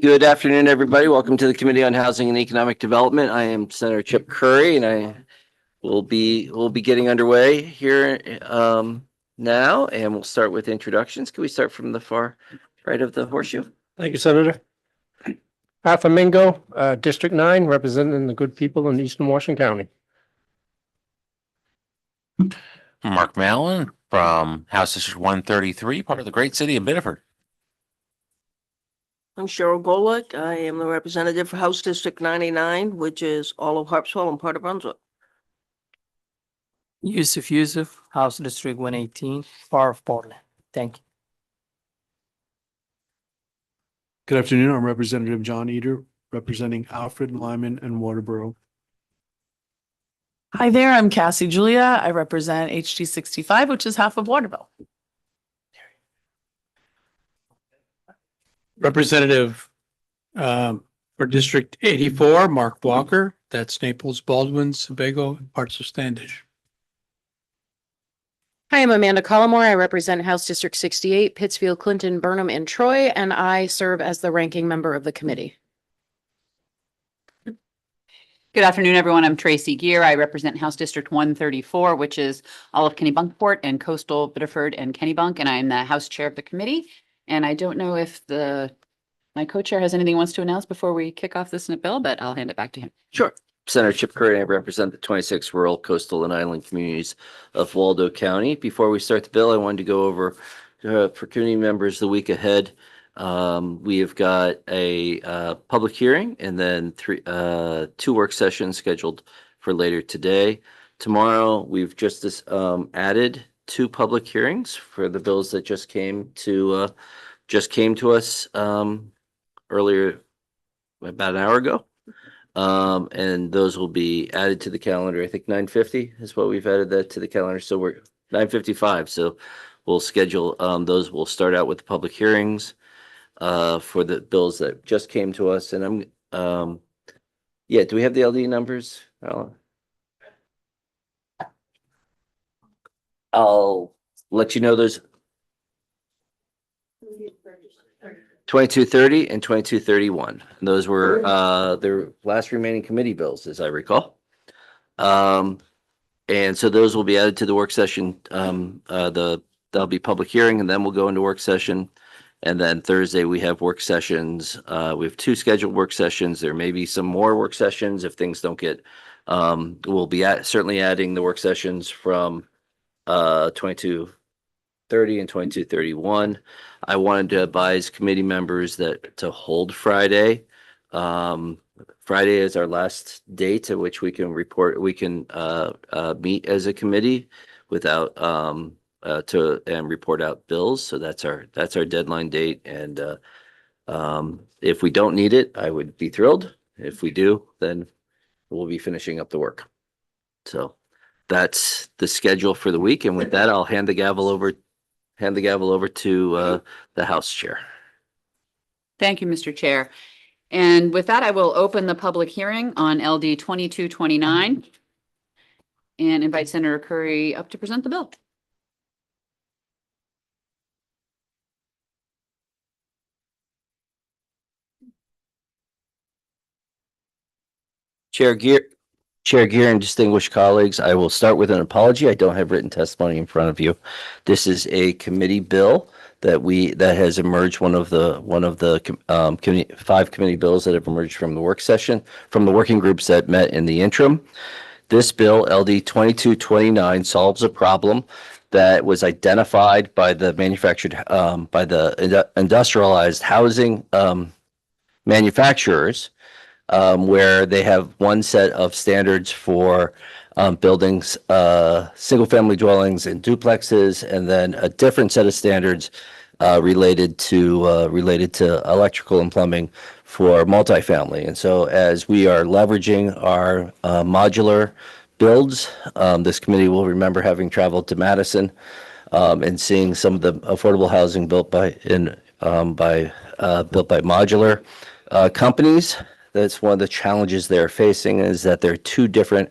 Good afternoon, everybody. Welcome to the Committee on Housing and Economic Development. I am Senator Chip Curry, and I will be getting underway here now, and we'll start with introductions. Can we start from the far right of the horseshoe? Thank you, Senator. Arthur Mingo, District 9, representing the good people in Eastern Washington County. Mark Mallon from House District 133, part of the great city of Biddeford. I'm Cheryl Golick. I am the representative for House District 99, which is all of Harpswell and part of Brunswick. Yusuf, House District 118, part of Portland. Thank you. Good afternoon. I'm Representative John Eder, representing Alfred, Lyman, and Waterboro. Hi there, I'm Cassie Julia. I represent HD 65, which is half of Waterville. Representative for District 84, Mark Walker. That's Naples, Baldwin, Sebago, and parts of Standish. Hi, I'm Amanda Collmore. I represent House District 68, Pittsfield, Clinton, Burnham, and Troy, and I serve as the ranking member of the committee. Good afternoon, everyone. I'm Tracy Gear. I represent House District 134, which is all of Kennebunkport and coastal Biddeford and Kennebunk, and I'm the House Chair of the committee. And I don't know if my co-chair has anything he wants to announce before we kick off this bill, but I'll hand it back to him. Sure. Senator Chip Curry, and I represent the 26 rural, coastal, and island communities of Waldo County. Before we start the bill, I wanted to go over for community members the week ahead. We have got a public hearing and then two work sessions scheduled for later today. Tomorrow, we've just added two public hearings for the bills that just came to us earlier, about an hour ago. And those will be added to the calendar. I think 9:50 is what we've added that to the calendar. So we're 9:55. So we'll schedule those. We'll start out with the public hearings for the bills that just came to us. And yeah, do we have the LD numbers? I'll let you know those 2230 and 2231. And those were their last remaining committee bills, as I recall. And so those will be added to the work session. There'll be public hearing, and then we'll go into work session. And then Thursday we have work sessions. We have two scheduled work sessions. There may be some more work sessions if things don't get. We'll be certainly adding the work sessions from 2230 and 2231. I wanted to advise committee members that to hold Friday. Friday is our last date at which we can report. We can meet as a committee without and report out bills. So that's our deadline date. And if we don't need it, I would be thrilled. If we do, then we'll be finishing up the work. So that's the schedule for the week. And with that, I'll hand the gavel over to the House Chair. Thank you, Mr. Chair. And with that, I will open the public hearing on LD 2229 and invite Senator Curry up to present the bill. Chair Gear and distinguished colleagues, I will start with an apology. I don't have written testimony in front of you. This is a committee bill that has emerged, one of the 5 committee bills that have emerged from the work session, from the working groups that met in the interim. This bill, LD 2229, solves a problem that was identified by the industrialized housing manufacturers, where they have one set of standards for buildings, single-family dwellings and duplexes, and then a different set of standards related to electrical and plumbing for multifamily. And so, as we are leveraging our modular builds, this committee will remember having traveled to Madison and seeing some of the affordable housing built by modular companies. That's one of the challenges they're facing, is that there are two different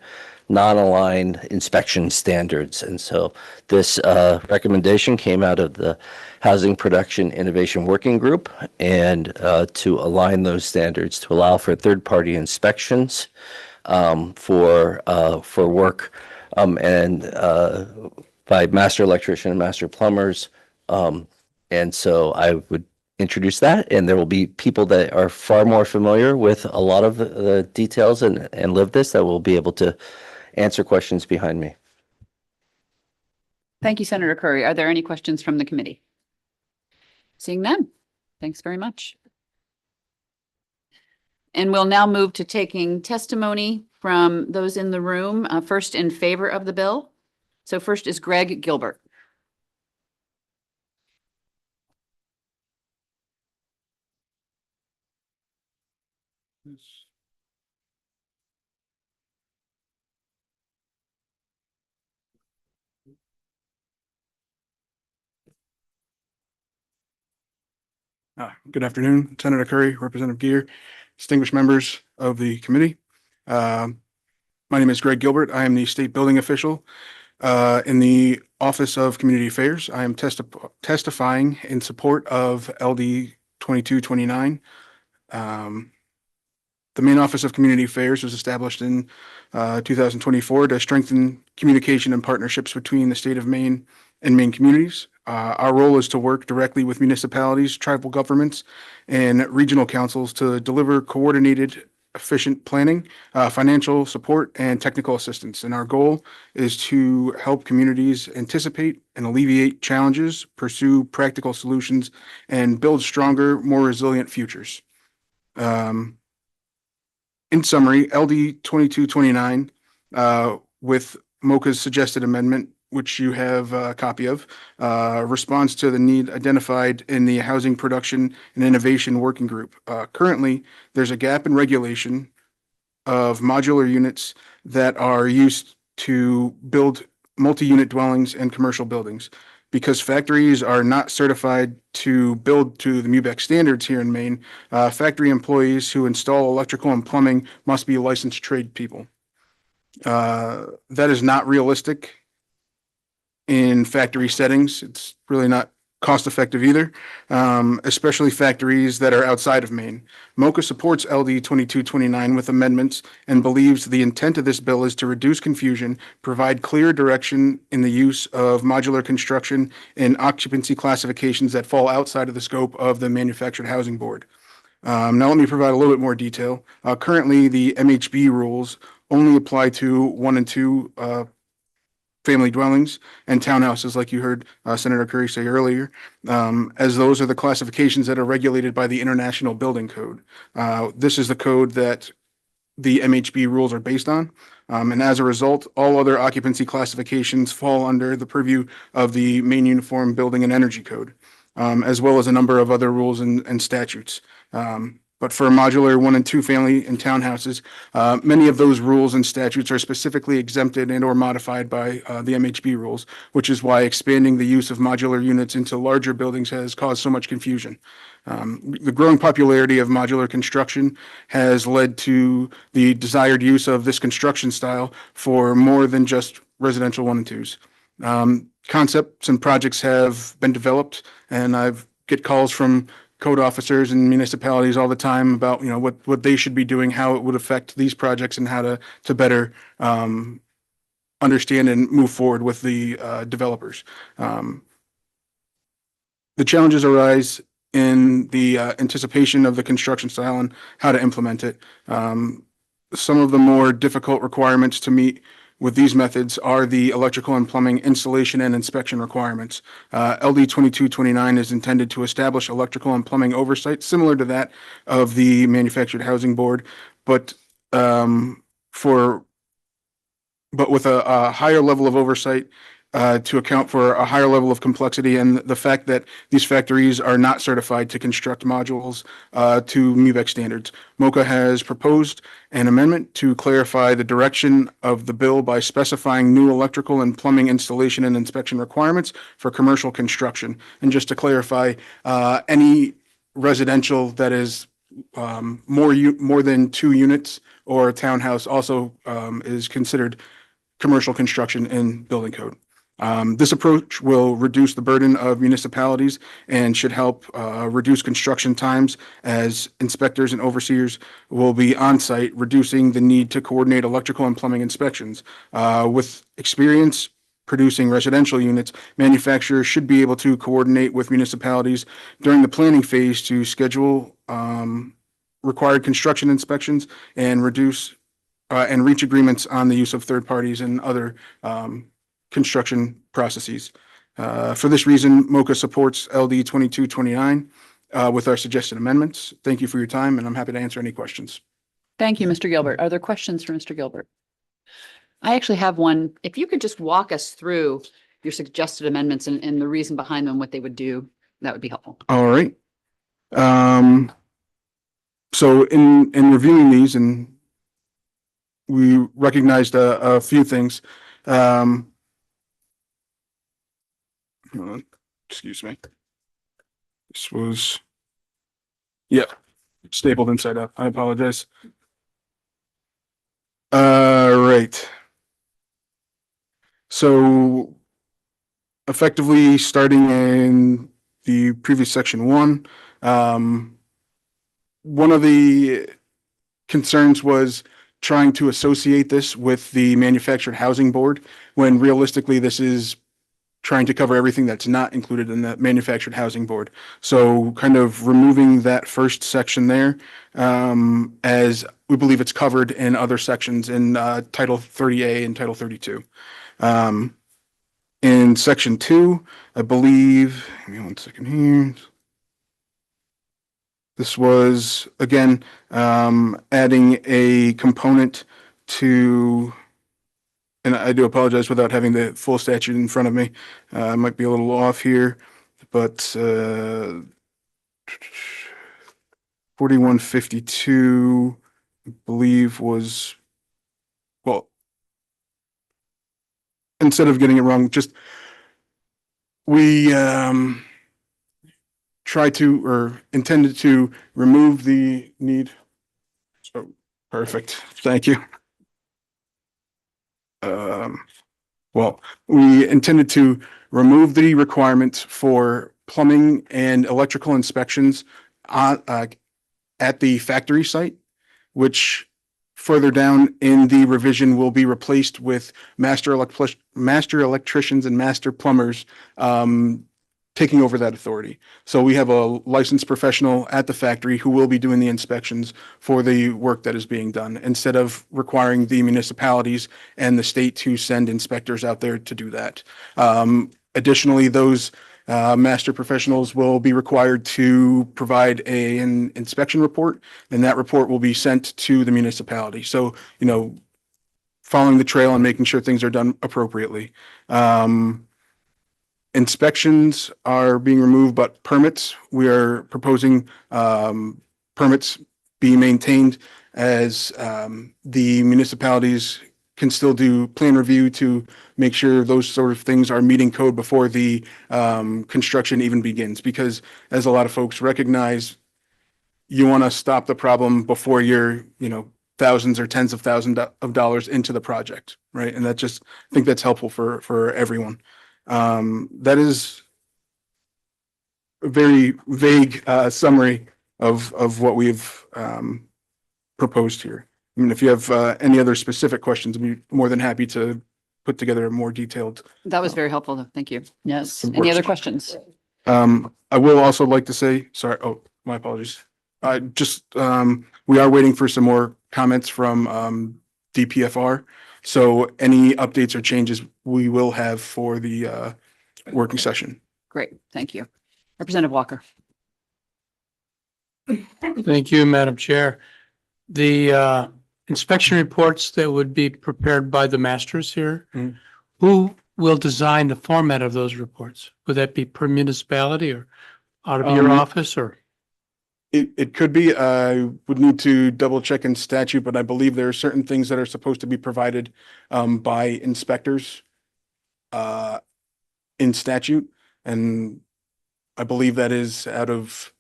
non-aligned inspection standards. And so this recommendation came out of the Housing Production Innovation Working Group, and to align those standards to allow for third-party inspections for work and by master electrician and master plumbers. And so I would introduce that, and there will be people that are far more familiar with a lot of the details and live this that will be able to answer questions behind me. Thank you, Senator Curry. Are there any questions from the committee? Seeing none. Thanks very much. And we'll now move to taking testimony from those in the room, first in favor of the bill. So first is Greg Gilbert. Good afternoon, Senator Curry, Representative Gear, distinguished members of the committee. My name is Greg Gilbert. I am the state building official in the Office of Community Affairs. I am testifying in support of LD 2229. The main Office of Community Affairs was established in 2024 to strengthen communication and partnerships between the state of Maine and Maine communities. Our role is to work directly with municipalities, tribal governments, and regional councils to deliver coordinated, efficient planning, financial support, and technical assistance. And our goal is to help communities anticipate and alleviate challenges, pursue practical solutions, and build stronger, more resilient futures. In summary, LD 2229, with MOCA's suggested amendment, which you have a copy of, responds to the need identified in the Housing Production and Innovation Working Group. Currently, there's a gap in regulation of modular units that are used to build multi-unit dwellings and commercial buildings. Because factories are not certified to build to the MUBEC standards here in Maine, factory employees who install electrical and plumbing must be licensed trade people. That is not realistic in factory settings. It's really not cost effective either, especially factories that are outside of Maine. MOCA supports LD 2229 with amendments and believes the intent of this bill is to reduce confusion, provide clear direction in the use of modular construction and occupancy classifications that fall outside of the scope of the Manufactured Housing Board. Now let me provide a little bit more detail. Currently, the MHB rules only apply to 1 and 2 family dwellings and townhouses, like you heard Senator Curry say earlier, as those are the classifications that are regulated by the International Building Code. This is the code that the MHB rules are based on. And as a result, all other occupancy classifications fall under the purview of the Maine Uniform Building and Energy Code, as well as a number of other rules and statutes. But for modular 1 and 2 family and townhouses, many of those rules and statutes are specifically exempted and or modified by the MHB rules, which is why expanding the use of modular units into larger buildings has caused so much confusion. The growing popularity of modular construction has led to the desired use of this construction style for more than just residential 1 and 2s. Concepts and projects have been developed, and I've get calls from code officers and municipalities all the time about, you know, what they should be doing, how it would affect these projects, and how to better understand and move forward with the developers. The challenges arise in the anticipation of the construction style and how to implement it. Some of the more difficult requirements to meet with these methods are the electrical and plumbing installation and inspection requirements. LD 2229 is intended to establish electrical and plumbing oversight similar to that of the Manufactured Housing Board, but with a higher level of oversight to account for a higher level of complexity and the fact that these factories are not certified to construct modules to MUBEC standards. MOCA has proposed an amendment to clarify the direction of the bill by specifying new electrical and plumbing installation and inspection requirements for commercial construction. And just to clarify, any residential that is more than 2 units or a townhouse also is considered commercial construction and building code. This approach will reduce the burden of municipalities and should help reduce construction times as inspectors and overseers will be on site, reducing the need to coordinate electrical and plumbing inspections. With experience producing residential units, manufacturers should be able to coordinate with municipalities during the planning phase to schedule required construction inspections and reduce and reach agreements on the use of third parties and other construction processes. For this reason, MoCA supports LD 2229 with our suggested amendments. Thank you for your time, and I'm happy to answer any questions. Thank you, Mr. Gilbert. Are there questions for Mr. Gilbert? I actually have one. If you could just walk us through your suggested amendments and the reason behind them, what they would do, that would be helpful. All right. So in reviewing these, and we recognized a few things. Excuse me. This was, yeah, stapled inside out. I apologize. Right. So effectively starting in the previous section 1, one of the concerns was trying to associate this with the manufactured housing board, when realistically this is trying to cover everything that's not included in the manufactured housing board. So kind of removing that first section there, as we believe it's covered in other sections in Title 30A and Title 32. In Section 2, I believe, give me one second here. This was, again, adding a component to, and I do apologize without having the full statute in front of me. I might be a little off here, but 4152, I believe was, well, instead of getting it wrong, just we try to, or intended to remove the need. So perfect. Thank you. Well, we intended to remove the requirements for plumbing and electrical inspections on, at the factory site, which further down in the revision will be replaced with master electricians and master plumbers taking over that authority. So we have a licensed professional at the factory who will be doing the inspections for the work that is being done, instead of requiring the municipalities and the state to send inspectors out there to do that. Additionally, those master professionals will be required to provide an inspection report, and that report will be sent to the municipality. So, you know, following the trail and making sure things are done appropriately. Inspections are being removed, but permits, we are proposing permits be maintained, as the municipalities can still do plan review to make sure those sort of things are meeting code before the construction even begins. Because as a lot of folks recognize, you want to stop the problem before you're, you know, thousands or tens of thousands of dollars into the project, right? And that just, I think that's helpful for everyone. That is a very vague summary of what we've proposed here. I mean, if you have any other specific questions, I'd be more than happy to put together a more detailed. That was very helpful, though. Thank you. Yes. Any other questions? I will also like to say, sorry, oh, my apologies. We are waiting for some more comments from DPFR. So any updates or changes we will have for the working session. Great. Thank you. Representative Walker. Thank you, Madam Chair. The inspection reports that would be prepared by the masters here, who will design the format of those reports? Would that be per municipality or out of your office, or? It could be, I would need to double check in statute, but I believe there are certain things that are supposed to be provided by inspectors in statute. And I believe that is out of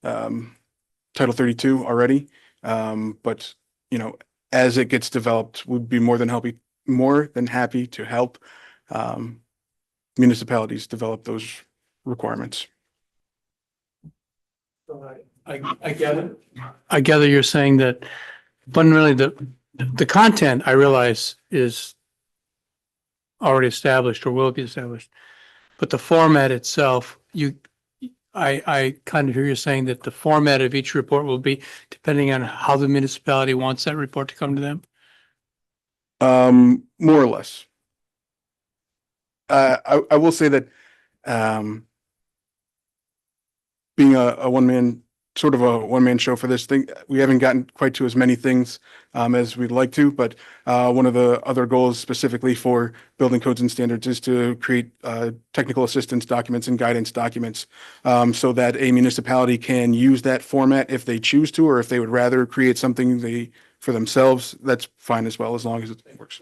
Title 32 already. But, you know, as it gets developed, we'd be more than more than happy to help municipalities develop those requirements. I gather you're saying that, but really the content I realize is already established or will be established, but the format itself, I kind of hear you saying that the format of each report will be depending on how the municipality wants that report to come to them. More or less. I will say that being a one-man, sort of a one-man show for this thing, we haven't gotten quite to as many things as we'd like to, but one of the other goals specifically for building codes and standards is to create technical assistance documents and guidance documents so that a municipality can use that format if they choose to, or if they would rather create something for themselves, that's fine as well, as long as it works.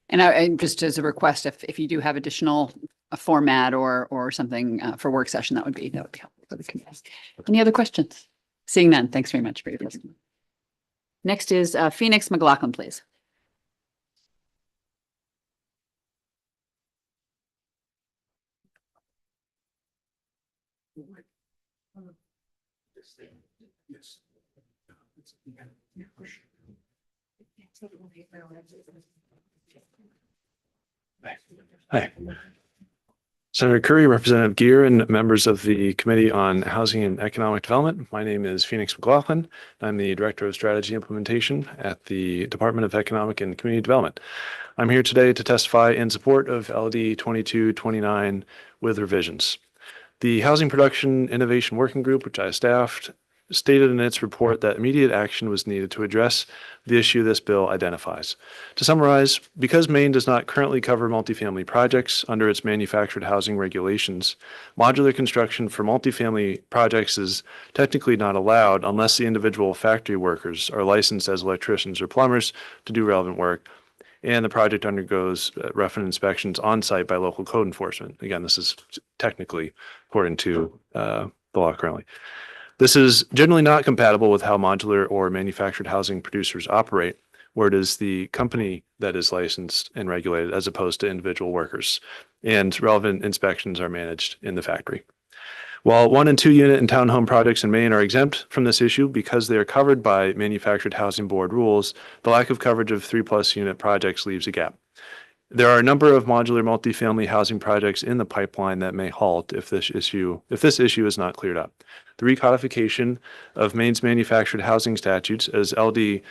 And I just as a request, if you do have additional format or something for work session, that would be helpful for the committee. Any other questions? Seeing none, thanks very much for your testimony. Next is Phoenix McLaughlin, please. Hi. Senator Curry, Representative Gear, and members of the Committee on Housing and Economic Development. My name is Phoenix McLaughlin. I'm the Director of Strategy Implementation at the Department of Economic and Community Development. I'm here today to testify in support of LD 2229 with revisions. The Housing Production Innovation Working Group, which I staffed, stated in its report that immediate action was needed to address the issue this bill identifies. To summarize, because Maine does not currently cover multifamily projects under its manufactured housing regulations, modular construction for multifamily projects is technically not allowed unless the individual factory workers are licensed as electricians or plumbers to do relevant work, and the project undergoes reference inspections on site by local code enforcement. Again, this is technically according to the law currently. This is generally not compatible with how modular or manufactured housing producers operate, where it is the company that is licensed and regulated as opposed to individual workers, and relevant inspections are managed in the factory. While 1 and 2 unit and townhome projects in Maine are exempt from this issue because they are covered by manufactured housing board rules, the lack of coverage of 3+ unit projects leaves a gap. There are a number of modular multifamily housing projects in the pipeline that may halt if this issue is not cleared up. The recodification of Maine's manufactured housing statutes as LD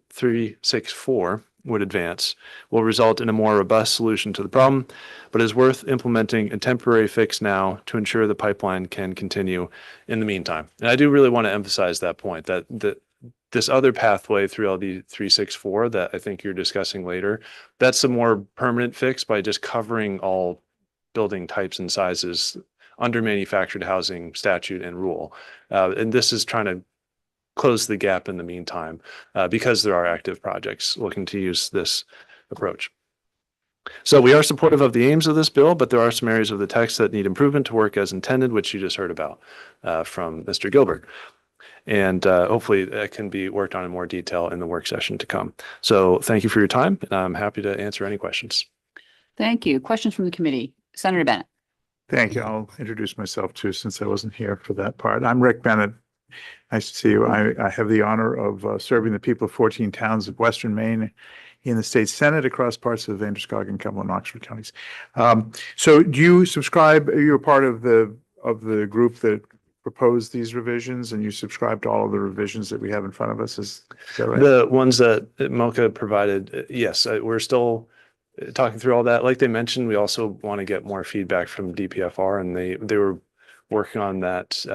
364 would advance will result in a more robust solution to the problem, but is worth implementing a temporary fix now to ensure the pipeline can continue in the meantime. And I do really want to emphasize that point, that this other pathway through LD 364 that I think you're discussing later, that's a more permanent fix by just covering all building types and sizes under manufactured housing statute and rule. And this is trying to close the gap in the meantime because there are active projects looking to use this approach. So we are supportive of the aims of this bill, but there are some areas of the text that need improvement to work as intended, which you just heard about from Mr. Gilbert. And hopefully that can be worked on in more detail in the work session to come. So thank you for your time, and I'm happy to answer any questions. Thank you. Questions from the committee? Senator Bennett. Thank you. I'll introduce myself too, since I wasn't here for that part. I'm Rick Bennett. Nice to see you. I have the honor of serving the people of 14 towns of Western Maine in the state Senate across parts of Androscoggin, Cumberland, and Oxford counties. So do you subscribe, you're part of the group that proposed these revisions, and you subscribe to all of the revisions that we have in front of us? Is that right? The ones that Mocha provided, yes, we're still talking through all that. Like they mentioned, we also want to get more feedback from DPFR, and they were working on that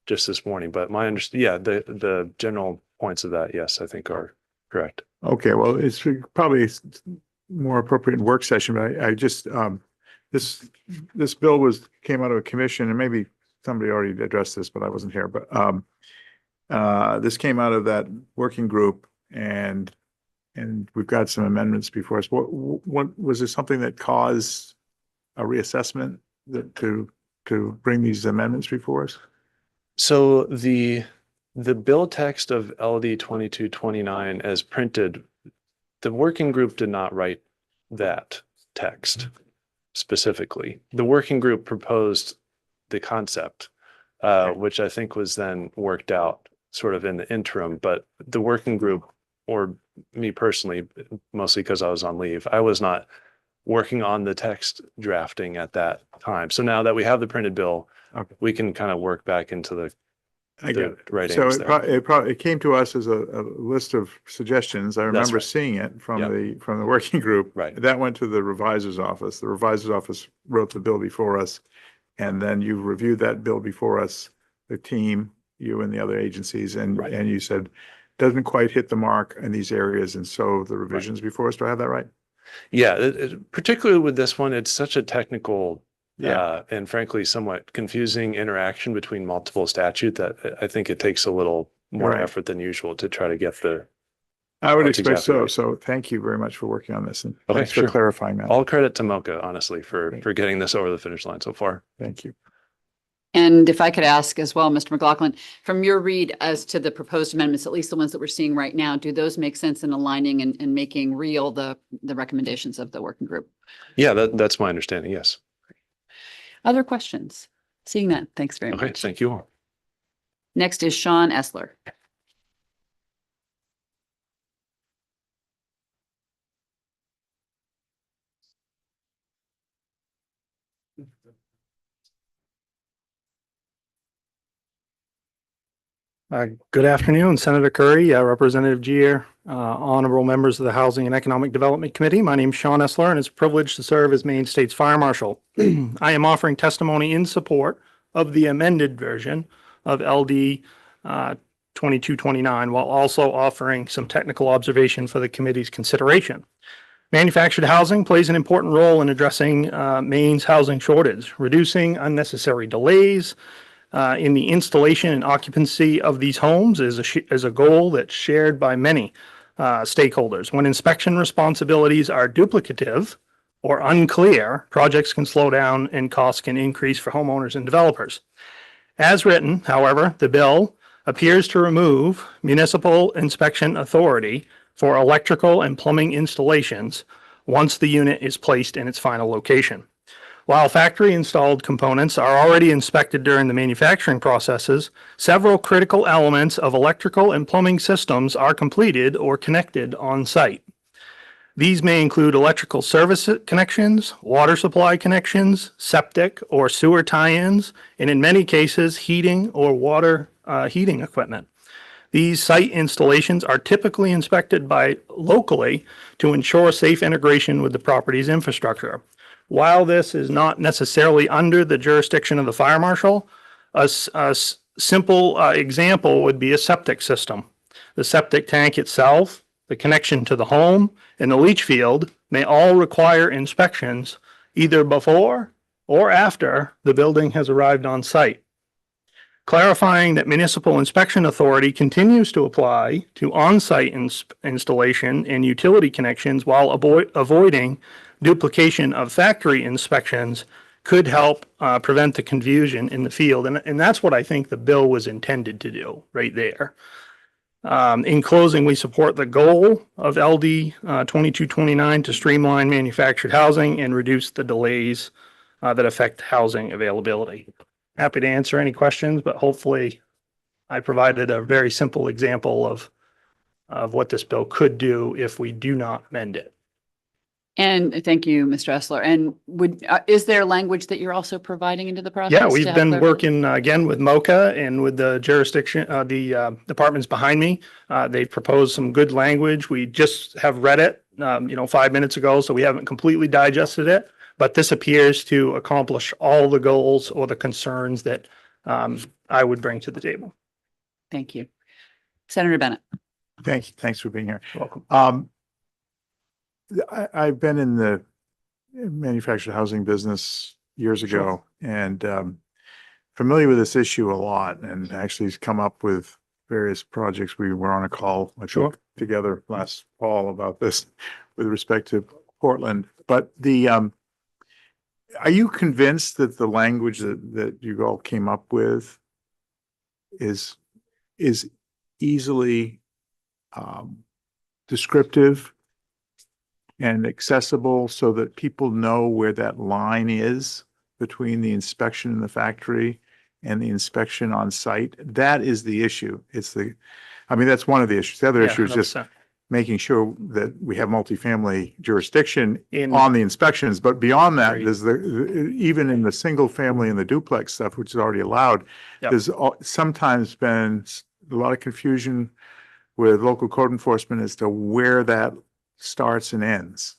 just this morning. But my the general points of that, yes, I think are correct. Okay, well, it's probably more appropriate in work session, but I just this bill came out of a commission, and maybe somebody already addressed this, but I wasn't here. But this came out of that working group, and we've got some amendments before us. What was there something that caused a reassessment to bring these amendments before us? So the bill text of LD 2229 as printed the working group did not write that text specifically. The working group proposed the concept, which I think was then worked out sort of in the interim, but the working group, or me personally, mostly because I was on leave, I was not working on the text drafting at that time. So now that we have the printed bill, Okay. we can kind of work back into the I get it. writings So there. it came to us as a list of suggestions. I remember right. seeing it from Yeah. the working group. Right. That went to the revisor's office. The revisor's office wrote the bill before us. And then you reviewed that bill before us, the team, you and the other agencies, and Right. you said, doesn't quite hit the mark in these areas. And so the revisions before us, do I have that right? Yeah, particularly with this one, it's such a technical Yeah. and frankly somewhat confusing interaction between multiple statute that I think it takes a little more Right. effort than usual to try to get the, I would That's expect exactly so. right. So thank you very much for working on this, and Okay, thanks for sure. clarifying that. all credit to Mocha, honestly, for getting this over the finish line so far. Thank you. And if I could ask as well, Mr. McLaughlin, from your read as to the proposed amendments, at least the ones that we're seeing right now, do those make sense in aligning and making real the recommendations of the working group? Yeah, that's my understanding. Yes. Other questions? Seeing that, thanks very Okay, much. thank you all. Next is Sean Essler. Good afternoon, Senator Curry, Representative Gier, honorable members of the Housing and Economic Development Committee. My name is Sean Essler, and it's a privilege to serve as Maine State's Fire Marshal. I am offering testimony in support of the amended version of LD 2229, while also offering some technical observation for the committee's consideration. Manufactured housing plays an important role in addressing Maine's housing shortage, reducing unnecessary delays in the installation and occupancy of these homes is a goal that's shared by many stakeholders. When inspection responsibilities are duplicative or unclear, projects can slow down and costs can increase for homeowners and developers. As written, however, the bill appears to remove municipal inspection authority for electrical and plumbing installations once the unit is placed in its final location. While factory-installed components are already inspected during the manufacturing processes, several critical elements of electrical and plumbing systems are completed or connected on-site. These may include electrical service connections, water supply connections, septic or sewer tie-ins, and in many cases, heating or water heating equipment. These site installations are typically inspected locally to ensure safe integration with the property's infrastructure. While this is not necessarily under the jurisdiction of the fire marshal, a simple example would be a septic system. The septic tank itself, the connection to the home, and the leach field may all require inspections either before or after the building has arrived on site. Clarifying that municipal inspection authority continues to apply to on-site installation and utility connections while avoiding duplication of factory inspections could help prevent the confusion in the field. And that's what I think the bill was intended to do right there. In closing, we support the goal of LD 2229 to streamline manufactured housing and reduce the delays that affect housing availability. Happy to answer any questions, but hopefully I provided a very simple example of what this bill could do if we do not amend it. And thank you, Mr. Essler. And is there language that you're also providing into the process? Yeah, to we've have been clar- working again with MoCA and with the jurisdiction, the departments behind me. They've proposed some good language. We just have read it, 5 minutes ago, so we haven't completely digested it. But this appears to accomplish all the goals or the concerns that I would bring to the table. Thank you. Senator Bennett. Thank you. Thanks for being here. You're welcome. I've been in the manufactured housing business years ago and familiar with this issue a lot, and actually has come up with various projects. We were on a call together last fall about this with respect to Portland. But are you convinced that the language that you all came up with is easily descriptive and accessible so that people know where that line is between the inspection in the factory and the inspection on site. That is the issue. That's one of the issues. The other issue is just 100%. making sure that we have multifamily jurisdiction In- on the inspections. But beyond that, Agreed. there's even in the single family and the duplex stuff, which is already allowed, Yep. there's sometimes been a lot of confusion with local code enforcement as to where that starts and ends.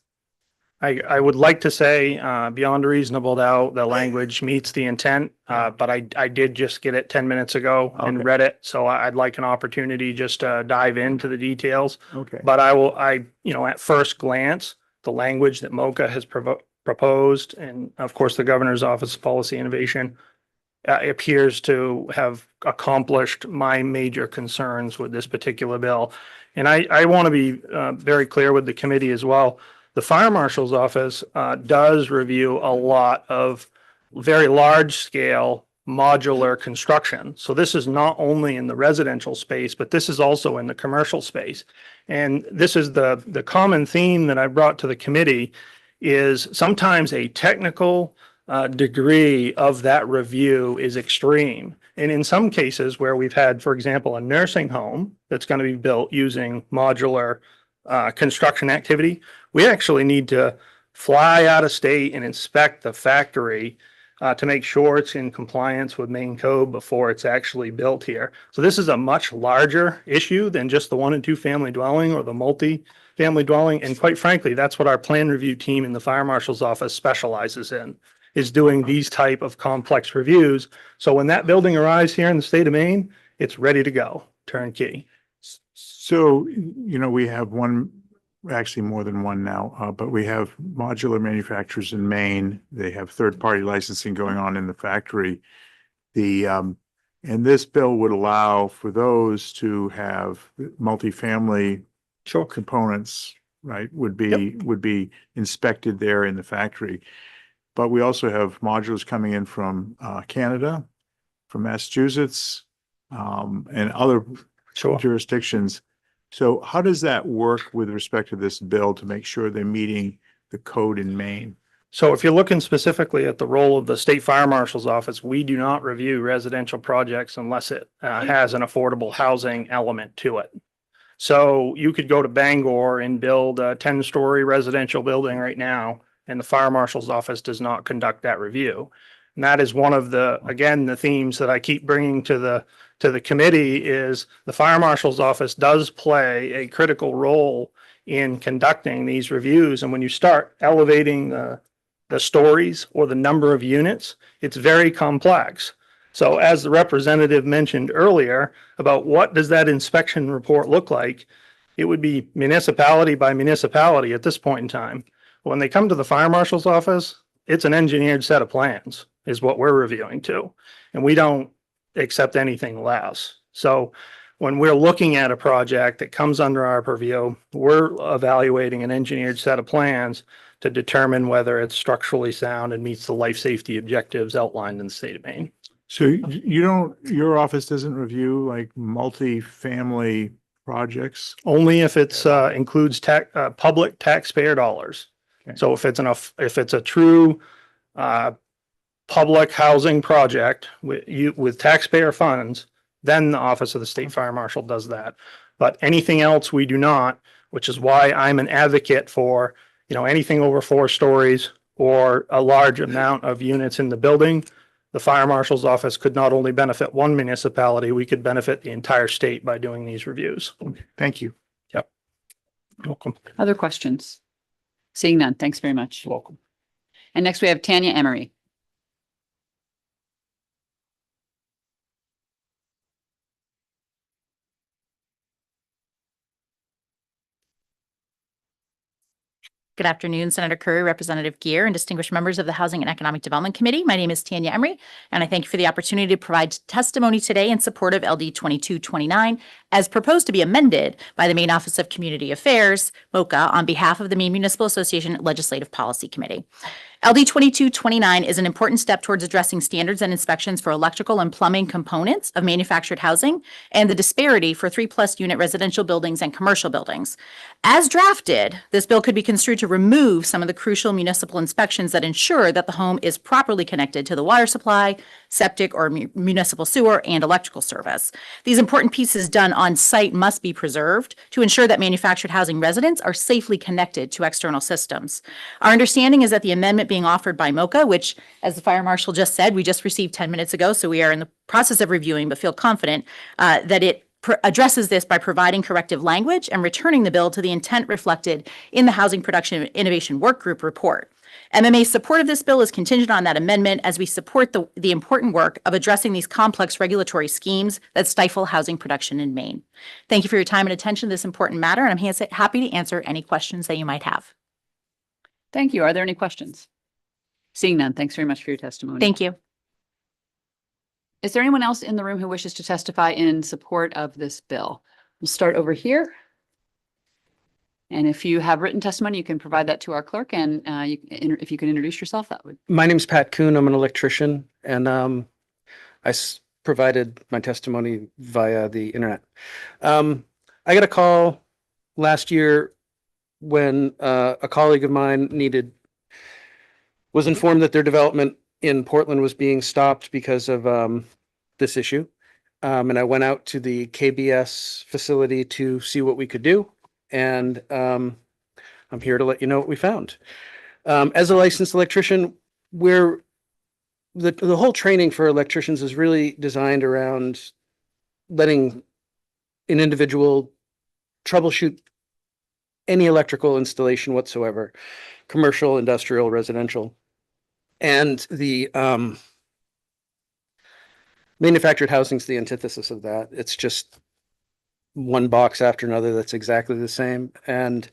I would like to say, beyond a reasonable doubt, the language meets the intent, but I did just get it 10 minutes ago and Okay. read it. So I'd like an opportunity just to dive into the details. Okay. But at first glance, the language that MOCA has proposed, and of course, the Governor's Office of Policy Innovation, appears to have accomplished my major concerns with this particular bill. And I want to be very clear with the committee as well. The Fire Marshal's Office does review a lot of very large scale modular construction. So this is not only in the residential space, but this is also in the commercial space. And this is the common theme that I brought to the committee is sometimes a technical degree of that review is extreme. And in some cases where we've had, for example, a nursing home that's going to be built using modular construction activity, we actually need to fly out of state and inspect the factory to make sure it's in compliance with Maine code before it's actually built here. So this is a much larger issue than just the 1 and 2 family dwelling or the multi-family dwelling. And quite frankly, that's what our plan review team in the Fire Marshal's Office specializes in, is doing these type of complex reviews. So when that building arrives here in the state of Maine, it's ready to go, turnkey. So, we have actually more than one now, but we have modular manufacturers in Maine. They have third-party licensing going on in the factory. And this bill would allow for those to have multifamily components, right, would be inspected there in the factory. But we also have modulars coming in from Canada, from Massachusetts, and other jurisdictions. So how does that work with respect to this bill to make sure they're meeting the code in Maine? So if you're looking specifically at the role of the State Fire Marshal's Office, we do not review residential projects unless it has an affordable housing element to it. So you could go to Bangor and build a 10-story residential building right now, and the Fire Marshal's Office does not conduct that review. And that is one of the themes that I keep bringing to the committee is the Fire Marshal's Office does play a critical role in conducting these reviews. And when you start elevating the stories or the number of units, it's very complex. So as the representative mentioned earlier about what does that inspection report look like, it would be municipality by municipality at this point in time. When they come to the Fire Marshal's Office, it's an engineered set of plans is what we're reviewing to. And we don't accept anything less. So when we're looking at a project that comes under our purview, we're evaluating an engineered set of plans to determine whether it's structurally sound and meets the life safety objectives outlined in the state of Maine. So your office doesn't review like multi-family projects? Only if it's includes public taxpayer dollars. Okay. So if it's a true public housing project with taxpayer funds, then the Office of the State Fire Marshal does that. But anything else we do not, which is why I'm an advocate for, anything over 4 stories or a large amount of units in the building. The Fire Marshal's Office could not only benefit one municipality, we could benefit the entire state by doing these reviews. Thank you. Yep. Welcome. Other questions? Seeing none. Thanks very much. Welcome. And next we have Tanya Emery. Good afternoon, Senator Curry, Representative Gear, and distinguished members of the Housing and Economic Development Committee. My name is Tanya Emery, and I thank you for the opportunity to provide testimony today in support of LD 2229 as proposed to be amended by the Maine Office of Community Affairs, MOCA, on behalf of the Maine Municipal Association Legislative Policy Committee. LD 2229 is an important step towards addressing standards and inspections for electrical and plumbing components of manufactured housing and the disparity for 3+ unit residential buildings and commercial buildings. As drafted, this bill could be construed to remove some of the crucial municipal inspections that ensure that the home is properly connected to the water supply, septic or municipal sewer, and electrical service. These important pieces done on site must be preserved to ensure that manufactured housing residents are safely connected to external systems. Our understanding is that the amendment being offered by MOCA, which, as the fire marshal just said, we just received 10 minutes ago, so we are in the process of reviewing, but feel confident that it addresses this by providing corrective language and returning the bill to the intent reflected in the Housing Production and Innovation Workgroup report. MMA's support of this bill is contingent on that amendment as we support the important work of addressing these complex regulatory schemes that stifle housing production in Maine. Thank you for your time and attention to this important matter, and I'm happy to answer any questions that you might have. Thank you. Are there any questions? Seeing none, thanks very much for your testimony. Thank you. Is there anyone else in the room who wishes to testify in support of this bill? We'll start over here. And if you have written testimony, you can provide that to our clerk, and if you can introduce yourself, that would. My name's Pat Kuhn. I'm an electrician, and provided my testimony via the internet. I got a call last year when a colleague of mine was informed that their development in Portland was being stopped because of this issue. And I went out to the KBS facility to see what we could do. And I'm here to let you know what we found. As a licensed electrician, the whole training for electricians is really designed around letting an individual troubleshoot any electrical installation whatsoever, commercial, industrial, residential. And the manufactured housing is the antithesis of that. It's just one box after another that's exactly the same. And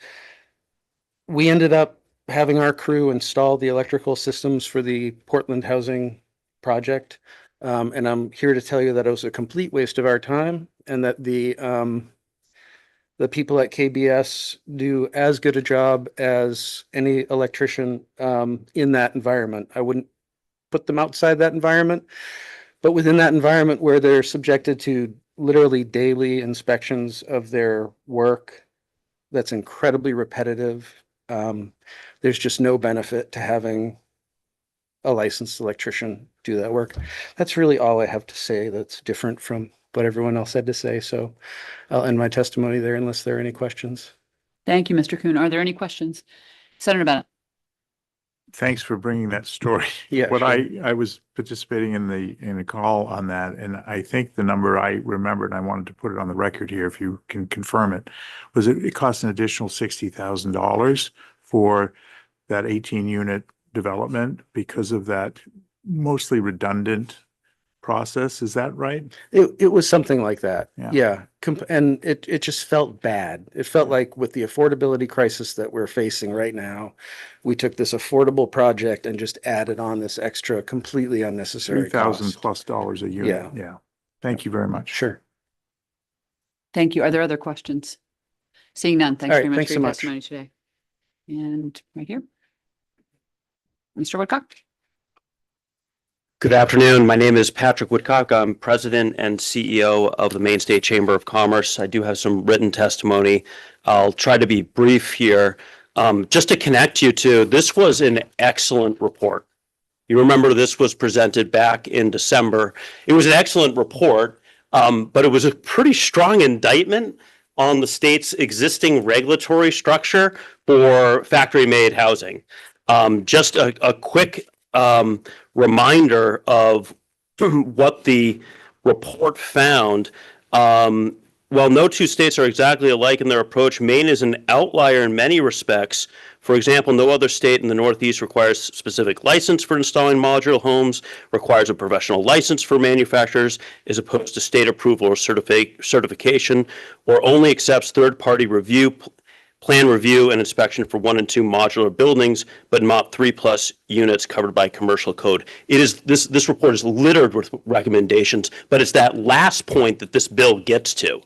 we ended up having our crew install the electrical systems for the Portland housing project. And I'm here to tell you that it was a complete waste of our time, and that the people at KBS do as good a job as any electrician in that environment. I wouldn't put them outside that environment, but within that environment where they're subjected to literally daily inspections of their work, that's incredibly repetitive. There's just no benefit to having a licensed electrician do that work. That's really all I have to say that's different from what everyone else had to say. So I'll end my testimony there unless there are any questions. Thank you, Mr. Kuhn. Are there any questions? Senator Bennett. Thanks for bringing that story. Yeah, What sure. I was participating in a call on that, and I think the number I remembered, and I wanted to put it on the record here, if you can confirm it, was it cost an additional $60,000 for that 18-unit development because of that mostly redundant process. Is that right? It was something like that. Yeah. Yeah. And it just felt bad. It felt like with the affordability crisis that we're facing right now, we took this affordable project and just added on this extra completely unnecessary cost. $3,000+ a unit. Yeah. Yeah. Thank you very much. Sure. Thank you. Are there other questions? Seeing none, thanks All right, very much thanks for so your much. testimony today. And right here. Mr. Woodcock. Good afternoon. My name is Patrick Woodcock. I'm President and CEO of the Maine State Chamber of Commerce. I do have some written testimony. I'll try to be brief here. Just to connect you to, this was an excellent report. You remember this was presented back in December. It was an excellent report, but it was a pretty strong indictment on the state's existing regulatory structure for factory-made housing. Just a quick reminder of what the report found. While no two states are exactly alike in their approach, Maine is an outlier in many respects. For example, no other state in the Northeast requires specific license for installing modular homes, requires a professional license for manufacturers, as opposed to state approval or certification, or only accepts third-party review, plan review and inspection for 1 and 2 modular buildings, but not 3+ units covered by commercial code. This report is littered with recommendations, but it's that last point that this bill gets to.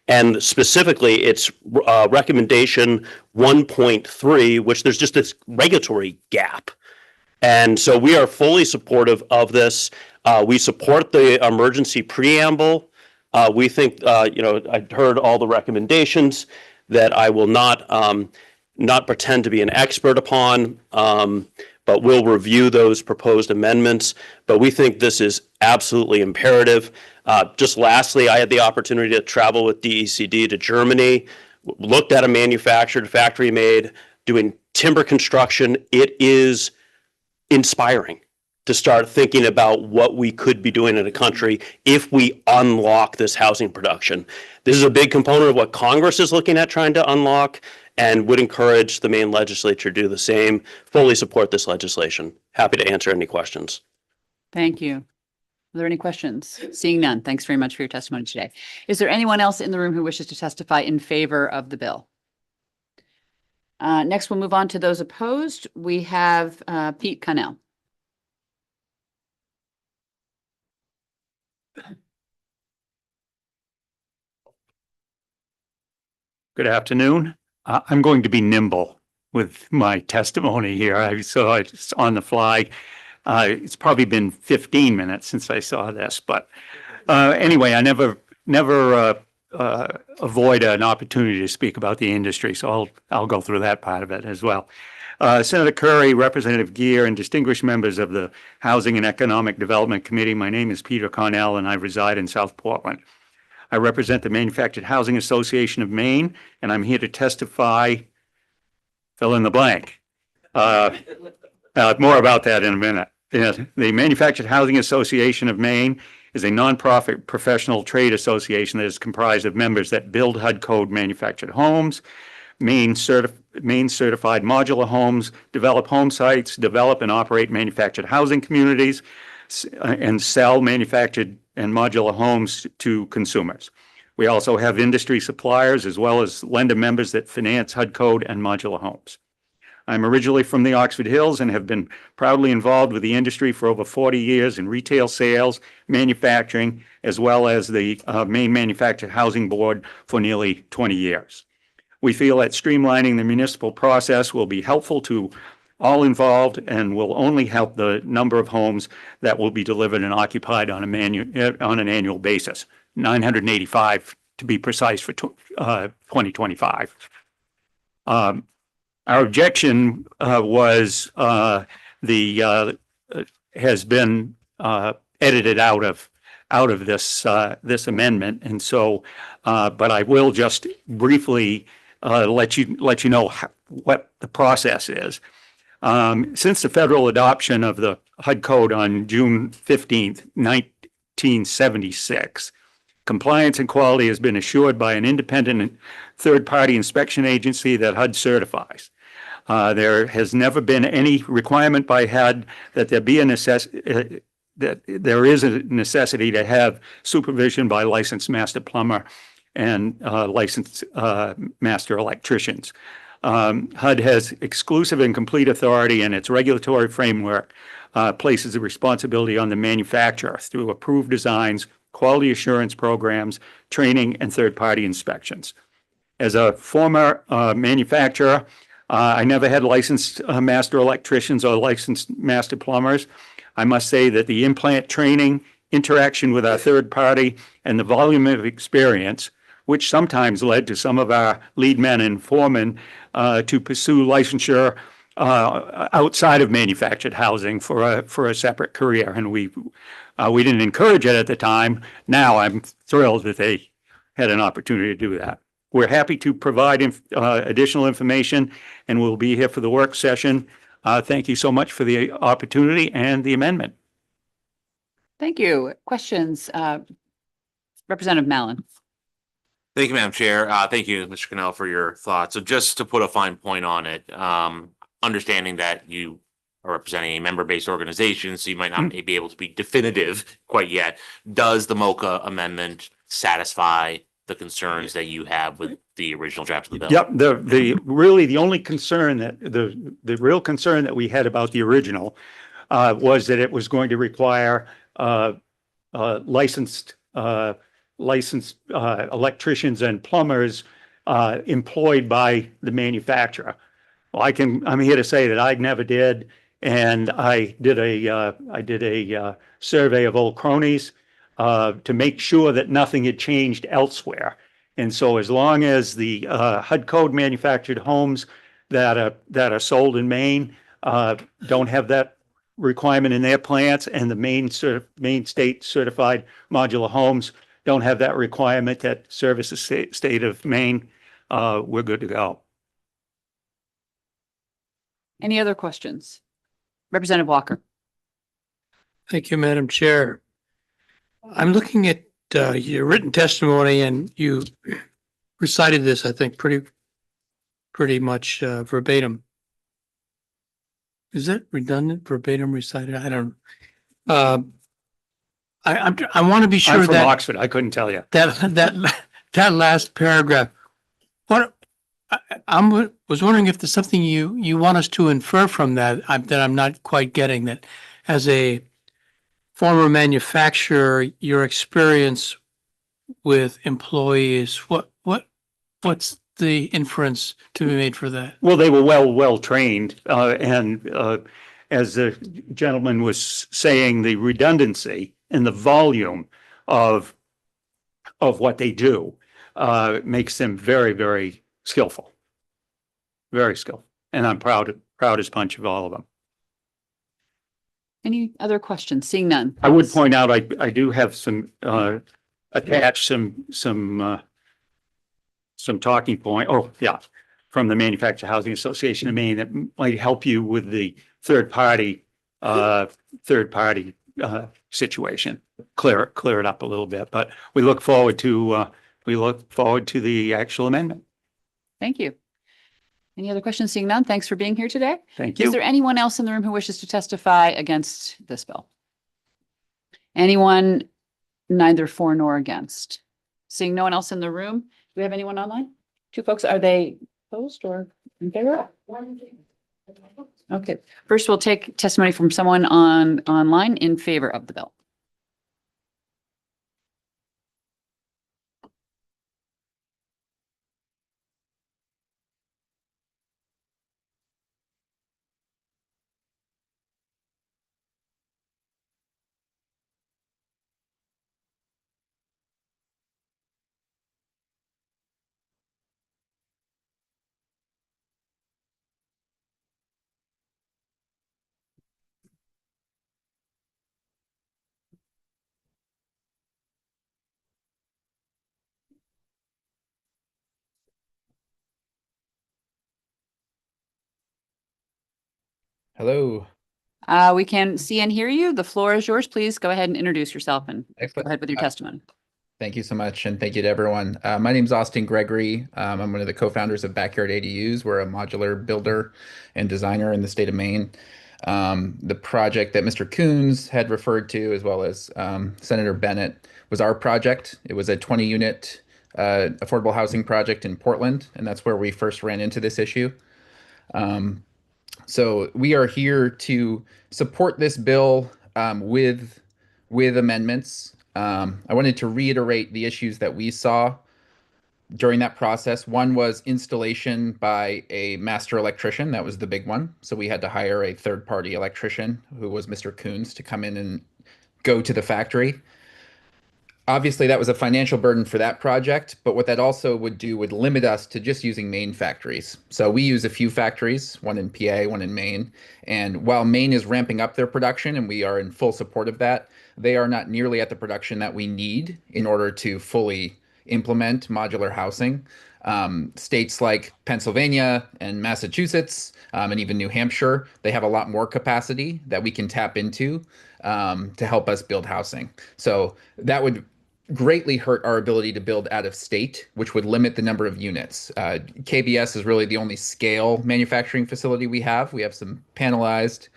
And specifically, it's recommendation 1.3, which there's just this regulatory gap. And so we are fully supportive of this. We support the emergency preamble. We think, I heard all the recommendations that I will not pretend to be an expert upon, but we'll review those proposed amendments. But we think this is absolutely imperative. Just lastly, I had the opportunity to travel with DECD to Germany, looked at a manufactured, factory made, doing timber construction. It is inspiring to start thinking about what we could be doing in a country if we unlock this housing production. This is a big component of what Congress is looking at trying to unlock, and would encourage the Maine legislature to do the same. Fully support this legislation. Happy to answer any questions. Thank you. Are there any questions? Seeing none, thanks very much for your testimony today. Is there anyone else in the room who wishes to testify in favor of the bill? Next, we'll move on to those opposed. We have Pete Connell. Good afternoon. I'm going to be nimble with my testimony here. I saw it on the fly. It's probably been 15 minutes since I saw this, but anyway, I never avoid an opportunity to speak about the industry, so I'll go through that part of it as well. Senator Curry, Representative Geer, and distinguished members of the Housing and Economic Development Committee, my name is Peter Cornell, and I reside in South Portland. I represent the Manufactured Housing Association of Maine, and I'm here to testify, fill in the blank. More about that in a minute. The Manufactured Housing Association of Maine is a nonprofit professional trade association that is comprised of members that build HUD code manufactured homes, Maine certified modular homes, develop home sites, develop and operate manufactured housing communities, and sell manufactured and modular homes to consumers. We also have industry suppliers as well as lender members that finance HUD code and modular homes. I'm originally from the Oxford Hills and have been proudly involved with the industry for over 40 years in retail sales, manufacturing, as well as the Maine Manufactured Housing Board for nearly 20 years. We feel that streamlining the municipal process will be helpful to all involved and will only help the number of homes that will be delivered and occupied on an annual basis, 985 to be precise for 2025. Our objection has been edited out of this amendment, and so but I will just briefly let you know what the process is. Since the federal adoption of the HUD code on June 15th, 1976, compliance and quality has been assured by an independent third-party inspection agency that HUD certifies. There has never been any requirement by HUD that there be that there is a necessity to have supervision by licensed master plumber and licensed master electricians. HUD has exclusive and complete authority, and its regulatory framework places the responsibility on the manufacturer through approved designs, quality assurance programs, training, and third-party inspections. As a former manufacturer, I never had licensed master electricians or licensed master plumbers. I must say that the in-plant training, interaction with our third party, and the volume of experience, which sometimes led to some of our lead men and foremen to pursue licensure outside of manufactured housing for a separate career. And we didn't encourage it at the time. Now I'm thrilled that they had an opportunity to do that. We're happy to provide additional information, and we'll be here for the work session. Thank you so much for the opportunity and the amendment. Thank you. Questions? Representative Mallon. Thank you, Madam Chair. Thank you, Mr. Cannell, for your thoughts. So just to put a fine point on it, understanding that you are representing a member-based organization, so you might not be able to be definitive quite yet. Does the MOCA amendment satisfy the concerns that you have with the original draft of the bill? Yep. The only concern that the real concern that we had about the original was that it was going to require licensed electricians and plumbers employed by the manufacturer. Well, I'm here to say that I never did, And I did a survey of old cronies to make sure that nothing had changed elsewhere. And so as long as the HUD code manufactured homes that are sold in Maine don't have that requirement in their plants, and the Maine state certified modular homes don't have that requirement that service the state of Maine, we're good to go. Any other questions? Representative Walker. Thank you, Madam Chair. I'm looking at your written testimony, and you recited this, I think, pretty much verbatim. Is that redundant, verbatim recited? I don't. I want to be sure I'm from that Oxford. I couldn't tell you. that last paragraph. What was wondering if there's something you want us to infer from that that I'm not quite getting. That as a former manufacturer, your experience with employees, what's the inference to be made for that? Well, they were well trained, and as the gentleman was saying, the redundancy and the volume of what they do makes them very skillful, very skillful, and I'm proud as punch of all of them. Any other questions? Seeing none. I would point out, I do have some attached some talking point. Oh, yeah, from the Manufactured Housing Association of Maine that might help you with the third party situation. Clear it up a little bit, but we look forward to the actual amendment. Thank you. Any other questions? Seeing none. Thanks for being here today. Thank you. Is there anyone else in the room who wishes to testify against this bill? Anyone neither for nor against? Seeing no one else in the room, do we have anyone online? Two folks, are they opposed or in favor? Okay, first we'll take testimony from someone online in favor of the bill. Hello. We can see and hear you. The floor is yours. Please go ahead and introduce yourself and go ahead with your testimony. Thank you so much, and thank you to everyone. My name is Austin Gregory. I'm one of the co-founders of Backyard ADUs. We're a modular builder and designer in the state of Maine. The project that Mr. Coons had referred to, as well as Senator Bennett, was our project. It was a 20-unit affordable housing project in Portland, and that's where we first ran into this issue. So we are here to support this bill with amendments. I wanted to reiterate the issues that we saw during that process. One was installation by a master electrician. That was the big one. So we had to hire a third-party electrician, who was Mr. Coons, to come in and go to the factory. Obviously, that was a financial burden for that project, but what that also would do would limit us to just using Maine factories. So we use a few factories, one in PA, one in Maine. And while Maine is ramping up their production, and we are in full support of that, they are not nearly at the production that we need in order to fully implement modular housing. States like Pennsylvania and Massachusetts, and even New Hampshire, they have a lot more capacity that we can tap into to help us build housing. So that would greatly hurt our ability to build out of state, which would limit the number of units. KBS is really the only scale manufacturing facility we have. We have some panelized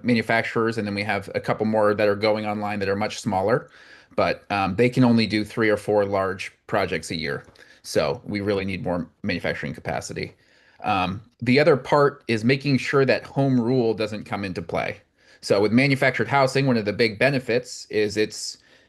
manufacturers, and then we have a couple more that are going online that are much smaller, but they can only do 3 or 4 large projects a year. So we really need more manufacturing capacity. The other part is making sure that home rule doesn't come into play. So with manufactured housing, one of the big benefits is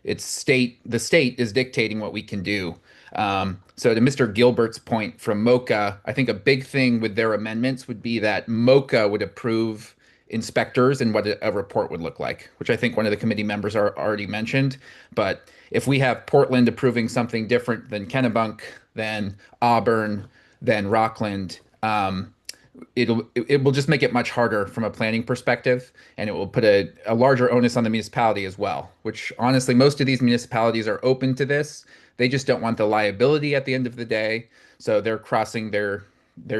the state is dictating what we can do. So to Mr. Gilbert's point from MOCA, I think a big thing with their amendments would be that MOCA would approve inspectors and what a report would look like, which I think one of the committee members are already mentioned. But if we have Portland approving something different than Kennebunk, than Auburn, than Rockland, it will just make it much harder from a planning perspective, and it will put a larger onus on the municipality as well, which honestly, most of these municipalities are open to this. They just don't want the liability at the end of the day. So they're crossing their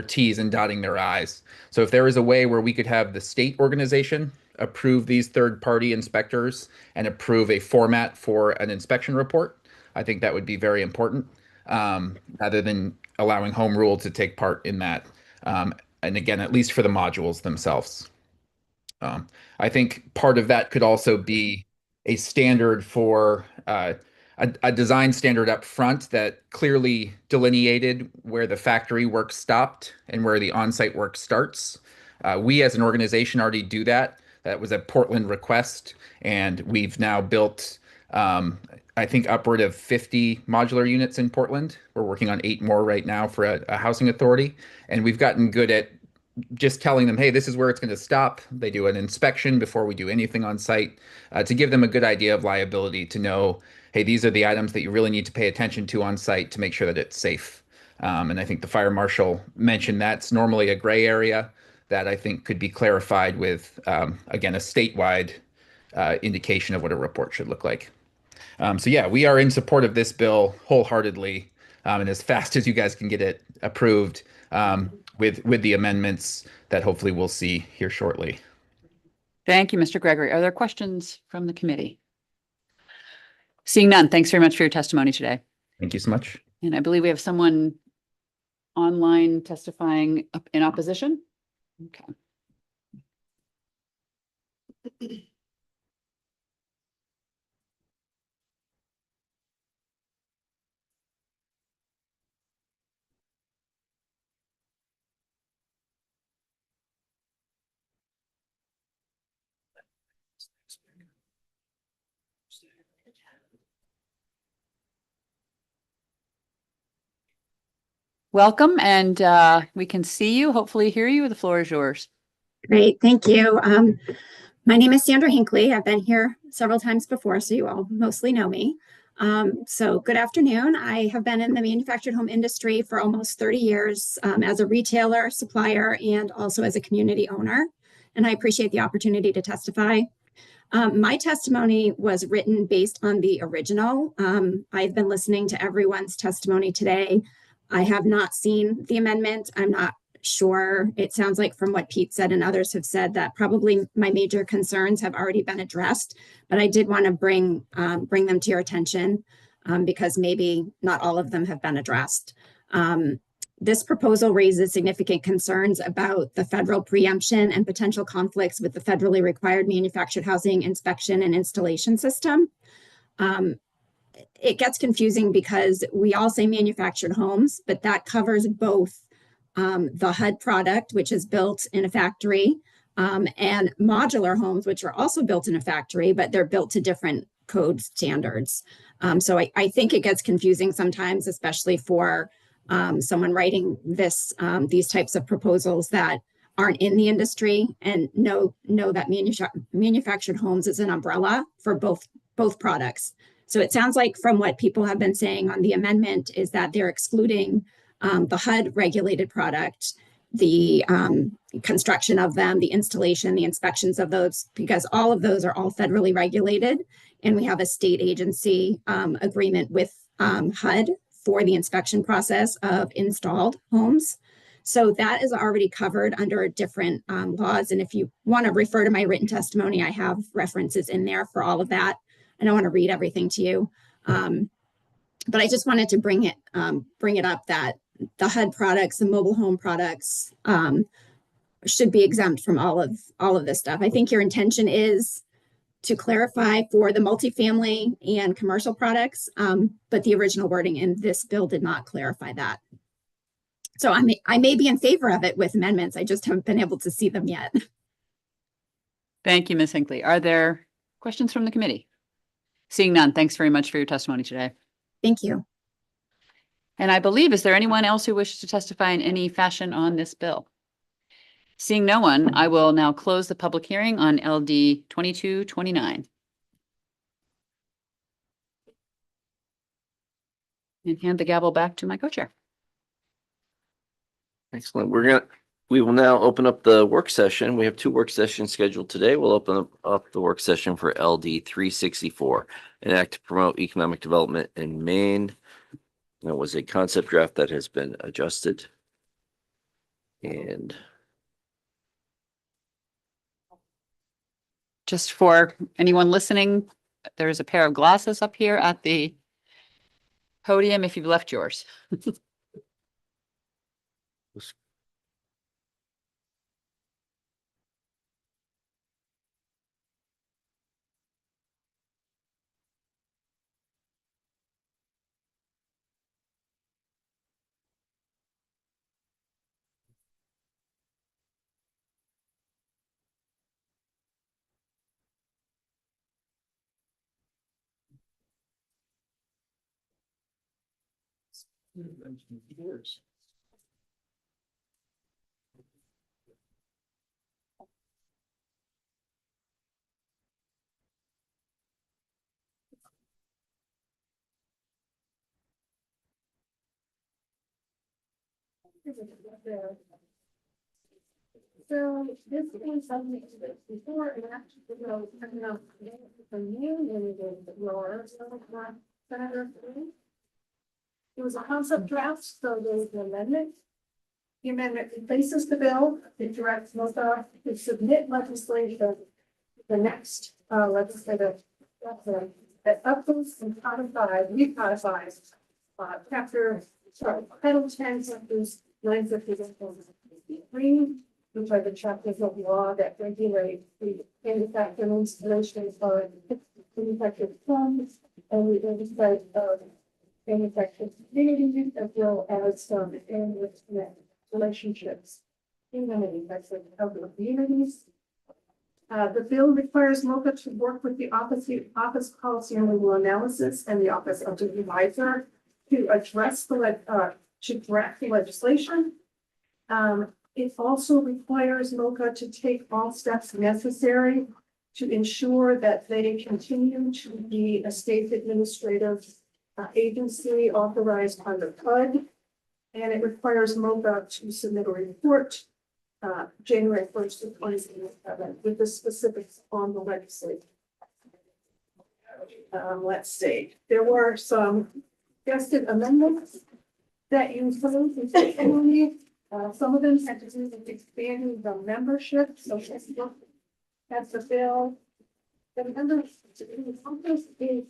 T's and dotting their I's. So if there is a way where we could have the state organization approve these third-party inspectors and approve a format for an inspection report, I think that would be very important, rather than allowing home rule to take part in that. And again, at least for the modules themselves. I think part of that could also be a standard for a design standard up front that clearly delineated where the factory work stopped and where the on-site work starts. We as an organization already do that. That was a Portland request, and we've now built, I think, upward of 50 modular units in Portland. We're working on 8 more right now for a housing authority, and we've gotten good at just telling them, hey, this is where it's going to stop. They do an inspection before we do anything on site, to give them a good idea of liability, to know, hey, these are the items that you really need to pay attention to on site to make sure that it's safe. And I think the fire marshal mentioned that's normally a gray area that I think could be clarified with, again, a statewide indication of what a report should look like. So yeah, we are in support of this bill wholeheartedly, and as fast as you guys can get it approved, with the amendments that hopefully we'll see here shortly. Thank you, Mr. Gregory. Are there questions from the committee? Seeing none, thanks very much for your testimony today. Thank you so much. And I believe we have someone online testifying in opposition. Okay. Welcome, and we can see you, hopefully hear you. The floor is yours. Great, thank you. My name is Sandra Hinckley. I've been here several times before, so you all mostly know me. So good afternoon. I have been in the manufactured home industry for almost 30 years as a retailer, supplier, and also as a community owner. And I appreciate the opportunity to testify. My testimony was written based on the original. I've been listening to everyone's testimony today. I have not seen the amendment. I'm not sure. It sounds like from what Pete said and others have said that probably my major concerns have already been addressed, but I did want to bring them to your attention because maybe not all of them have been addressed. This proposal raises significant concerns about the federal preemption and potential conflicts with the federally required manufactured housing inspection and installation system. It gets confusing because we all say manufactured homes, but that covers both the HUD product, which is built in a factory, and modular homes, which are also built in a factory, but they're built to different code standards. So I think it gets confusing sometimes, especially for someone writing these types of proposals that aren't in the industry and know that manufactured homes is an umbrella for both products. So it sounds like from what people have been saying on the amendment is that they're excluding the HUD regulated product, the construction of them, the installation, the inspections of those, because all of those are all federally regulated. And we have a state agency agreement with HUD for the inspection process of installed homes. So that is already covered under different laws. And if you want to refer to my written testimony, I have references in there for all of that. I don't want to read everything to you, but I just wanted to bring it up that the HUD products, the mobile home products, should be exempt from all of this stuff. I think your intention is to clarify for the multifamily and commercial products, but the original wording in this bill did not clarify that. So I may be in favor of it with amendments. I just haven't been able to see them yet. Thank you, Ms. Hinckley. Are there questions from the committee? Seeing none, thanks very much for your testimony today. Thank you. And I believe, is there anyone else who wishes to testify in any fashion on this bill? Seeing no one, I will now close the public hearing on LD 2229. And hand the gavel back to my co-chair. Excellent. We will now open up the work session. We have two work sessions scheduled today. We'll open up the work session for LD 364, an act to promote economic development in Maine. That was a concept draft that has been adjusted. And Just for anyone listening, there's a pair of glasses up here at the podium if you've left yours. So this is something that before and after the road coming up from you and the lower, so not Senator Cruz. It was a concept draft, so there's an amendment. The amendment replaces the bill. It directs MOCA to submit legislation to the next legislative that updates and recodifies Title 10, chapters 950 which are the chapters of law that regulate the manufacturing installation of manufactured homes and the oversight of manufactured communities, as well as some relationships in the manufacturing of the communities. The bill requires MOCA to work with the Office Policy and Legal Analysis and the Office of the Advisor to address to draft the legislation. It also requires MOCA to take all steps necessary to ensure that they continue to be a state administrative agency authorized under HUD. And it requires MOCA to submit a report January 1st of 2027 with the specifics on the legislation. Let's see, there were some suggested amendments that you proposed in testimony. Some of them had to do with expanding the membership. So that's the bill. The membership is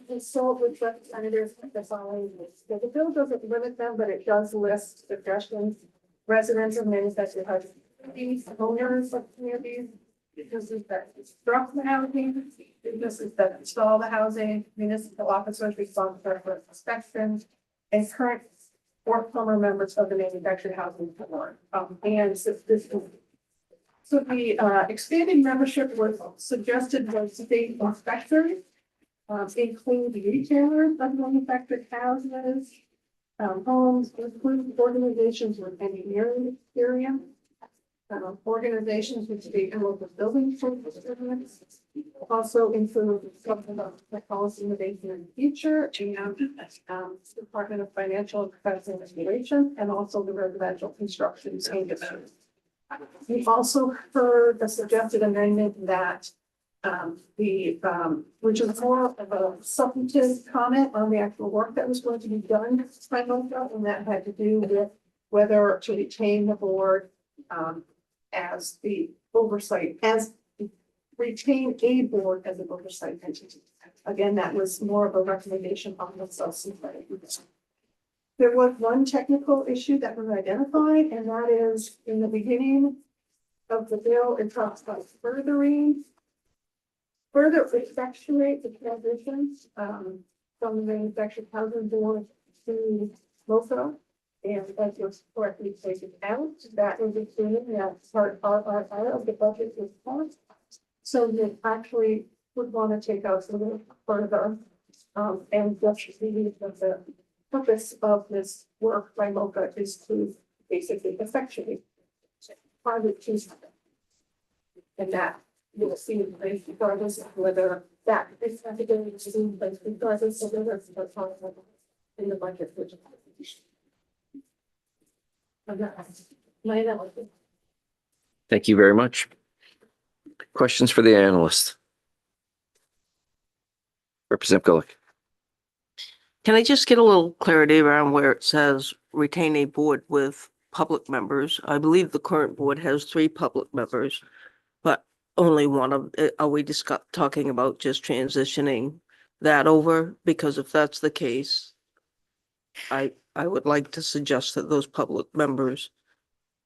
consult with representatives at the following list. So the bill doesn't limit them, but it does list suggestions. Residents of manufactured housing, owners of communities, businesses that construct the housing, businesses that install the housing, municipal officers responsible for inspection, and current or former members of the manufactured housing board. So the expanded membership was suggested was state inspectors, include the retailers of manufactured houses, homes, include organizations with engineering experience, organizations with state and local building experience, also include something about policy innovation in the future, and Department of Financial and Professional Regulation, and also the residential construction industry. We also heard the suggested amendment that which is more of a substantive comment on the actual work that was going to be done by MOCA, and that had to do with whether to retain the board as the oversight, retain a board as an oversight entity. Again, that was more of a recommendation on the substance. There was one technical issue that was identified, and that is in the beginning of the bill, it talks about further effectuate the transition from the manufactured housing board to MOCA. And as was correctly stated out, that is assuming that part RRR of the budget is passed. So you actually would want to take out a little further and just believe that the purpose of this work by MOCA is to basically effectuate private choosing. And that you'll see in place regardless of whether that this category is in place regardless of whether it's in the budget. Which my analysis. Thank you very much. Questions for the analyst? Representative Gulick. Can I just get a little clarity around where it says retain a board with public members? I believe the current board has 3 public members, but only one of, are we talking about just transitioning that over? Because if that's the case, I would like to suggest that those public members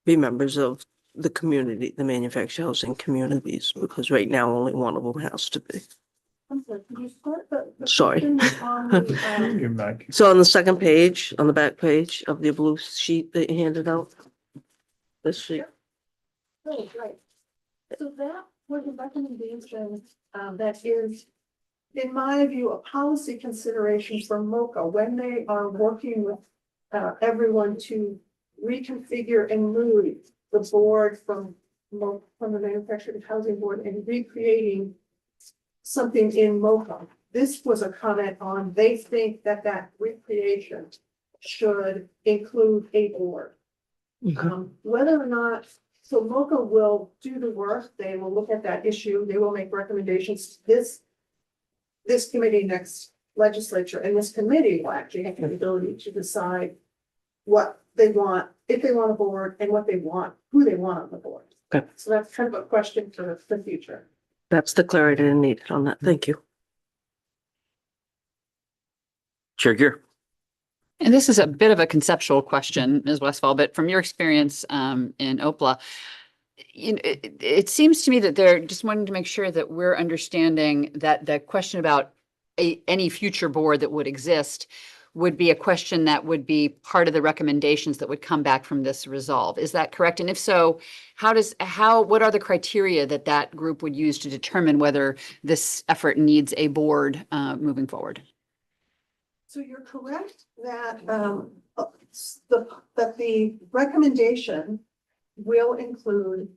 be members of the community, the manufactured housing communities, because right now only one of them has to be. I'm sorry, can you start the Sorry. question on the, You're back. So on the second page, on the back page of the blue sheet that you handed out, this sheet. oh, right. So that was a recommendation, that is, in my view, a policy consideration for MOCA when they are working with everyone to reconfigure and move the board from the manufactured housing board and recreating something in MOCA. This was a comment on, they think that that recreation should include a board. Whether or not, so MOCA will do the work, they will look at that issue, they will make recommendations. This committee next legislature and this committee will actually have the ability to decide what they want, if they want a board and what they want, who they want on the board. Okay. So that's kind of a question for the future. That's the clarity I needed on that. Thank you. Chair Gear. And this is a bit of a conceptual question, Ms. Westfall, but from your experience in OPLA, it seems to me that they're just wanting to make sure that we're understanding that the question about any future board that would exist would be a question that would be part of the recommendations that would come back from this resolve. Is that correct? And if so, what are the criteria that that group would use to determine whether this effort needs a board moving forward? So you're correct that that the recommendation will include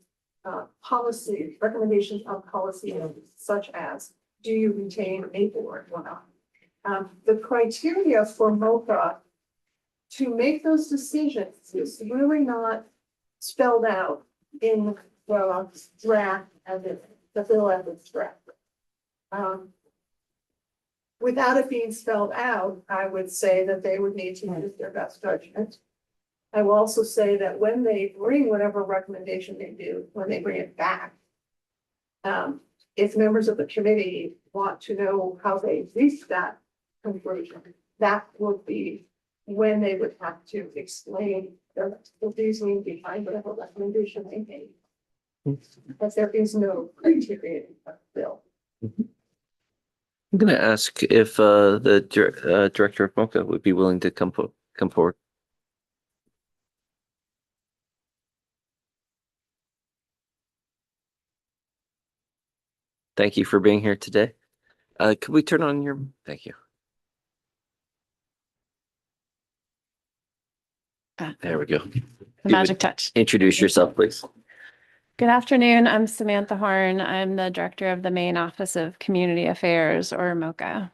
recommendations of policy such as, do you retain a board or not? The criteria for MOCA to make those decisions is really not spelled out in the draft the bill as it's drafted. Without it being spelled out, I would say that they would need to use their best judgment. I will also say that when they bring whatever recommendation they do, when they bring it back, if members of the committee want to know how they reached that conclusion, that would be when they would have to explain the reasoning behind whatever recommendation they made. But there is no criteria in the bill. I'm going to ask if the director of MOCA would be willing to come forward. Thank you for being here today. Could we turn on your, thank you. There we go. The magic touch. Introduce yourself, please. Good afternoon. I'm Samantha Horn. I'm the director of the Maine Office of Community Affairs, or MOCA.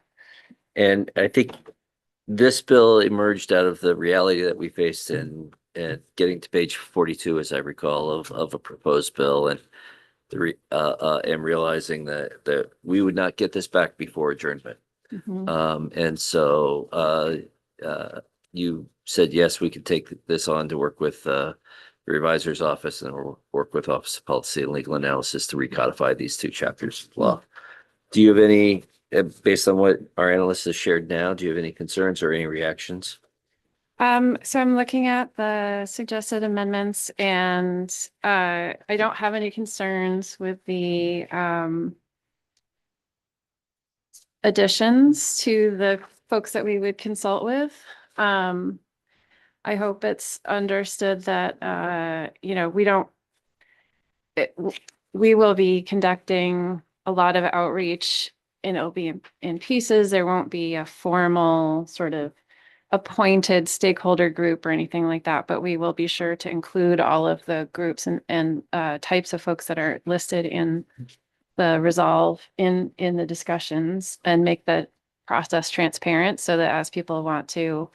And I think this bill emerged out of the reality that we faced in getting to page 42, as I recall, of a proposed bill, and and realizing that we would not get this back before adjournment. And so you said, yes, we could take this on to work with the revisor's office and we'll work with Office of Policy and Legal Analysis to recodify these 2 chapters of law. Do you have any, based on what our analyst has shared now, do you have any concerns or any reactions? So I'm looking at the suggested amendments and I don't have any concerns with the additions to the folks that we would consult with. I hope it's understood that, we will be conducting a lot of outreach and it'll be in pieces. There won't be a formal sort of appointed stakeholder group or anything like that, but we will be sure to include all of the groups and types of folks that are listed in the resolve in the discussions and make the process transparent so that as people want to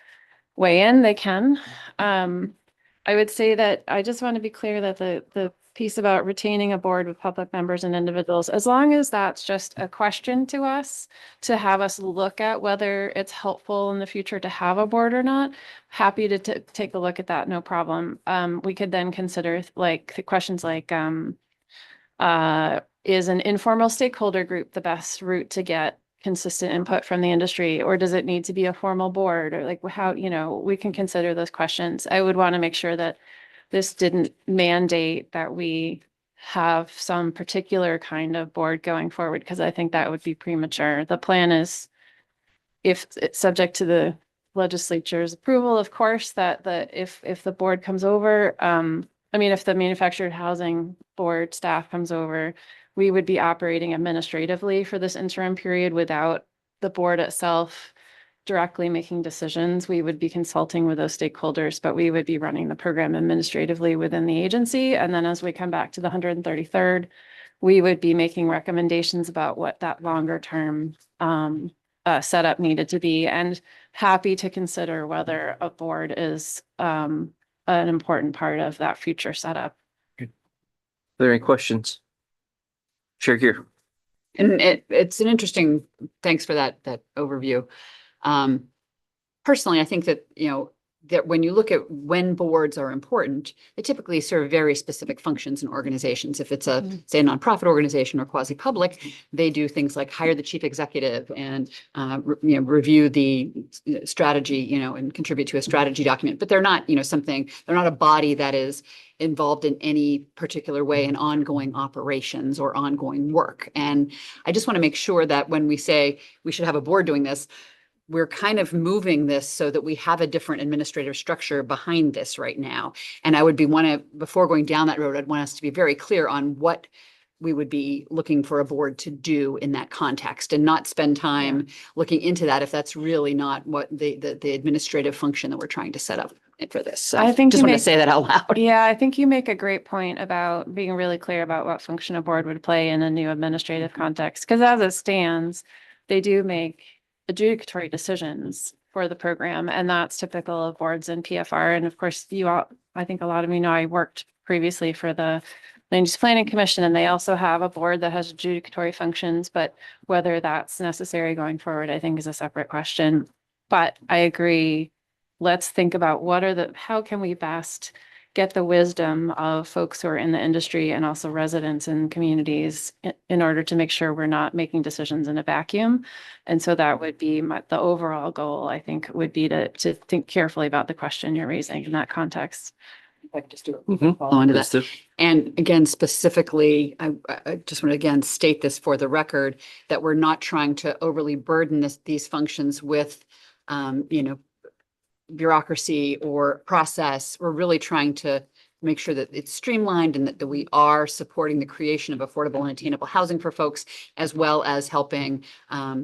weigh in, they can. I would say that I just want to be clear that the piece about retaining a board with public members and individuals, as long as that's just a question to us, to have us look at whether it's helpful in the future to have a board or not, happy to take a look at that, no problem. We could then consider like the questions like, is an informal stakeholder group the best route to get consistent input from the industry, or does it need to be a formal board, or like how, we can consider those questions. I would want to make sure that this didn't mandate that we have some particular kind of board going forward, because I think that would be premature. The plan is, if it's subject to the legislature's approval, of course, that if the board comes over, if the manufactured housing board staff comes over, we would be operating administratively for this interim period without the board itself directly making decisions. We would be consulting with those stakeholders, but we would be running the program administratively within the agency. And then as we come back to the 133rd, we would be making recommendations about what that longer term setup needed to be, and happy to consider whether a board is an important part of that future setup. Are there any questions? Chair Gear. And it's an interesting, thanks for that overview. Personally, I think that, that when you look at when boards are important, they typically serve very specific functions in organizations. If it's say a nonprofit organization or quasi-public, they do things like hire the chief executive and, review the strategy, and contribute to a strategy document. But they're not, they're not a body that is involved in any particular way in ongoing operations or ongoing work. And I just want to make sure that when we say we should have a board doing this, we're kind of moving this so that we have a different administrative structure behind this right now. And I would before going down that road, I'd want us to be very clear on what we would be looking for a board to do in that context, and not spend time looking into that if that's really not what the administrative function that we're trying to set up for this. So I think just want to say that out loud. Yeah, I think you make a great point about being really clear about what function a board would play in a new administrative context. Because as it stands, they do make adjudicatory decisions for the program, and that's typical of boards in PFR. And of course, I think a lot of you know, I worked previously for the Land Use Planning Commission, and they also have a board that has adjudicatory functions, but whether that's necessary going forward, I think is a separate question. But I agree, let's think about how can we best get the wisdom of folks who are in the industry and also residents and communities in order to make sure we're not making decisions in a vacuum. And so that would be the overall goal, I think, would be to think carefully about the question you're raising in that context. If I could just do a follow on to that. And again, specifically, I just want to again state this for the record, that we're not trying to overly burden these functions with, bureaucracy or process. We're really trying to make sure that it's streamlined and that we are supporting the creation of affordable and attainable housing for folks, as well as helping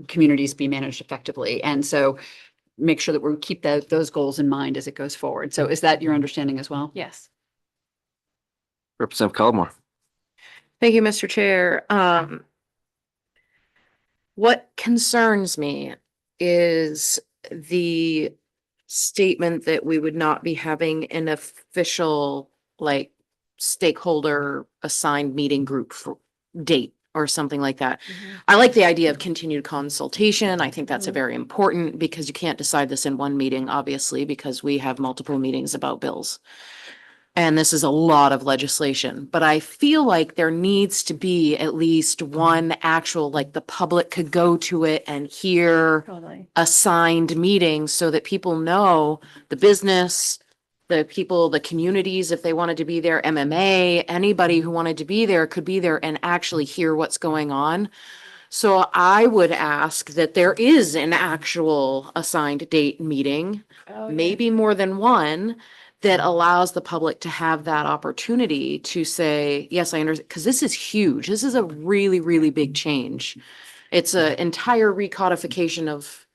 communities be managed effectively. And so make sure that we keep those goals in mind as it goes forward. So is that your understanding as well? Yes. Representative Collmore. Thank you, Mr. Chair. What concerns me is the statement that we would not be having an official, stakeholder assigned meeting group date or something like that. I like the idea of continued consultation. I think that's a very important, because you can't decide this in one meeting, obviously, because we have multiple meetings about bills. And this is a lot of legislation, but I feel like there needs to be at least one actual, the public could go to it and hear assigned meetings so that people know the business, the people, the communities, if they wanted to be there, MMA, anybody who wanted to be there could be there and actually hear what's going on. So I would ask that there is an actual assigned date meeting, maybe more than one, that allows the public to have that opportunity to say, yes, I understand, because this is huge. This is a really, really big change. It's an entire recodification of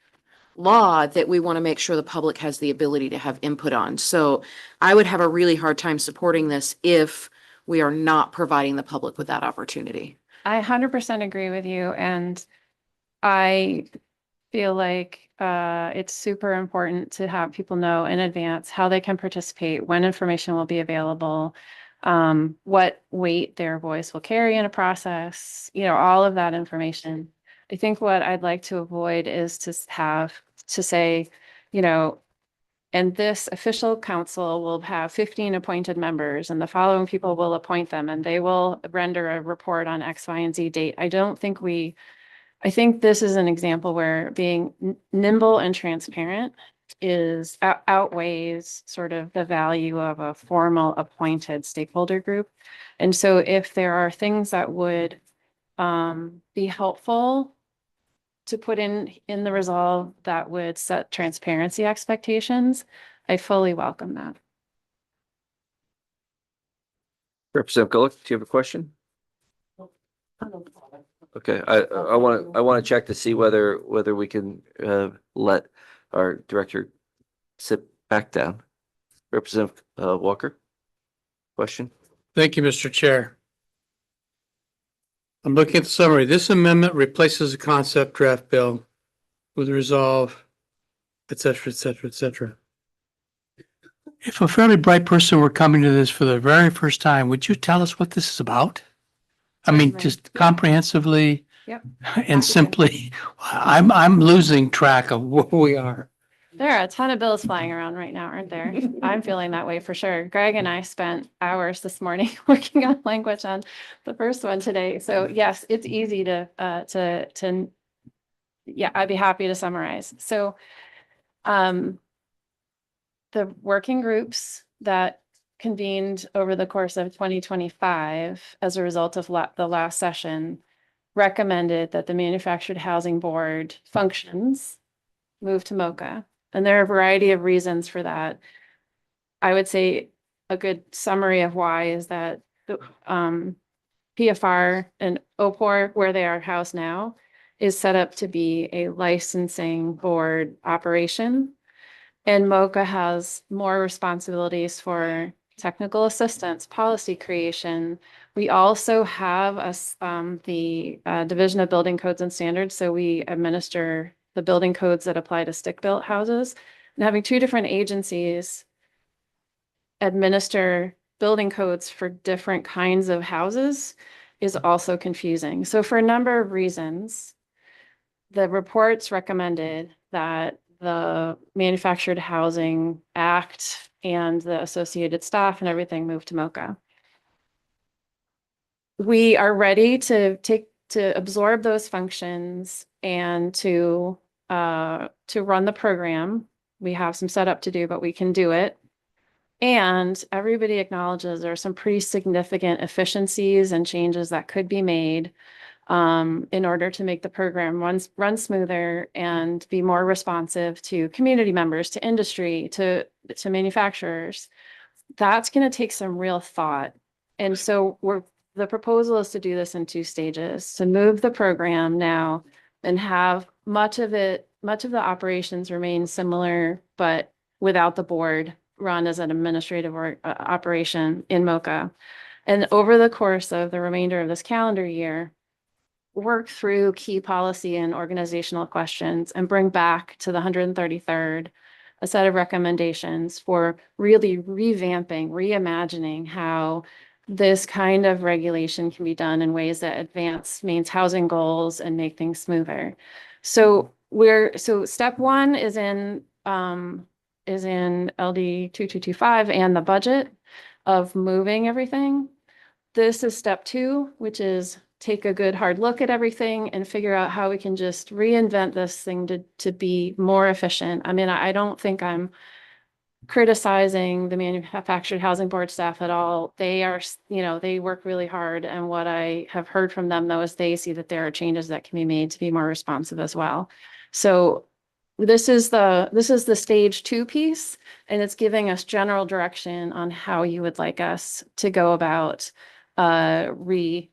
law that we want to make sure the public has the ability to have input on. So I would have a really hard time supporting this if we are not providing the public with that opportunity. I 100% agree with you, and I feel like it's super important to have people know in advance how they can participate, when information will be available, what weight their voice will carry in a process, all of that information. I think what I'd like to avoid is to say, and this official council will have 15 appointed members and the following people will appoint them and they will render a report on X, Y, and Z date. I think this is an example where being nimble and transparent outweighs sort of the value of a formal appointed stakeholder group. And so if there are things that would be helpful to put in the resolve that would set transparency expectations, I fully welcome that. Representative Gulick, do you have a question? Okay, I want to check to see whether we can let our director sit back down. Representative Walker, question? Thank you, Mr. Chair. I'm looking at the summary. This amendment replaces a concept draft bill with resolve, et cetera, et cetera, et cetera. If a fairly bright person were coming to this for the very first time, would you tell us what this is about? I mean, just comprehensively Yep. and simply. I'm losing track of where we are. There are a ton of bills flying around right now, aren't there? I'm feeling that way for sure. Greg and I spent hours this morning working on language on the first one today. So yes, it's easy to yeah, I'd be happy to summarize. So the working groups that convened over the course of 2025 as a result of the last session recommended that the Manufactured Housing Board functions move to MoCA. And there are a variety of reasons for that. I would say a good summary of why is that the PFR and OPOR, where they are housed now, is set up to be a licensing board operation. And MoCA has more responsibilities for technical assistance, policy creation. We also have the Division of Building Codes and Standards. So we administer the building codes that apply to stick-built houses. And having two different agencies administer building codes for different kinds of houses is also confusing. So for a number of reasons, the reports recommended that the Manufactured Housing Act and the associated staff and everything move to MoCA. We are ready to absorb those functions and to run the program. We have some setup to do, but we can do it. And everybody acknowledges there are some pretty significant efficiencies and changes that could be made in order to make the program run smoother and be more responsive to community members, to industry, to manufacturers. That's going to take some real thought. And so the proposal is to do this in 2 stages, to move the program now and have much of the operations remain similar, but without the board, run as an administrative operation in MoCA. And over the course of the remainder of this calendar year, work through key policy and organizational questions and bring back to the 133rd a set of recommendations for really revamping, reimagining how this kind of regulation can be done in ways that advance Maine's housing goals and make things smoother. So step 1 is in LD 2225 and the budget of moving everything. This is step 2, which is take a good hard look at everything and figure out how we can just reinvent this thing to be more efficient. I mean, I don't think I'm criticizing the Manufactured Housing Board staff at all. They are, they work really hard. And what I have heard from them, though, is they see that there are changes that can be made to be more responsive as well. So this is the stage 2 piece, and it's giving us general direction on how you would like us to go about reimagining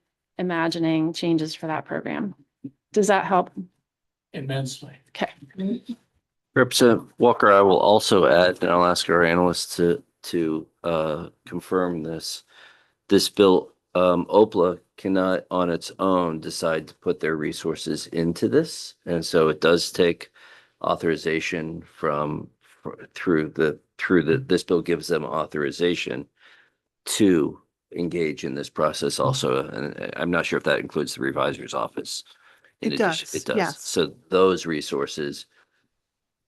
changes for that program. Does that help? Immensely. Okay. Representative Walker, I will also add, and I'll ask our analyst to confirm this. This bill, OPLA cannot on its own decide to put their resources into this. And so it does take authorization this bill gives them authorization to engage in this process also. And I'm not sure if that includes the revisor's office. In It addition- does, It does. yes. So those resources,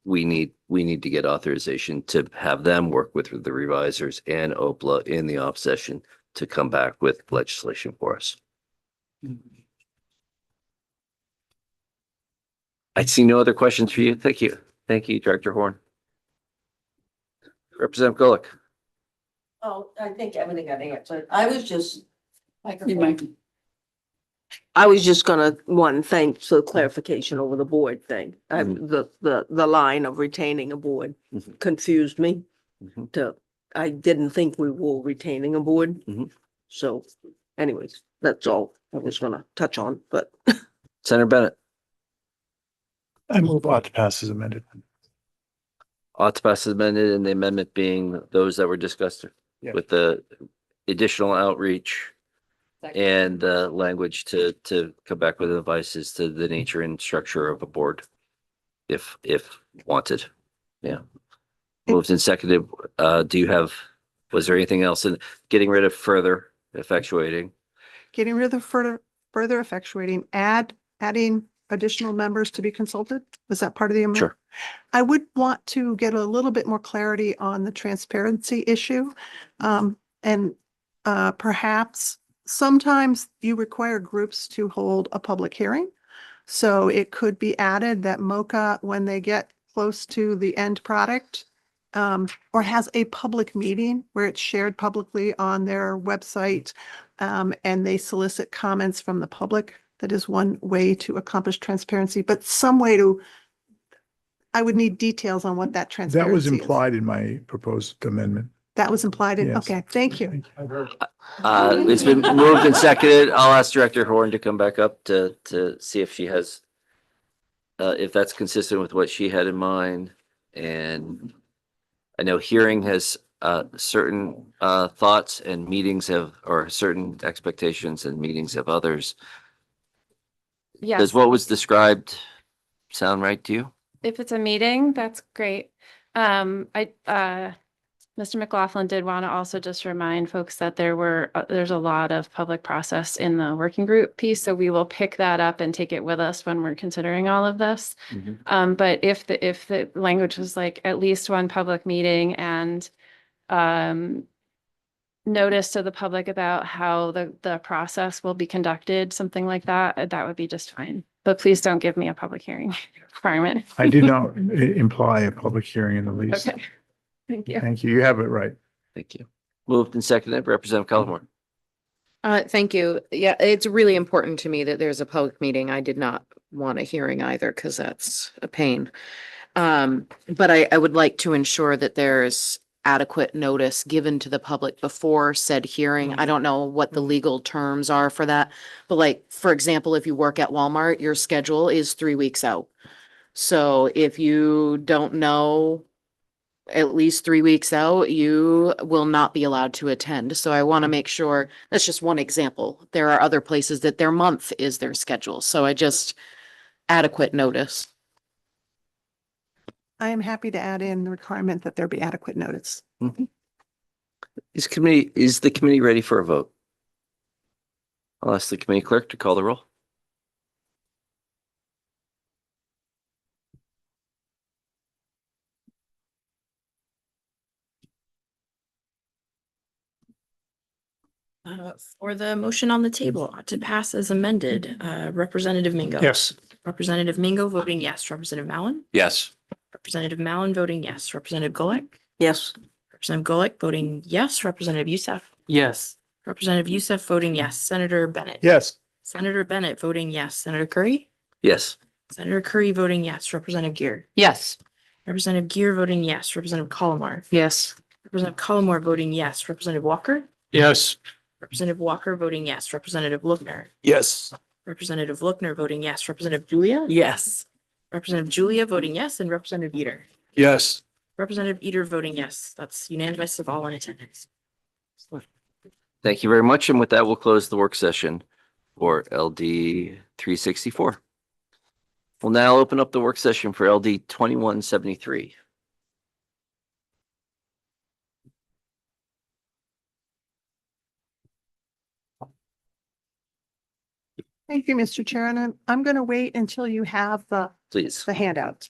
we need to get authorization to have them work with the revisors and OPLA in the off session to come back with legislation for us. I see no other questions for you. Thank you. Thank you, Director Horn. Representative Golick. Oh, I think everything got answered. I was just gonna, thank for the clarification over the board thing. The line of retaining a board confused me. I didn't think we were retaining a board. So anyways, that's all I was gonna touch on, but. Senator Bennett. I move ought to pass as amended. Ought to pass as amended, and the amendment being those that were discussed Yeah. with the additional outreach and language to come back with advice as to the nature and structure of a board if wanted. Yeah. Moved and seconded. Was there anything else in getting rid of further effectuating? Getting rid of further effectuating, adding additional members to be consulted? Was that part of the amendment? Sure. I would want to get a little bit more clarity on the transparency issue. And perhaps sometimes you require groups to hold a public hearing. So it could be added that MoCA, when they get close to the end product, or has a public meeting where it's shared publicly on their website, and they solicit comments from the public. That is one way to accomplish transparency, but I would need details on what that transparency That was is. implied in my proposed amendment. That was implied in, Yes. okay, thank you. It's been moved and seconded. I'll ask Director Horn to come back up to see if she has if that's consistent with what she had in mind. And I know hearing has certain thoughts and meetings or certain expectations and meetings of others. Yes. Does what was described sound right to you? If it's a meeting, that's great. Mr. McLaughlin did want to also just remind folks that there's a lot of public process in the working group piece, so we will pick that up and take it with us when we're considering all of this. But if the language was like at least one public meeting and notice to the public about how the process will be conducted, something like that, that would be just fine. But please don't give me a public hearing requirement. I did not imply a public hearing in the least. Okay. Thank you. Thank you. You have it right. Thank you. Moved and seconded. Representative Cullimore. Thank you. Yeah, it's really important to me that there's a public meeting. I did not want a hearing either because that's a pain. But I would like to ensure that there's adequate notice given to the public before said hearing. I don't know what the legal terms are for that, but like, for example, if you work at Walmart, your schedule is 3 weeks out. So if you don't know at least 3 weeks out, you will not be allowed to attend. So I want to make sure, that's just one example. There are other places that their month is their schedule. So adequate notice. I am happy to add in the requirement that there be adequate notice. Is the committee ready for a vote? I'll ask the committee clerk to call the roll. For the motion on the table to pass as amended, Representative Mingo. Yes. Representative Mingo voting yes. Representative Mallon. Yes. Representative Mallon voting yes. Representative Golick. Yes. Representative Golick voting yes. Representative Youssef. Yes. Representative Youssef voting yes. Senator Bennett. Yes. Senator Bennett voting yes. Senator Curry. Yes. Senator Curry voting yes. Representative Gear. Yes. Representative Gear voting yes. Representative Collimore. Yes. Representative Collimore voting yes. Representative Walker. Yes. Representative Walker voting yes. Representative Lookner. Yes. Representative Lookner voting yes. Representative Julia. Yes. Representative Julia voting yes, and Representative Eater. Yes. Representative Eater voting yes. That's unanimous of all in attendance. Thank you very much. And with that, we'll close the work session for LD 364. We'll now open up the work session for LD 2173. Thank you, Mr. Chair, and I'm going to wait until you have Please. the handout.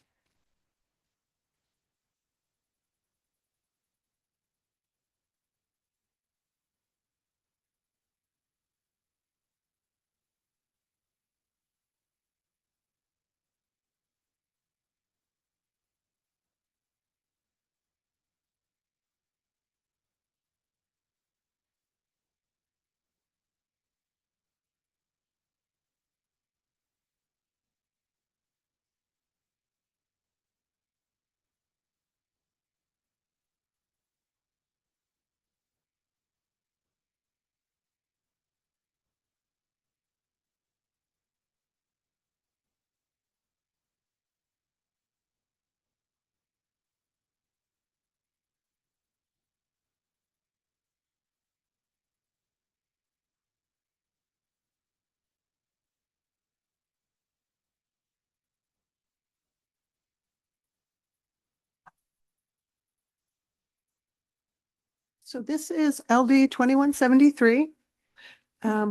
So this is LD 2173,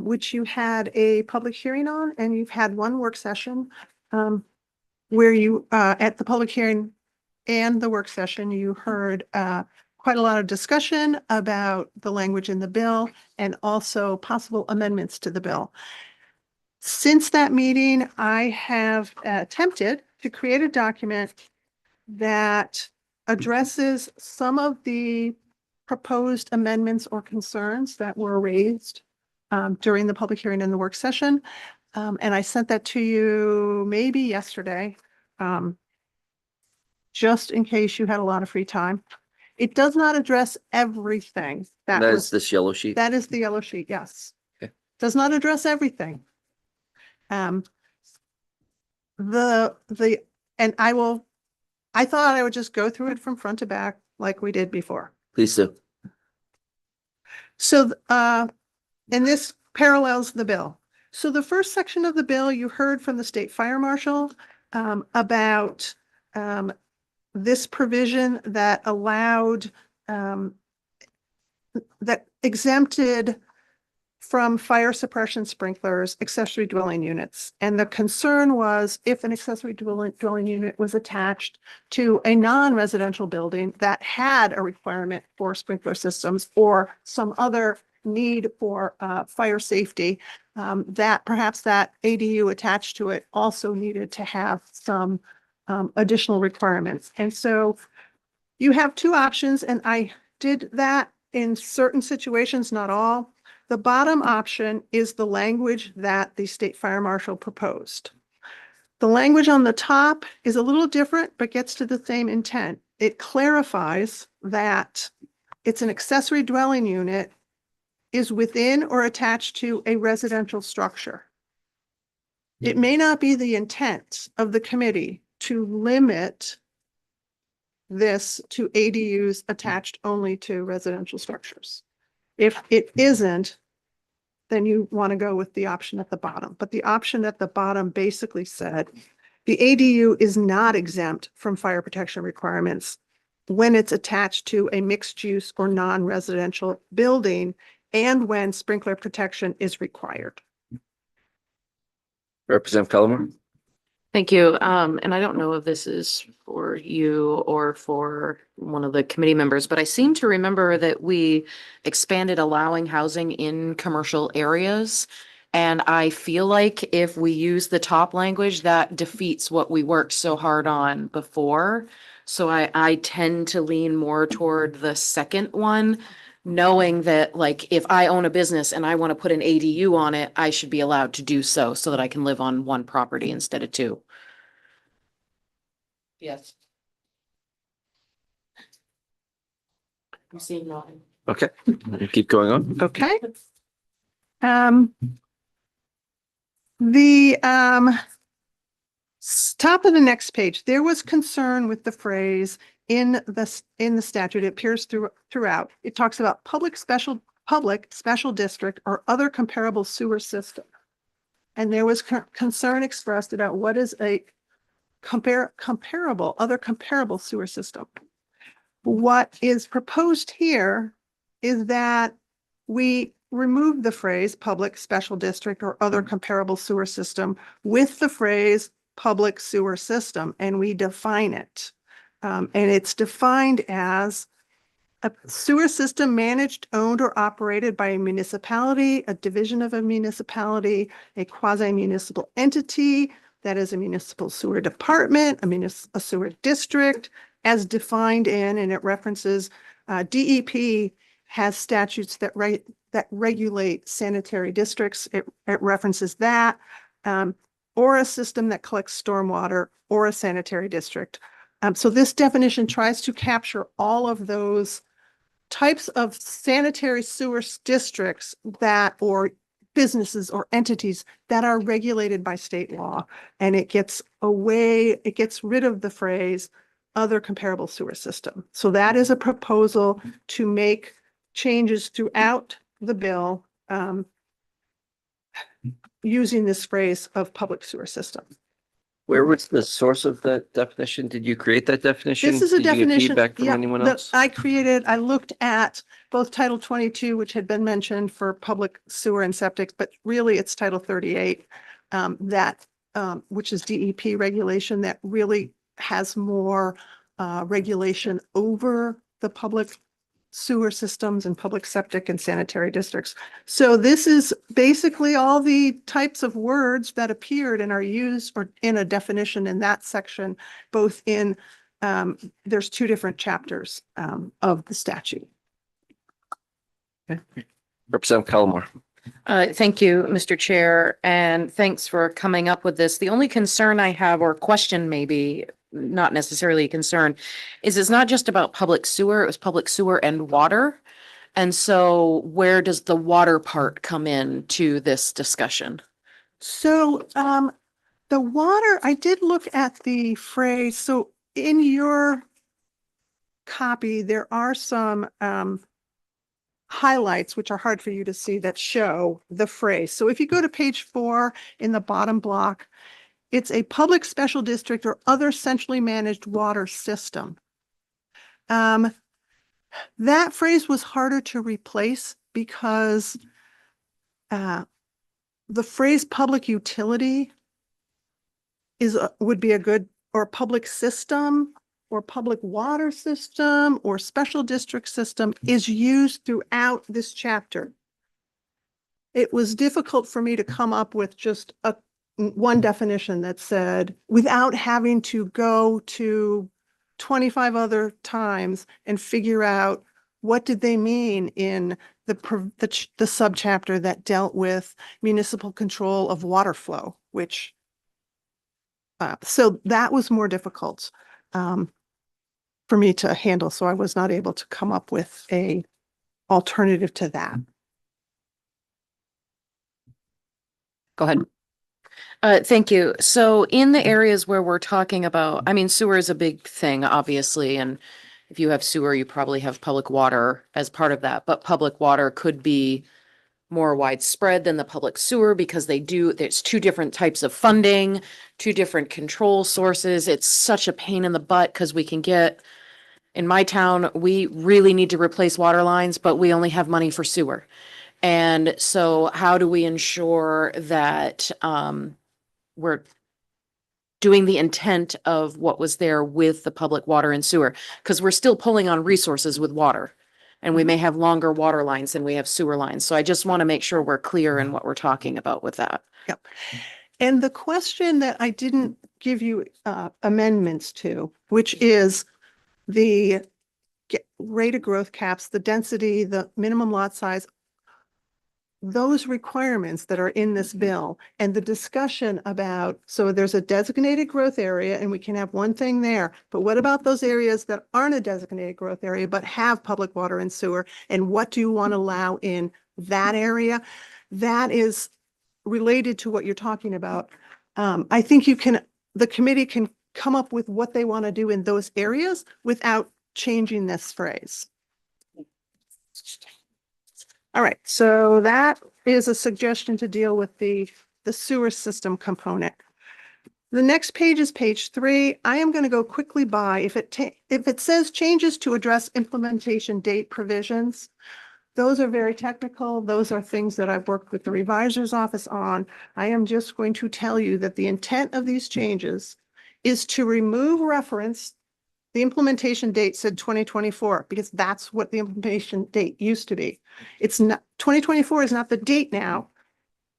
which you had a public hearing on, and you've had one work session where you, at the public hearing and the work session, you heard quite a lot of discussion about the language in the bill and also possible amendments to the bill. Since that meeting, I have attempted to create a document that addresses some of the proposed amendments or concerns that were raised during the public hearing and the work session. And I sent that to you maybe yesterday, just in case you had a lot of free time. It does not address everything. That is this yellow sheet. That is the yellow sheet, yes. Okay. Does not address everything. And I thought I would just go through it from front to back like we did before. Please do. So, and this parallels the bill. So the first section of the bill, you heard from the state fire marshal about this provision that allowed, that exempted from fire suppression sprinklers, accessory dwelling units. And the concern was if an accessory dwelling unit was attached to a non-residential building that had a requirement for sprinkler systems or some other need for fire safety, that perhaps that ADU attached to it also needed to have some additional requirements. And so you have two options, and I did that in certain situations, not all. The bottom option is the language that the state fire marshal proposed. The language on the top is a little different, but gets to the same intent. It clarifies that it's an accessory dwelling unit is within or attached to a residential structure. It may not be the intent of the committee to limit this to ADUs attached only to residential structures. If it isn't, then you want to go with the option at the bottom. But the option at the bottom basically said the ADU is not exempt from fire protection requirements when it's attached to a mixed use or non-residential building and when sprinkler protection is required. Representative Cullimore. Thank you. And I don't know if this is for you or for one of the committee members, but I seem to remember that we expanded allowing housing in commercial areas. And I feel like if we use the top language, that defeats what we worked so hard on before. So I tend to lean more toward the second one, knowing that like if I own a business and I want to put an ADU on it, I should be allowed to do so that I can live on one property instead of two. Yes. I'm seeing nothing. Okay, keep going on. Okay. Top of the next page, there was concern with the phrase in the statute. It appears throughout. It talks about public special district or other comparable sewer system. And there was concern expressed about what is a other comparable sewer system. What is proposed here is that we remove the phrase public special district or other comparable sewer system with the phrase public sewer system, and we define it. And it's defined as a sewer system managed, owned, or operated by a municipality, a division of a municipality, a quasi-municipal entity, that is a municipal sewer department, a sewer district, as defined in, and it references, DEP has statutes that regulate sanitary districts. It references that, or a system that collects stormwater, or a sanitary district. So this definition tries to capture all of those types of sanitary sewer districts or businesses or entities that are regulated by state law. And it gets rid of the phrase other comparable sewer system. So that is a proposal to make changes throughout the bill using this phrase of public sewer system. Where was the source of that definition? Did you create that definition? This is a Did you get definition. feedback from Yeah, anyone that else? I looked at both Title 22, which had been mentioned for public sewer and septic, but really it's Title 38, which is DEP regulation that really has more regulation over the public sewer systems and public septic and sanitary districts. So this is basically all the types of words that appeared and are used or in a definition in that section, both in, there's two different chapters of the statute. Representative Callamore. Thank you, Mr. Chair, and thanks for coming up with this. The only concern I have, or question maybe, not necessarily a concern, is it's not just about public sewer, it was public sewer and water. And so where does the water part come in to this discussion? So the water, I did look at the phrase. So in your copy, there are some highlights, which are hard for you to see, that show the phrase. So if you go to page 4 in the bottom block, it's a public special district or other centrally managed water system. That phrase was harder to replace because the phrase public utility would be a good, or public system, or public water system, or special district system is used throughout this chapter. It was difficult for me to come up with just one definition that said, without having to go to 25 other times and figure out what did they mean in the subchapter that dealt with municipal control of water flow, which so that was more difficult for me to handle. So I was not able to come up with a alternative to that. Go ahead. Thank you. So in the areas where we're talking about, I mean, sewer is a big thing, obviously, and if you have sewer, you probably have public water as part of that, but public water could be more widespread than the public sewer because there's two different types of funding, two different control sources. It's such a pain in the butt because in my town, we really need to replace water lines, but we only have money for sewer. And so how do we ensure that we're doing the intent of what was there with the public water and sewer? Because we're still pulling on resources with water, and we may have longer water lines than we have sewer lines. So I just want to make sure we're clear in what we're talking about with that. Yep. And the question that I didn't give you amendments to, which is the rate of growth caps, the density, the minimum lot size, those requirements that are in this bill, and the discussion about, so there's a designated growth area and we can have one thing there, but what about those areas that aren't a designated growth area but have public water and sewer, and what do you want to allow in that area? That is related to what you're talking about. I think you can the committee can come up with what they want to do in those areas without changing this phrase. All right, so that is a suggestion to deal with the sewer system component. The next page is page 3. I am going to go quickly by. If it says changes to address implementation date provisions, those are very technical. Those are things that I've worked with the revisor's office on. I am just going to tell you that the intent of these changes is to remove reference. The implementation date said 2024 because that's what the implementation date used to be. It's not, 2024 is not the date now.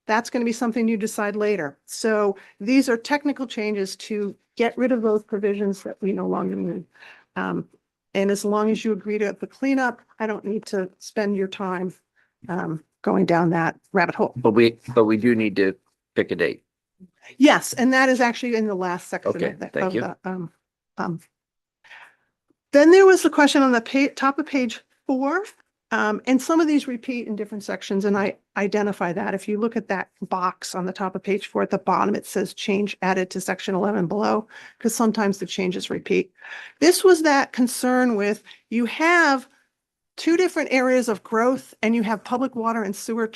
That's going to be something you decide later. So these are technical changes to get rid of those provisions that we no longer need. And as long as you agree to the cleanup, I don't need to spend your time going down that rabbit hole. But we do need to pick a date. Yes, and that is actually in the last section. Okay, of the, thank you. Then there was the question on the top of page 4. And some of these repeat in different sections, and I identify that. If you look at that box on the top of page 4 at the bottom, it says change added to section 11 below, because sometimes the changes repeat. This was that concern with you have 2 different areas of growth and you have public water and sewer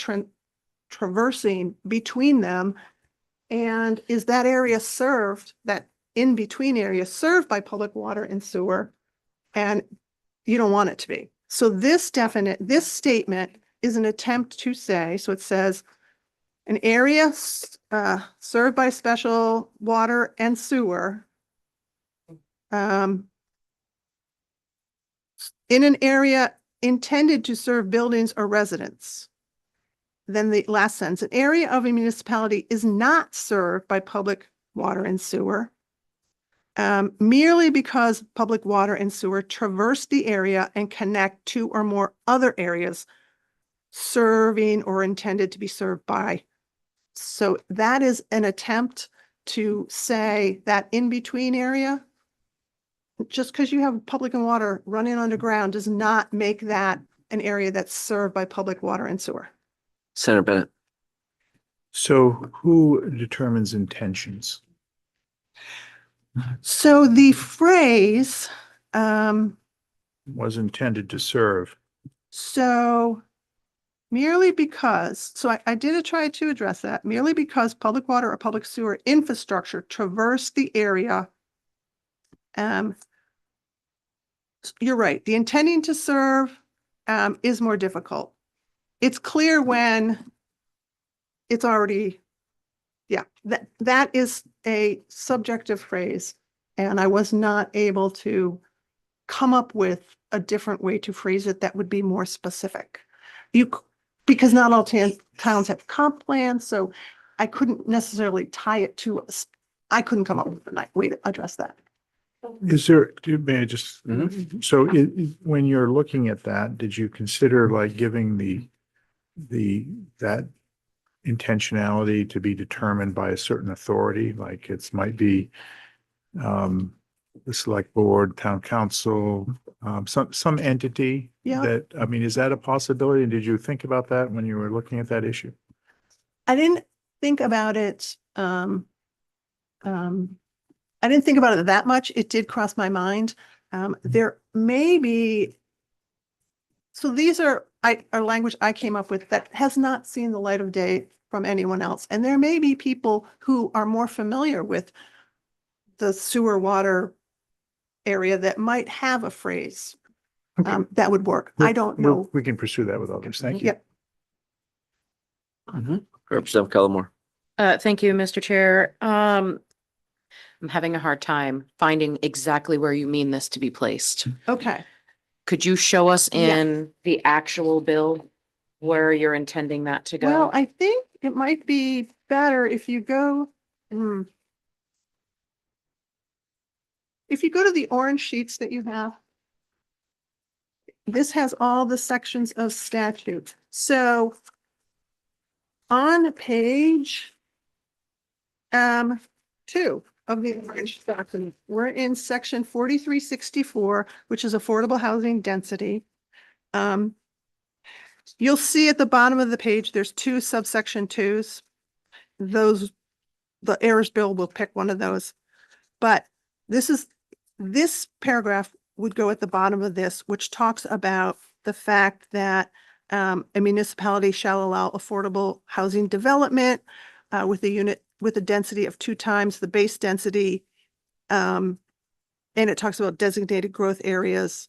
traversing between them. And is that area served, that in between area served by public water and sewer? And you don't want it to be. So this statement is an attempt to say, so it says an area served by special water and sewer in an area intended to serve buildings or residents. Then the last sentence, an area of a municipality is not served by public water and sewer merely because public water and sewer traverse the area and connect 2 or more other areas serving or intended to be served by. So that is an attempt to say that in-between area, just because you have public and water running underground does not make that an area that's served by public water and sewer. Senator Bennett. So who determines intentions? So the phrase, was intended to serve. so merely because, so I did try to address that, merely because public water or public sewer infrastructure traverse the area. You're right, the intending to serve is more difficult. It's clear when it's already, yeah, that is a subjective phrase, and I was not able to come up with a different way to phrase it that would be more specific. Because not all towns have comp plans, so I couldn't necessarily tie it to us. I couldn't come up with a way to address that. Is there, may I just, so when you're looking at that, did you consider like giving that intentionality to be determined by a certain authority? Like it might be the select board, town council, some entity that, I mean, is that a possibility? And did you think about that when you were looking at that issue? I didn't think about it. I didn't think about it that much. It did cross my mind. There may be, so these are language I came up with that has not seen the light of day from anyone else. And there may be people who are more familiar with the sewer water area that might have a phrase that would work. I don't know. We can pursue that with others. Thank you. Yep. Representative Cullimore. Thank you, Mr. Chair. I'm having a hard time finding exactly where you mean this to be placed. Okay. Could you show us in the actual bill where you're intending that to go? Well, I think it might be better if you go, if you go to the orange sheets that you have, this has all the sections of statute. So on page 2 of the orange document, we're in section 4364, which is affordable housing density. You'll see at the bottom of the page, there's 2 subsection 2s. Those, the errors bill will pick one of those. But this paragraph would go at the bottom of this, which talks about the fact that a municipality shall allow affordable housing development with a density of 2 times the base density. And it talks about designated growth areas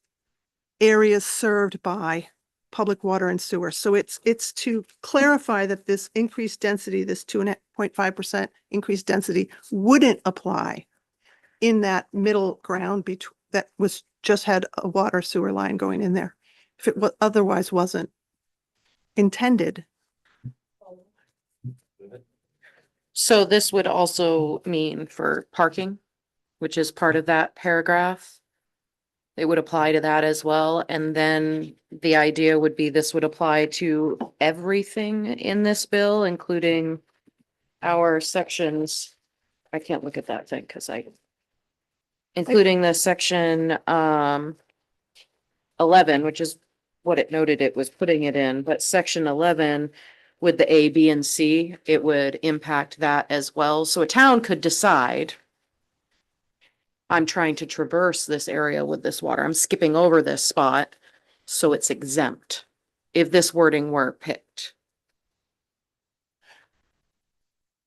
served by public water and sewer. So it's to clarify that this increased density, this 2.5% increased density wouldn't apply in that middle ground that was just had a water sewer line going in there, if it otherwise wasn't intended. So this would also mean for parking, which is part of that paragraph. It would apply to that as well. And then the idea would be this would apply to everything in this bill, including our sections. I can't look at that thing because including the section 11, which is what it noted it was putting it in, but section 11 with the A, B, and C, it would impact that as well. So a town could decide, I'm trying to traverse this area with this water. I'm skipping over this spot, so it's exempt if this wording were picked.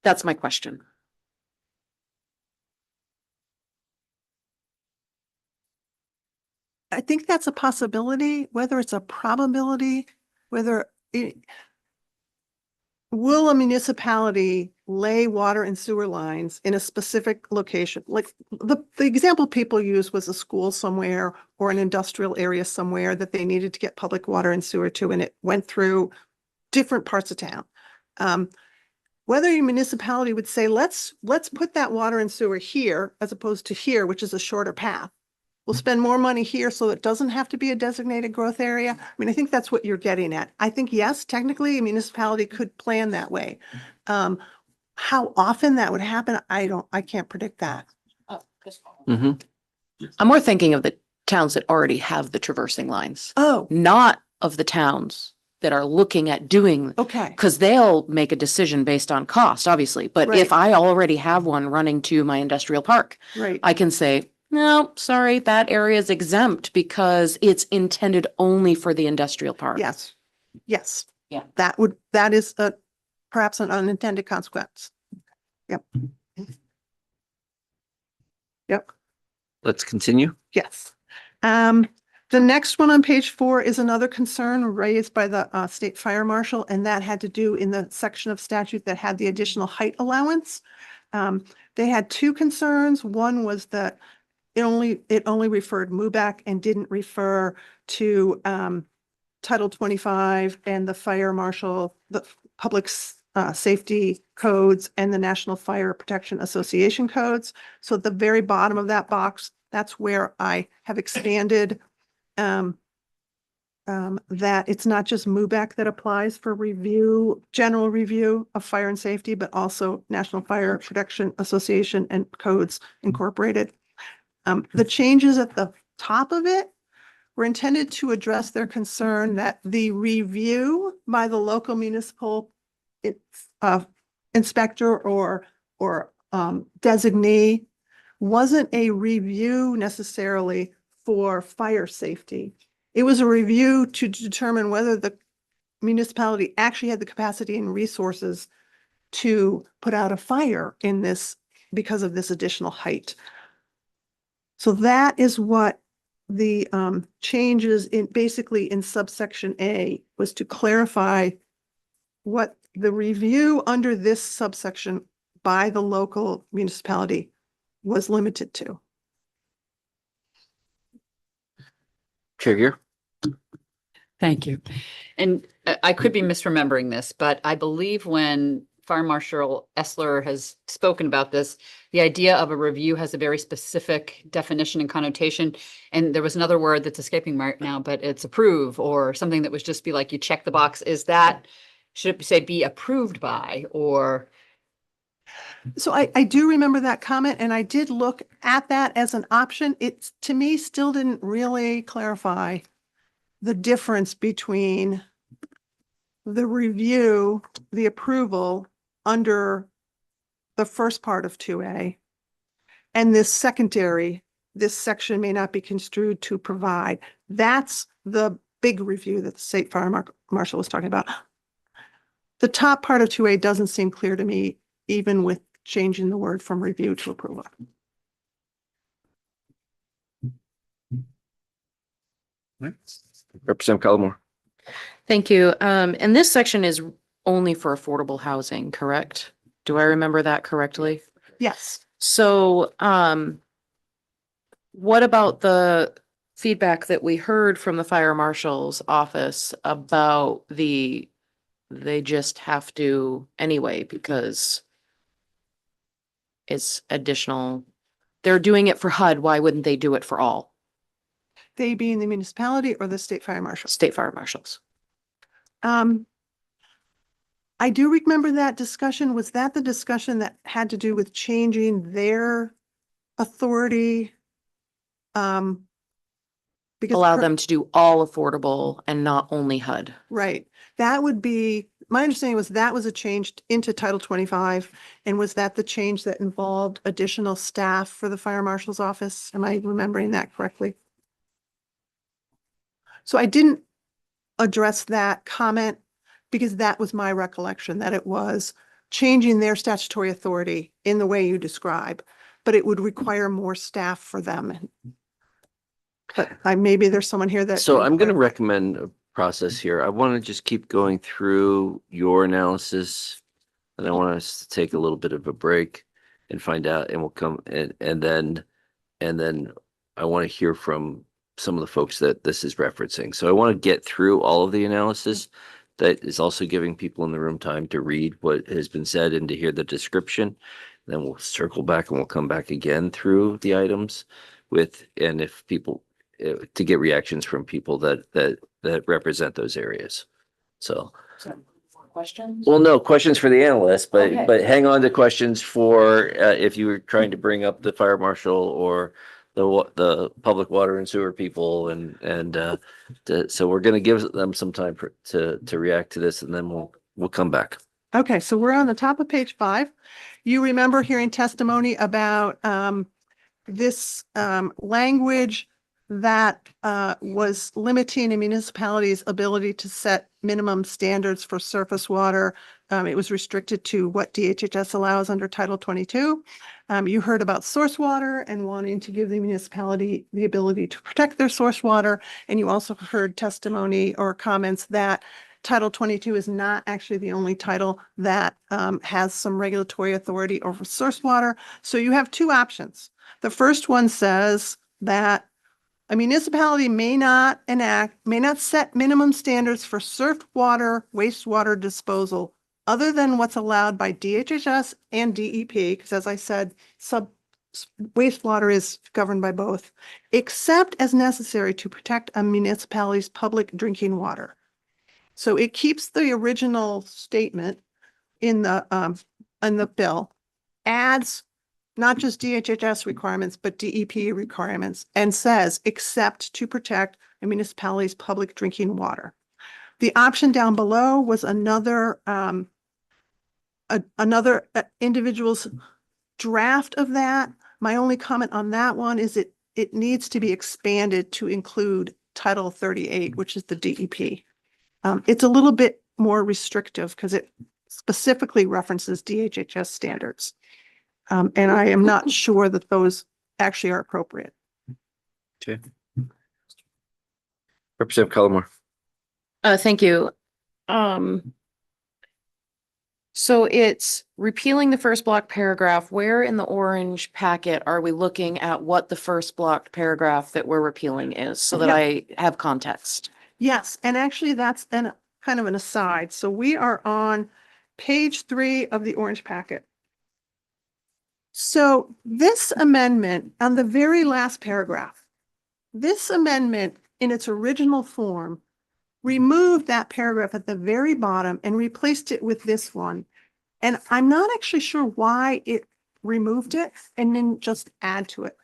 That's my question. I think that's a possibility, whether it's a probability, will a municipality lay water and sewer lines in a specific location? Like the example people used was a school somewhere or an industrial area somewhere that they needed to get public water and sewer to, and it went through different parts of town. Whether your municipality would say, let's put that water and sewer here as opposed to here, which is a shorter path. We'll spend more money here so it doesn't have to be a designated growth area. I mean, I think that's what you're getting at. I think, yes, technically a municipality could plan that way. How often that would happen, I can't predict that. I'm more thinking of the towns that already have the traversing lines. Oh. Not of the towns that are looking at doing. Okay. Because they'll make a decision based on cost, obviously. But if I already have one running to my industrial park, right, I can say, no, sorry, that area is exempt because it's intended only for the industrial park. Yes. Yes. Yeah. That is perhaps an unintended consequence. Yep. Yep. Let's continue. Yes. The next one on page 4 is another concern raised by the state fire marshal, and that had to do in the section of statute that had the additional height allowance. They had 2 concerns. One was that it only referred MUBEC and didn't refer to Title 25 and the fire marshal, the public safety codes and the National Fire Protection Association codes. So at the very bottom of that box, that's where I have expanded that it's not just MUBEC that applies for general review of fire and safety, but also National Fire Protection Association and codes incorporated. The changes at the top of it were intended to address their concern that the review by the local municipal inspector or designee wasn't a review necessarily for fire safety. It was a review to determine whether the municipality actually had the capacity and resources to put out a fire in this because of this additional height. So that is what the changes basically in subsection A was, to clarify what the review under this subsection by the local municipality was limited to. Chair Gear. Thank you. And I could be misremembering this, but I believe when Fire Marshal Essler has spoken about this, the idea of a review has a very specific definition and connotation. And there was another word that's escaping me right now, but it's approve, or something that was just be like, you check the box. Is that, should it say be approved by, or? So I do remember that comment, and I did look at that as an option. It, to me, still didn't really clarify the difference between the review, the approval under the first part of 2A, And this secondary, this section may not be construed to provide. That's the big review that the state fire marshal was talking about. The top part of 2A doesn't seem clear to me, even with changing the word from review to approval. Representative Collmore. Thank you. And this section is only for affordable housing, correct? Do I remember that correctly? Yes. So, what about the feedback that we heard from the fire marshal's office about they just have to anyway because it's additional. They're doing it for HUD. Why wouldn't they do it for all? They being the municipality or the state fire marshal? State fire marshals. I do remember that discussion. Was that the discussion that had to do with changing their authority? Because Allow them to do all affordable and not only HUD. Right. That would be, my understanding was that was a change into Title 25. And was that the change that involved additional staff for the fire marshal's office? Am I remembering that correctly? So I didn't address that comment because that was my recollection, that it was changing their statutory authority in the way you describe, but it would require more staff for them. But maybe there's someone here that. So I'm going to recommend a process here. I want to just keep going through your analysis, and I want us to take a little bit of a break and find out, and we'll come and then I want to hear from some of the folks that this is referencing. So I want to get through all of the analysis. That is also giving people in the room time to read what has been said and to hear the description. Then we'll circle back and we'll come back again through the items and if people, to get reactions from people that represent those areas. So. Questions? Well, no, questions for the analyst, Okay. but hang on to questions for, if you were trying to bring up the fire marshal or the public water and sewer people so we're going to give them some time to react to this and then we'll come back. Okay, so we're on the top of page 5. You remember hearing testimony about this language that was limiting a municipality's ability to set minimum standards for surface water. It was restricted to what DHHS allows under Title 22. You heard about source water and wanting to give the municipality the ability to protect their source water. And you also heard testimony or comments that Title 22 is not actually the only title that has some regulatory authority over source water. So you have two options. The first one says that a municipality may not set minimum standards for surface water, wastewater disposal other than what's allowed by DHHS and DEP, because as I said, wastewater is governed by both, except as necessary to protect a municipality's public drinking water. So it keeps the original statement in the bill, adds not just DHHS requirements, but DEP requirements, and says, except to protect a municipality's public drinking water. The option down below was another individual's draft of that. My only comment on that one is it needs to be expanded to include Title 38, which is the DEP. It's a little bit more restrictive because it specifically references DHHS standards. And I am not sure that those actually are appropriate. Okay. Representative Collmore. Thank you. So it's repealing the first block paragraph. Where in the orange packet are we looking at what the first block paragraph that we're repealing is so that I have context? Yes, and actually that's kind of an aside. So we are on page 3 of the orange packet. So this amendment on the very last paragraph, this amendment in its original form removed that paragraph at the very bottom and replaced it with this one. And I'm not actually sure why it removed it and didn't just add to it.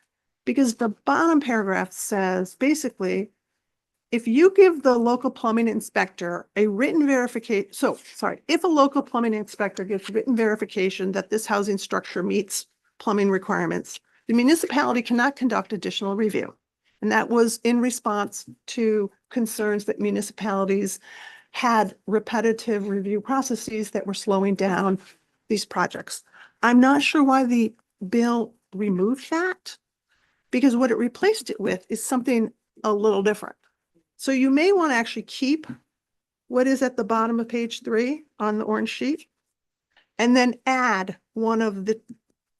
Because the bottom paragraph says basically, if you give the local plumbing inspector a written verification, if a local plumbing inspector gives written verification that this housing structure meets plumbing requirements, the municipality cannot conduct additional review. And that was in response to concerns that municipalities had repetitive review processes that were slowing down these projects. I'm not sure why the bill removed that, because what it replaced it with is something a little different. So you may want to actually keep what is at the bottom of page 3 on the orange sheet, and then add one of the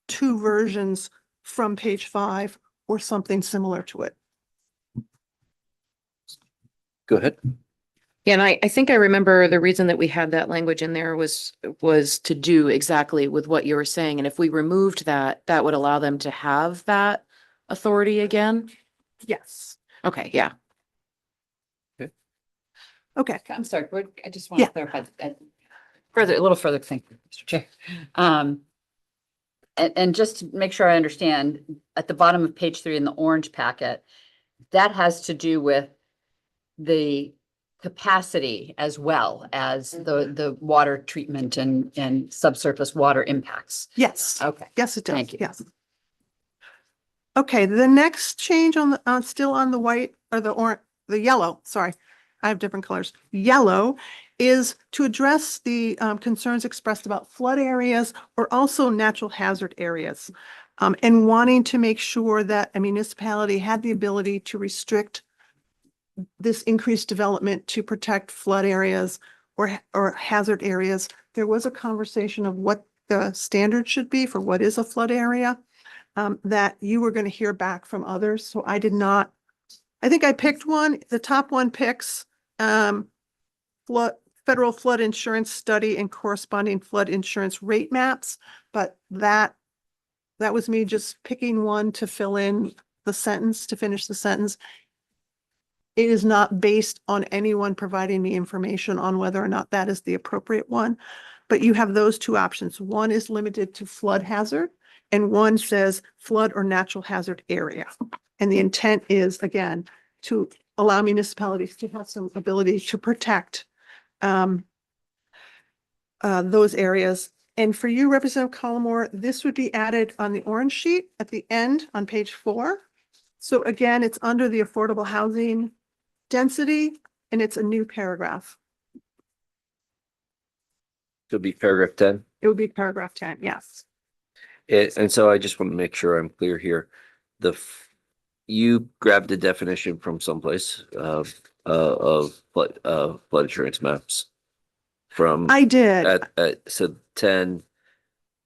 2 versions from page 5 or something similar to it. Go ahead. Yeah, and I think I remember the reason that we had that language in there was to do exactly with what you were saying. And if we removed that, that would allow them to have that authority again. Yes. Okay, yeah. Okay. I'm sorry, I just want to Yeah. clarify that a little further, thank you, Mr. Chair. And just to make sure I understand, at the bottom of page 3 in the orange packet, that has to do with the capacity as well as the water treatment and subsurface water impacts. Yes. Okay. Yes, it does. Thank you. Yes. Okay, the next change on the, still on the white or the yellow, sorry, I have different colors. Yellow is to address the concerns expressed about flood areas or also natural hazard areas. And wanting to make sure that a municipality had the ability to restrict this increased development to protect flood areas or hazard areas. There was a conversation of what the standard should be for what is a flood area, that you were going to hear back from others. So I did not, I think I picked one. The top one picks federal flood insurance study and corresponding flood insurance rate maps. But that was me just picking one to fill in the sentence, to finish the sentence. It is not based on anyone providing me information on whether or not that is the appropriate one. But you have those 2 options. One is limited to flood hazard and one says flood or natural hazard area. And the intent is, again, to allow municipalities to have some ability to protect those areas. And for you, Representative Collmore, this would be added on the orange sheet at the end on page 4. So again, it's under the affordable housing density and it's a new paragraph. Could be paragraph 10. It would be paragraph 10, yes. And so I just want to make sure I'm clear here. You grabbed the definition from someplace of flood insurance maps from. I did. So 10,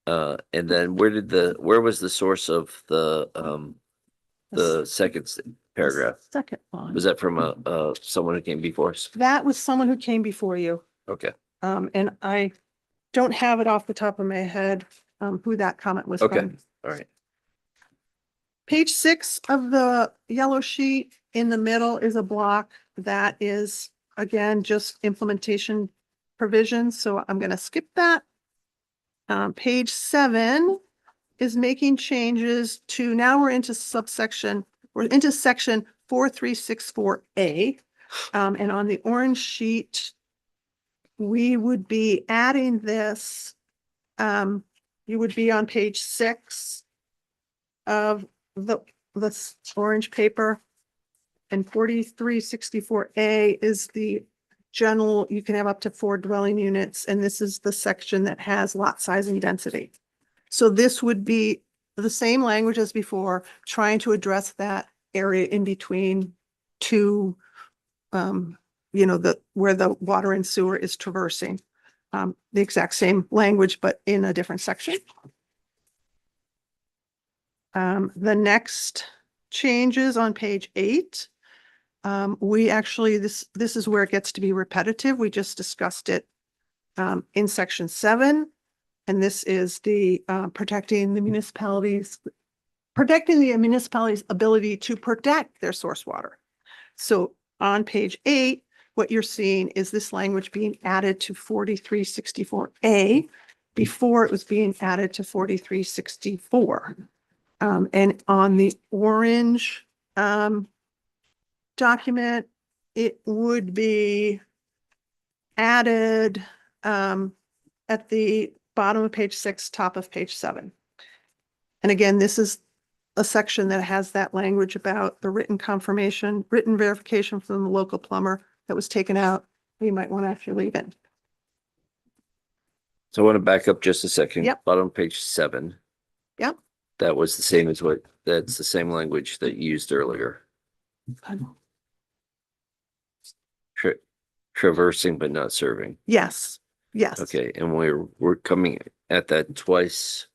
and then where was the source of the second paragraph? Second one. Was that from someone who came before us? That was someone who came before you. Okay. And I don't have it off the top of my head, who that comment was Okay. from. All right. Page 6 of the yellow sheet in the middle is a block that is, again, just implementation provisions. So I'm going to skip that. Page 7 is making changes to, now we're into section 4364A. And on the orange sheet, we would be adding this. You would be on page 6 of the orange paper, and 4364A is the general, you can have up to 4 dwelling units, and this is the section that has lot size and density. So this would be the same language as before, trying to address that area in between 2, where the water and sewer is traversing. The exact same language, but in a different section. The next changes on page 8. We actually, this is where it gets to be repetitive. We just discussed it in section 7. And this is the protecting the municipalities' ability to protect their source water. So on page 8, what you're seeing is this language being added to 4364A. Before it was being added to 4364. And on the orange document, it would be added at the bottom of page 6, top of page 7. And again, this is a section that has that language about the written confirmation, written verification from the local plumber that was taken out. You might want to actually leave it. So I want to back up just a second. Yep. Bottom of page 7. Yep. That was the same as that's the same language that you used earlier. Traversing but not serving. Yes, yes. Okay, and we're coming at that twice.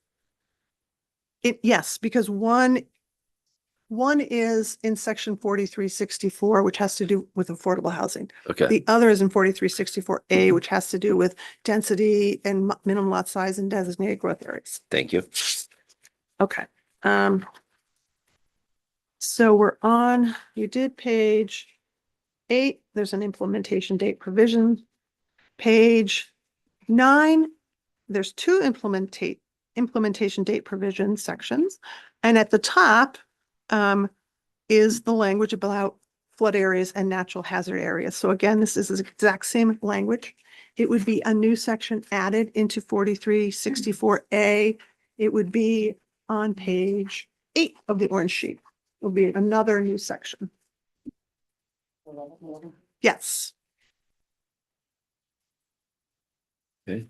Yes, because one is in section 4364, which has to do with affordable housing. Okay. The other is in 4364A, which has to do with density and minimum lot size and designated growth areas. Thank you. Okay. So we're on, you did page 8, there's an implementation date provision. Page 9, there's 2 implementation date provision sections. And at the top is the language about flood areas and natural hazard areas. So again, this is the exact same language. It would be a new section added into 4364A. It would be on page 8 of the orange sheet. It will be another new section. Yes. Okay.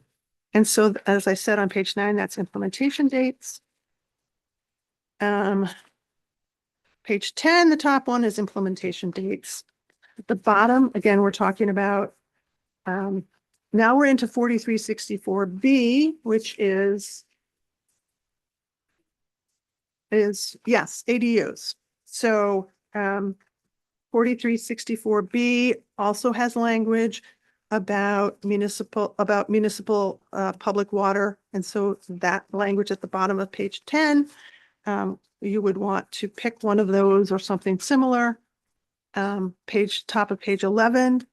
And so, as I said on page 9, that's implementation dates. Page 10, the top one is implementation dates. At the bottom, again, we're talking about, now we're into 4364B, which is yes, ADUs. So 4364B also has language about municipal public water. And so that language at the bottom of page 10, you would want to pick one of those or something similar. Top of page 11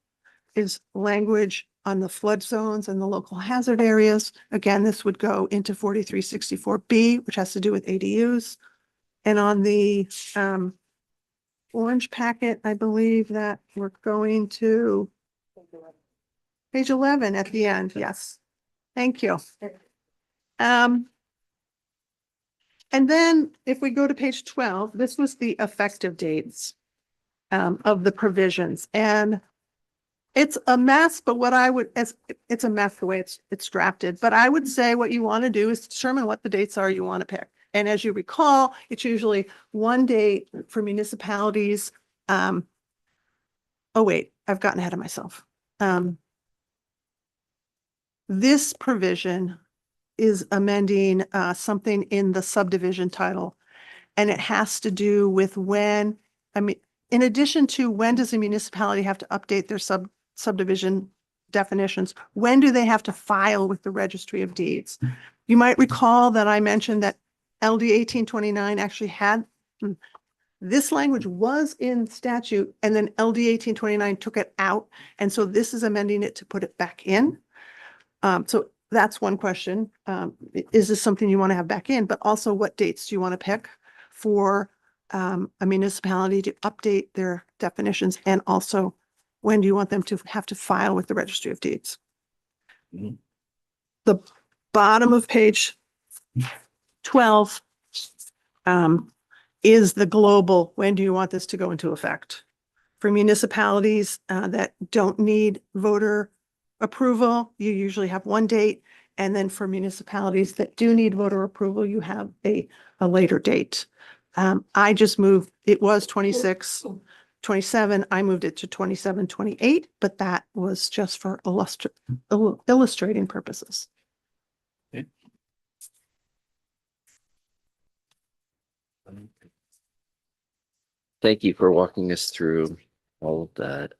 is language on the flood zones and the local hazard areas. Again, this would go into 4364B, which has to do with ADUs. And on the orange packet, I believe that we're going to page 11 at the end. Yes. Thank you. And then if we go to page 12, this was the effective dates of the provisions. And it's a mess, but what I would, it's a mess the way it's drafted, but I would say what you want to do is determine what the dates are you want to pick. And as you recall, it's usually one date for municipalities. Oh, wait, I've gotten ahead of myself. This provision is amending something in the subdivision title, and it has to do with when, in addition to when does a municipality have to update their subdivision definitions, when do they have to file with the Registry of Deeds? You might recall that I mentioned that LD 1829 actually had, this language was in statute, and then LD 1829 took it out. And so this is amending it to put it back in. So that's one question. Is this something you want to have back in? But also, what dates do you want to pick for a municipality to update their definitions? And also, when do you want them to have to file with the Registry of Deeds? Mm-hmm. The bottom of page 12 is the global, when do you want this to go into effect? For municipalities that don't need voter approval, you usually have one date. And then for municipalities that do need voter approval, you have a later date. I just moved, it was 26, 27. I moved it to 27, 28, but that was just for illustrating purposes. Okay. Thank you for walking us through all of that.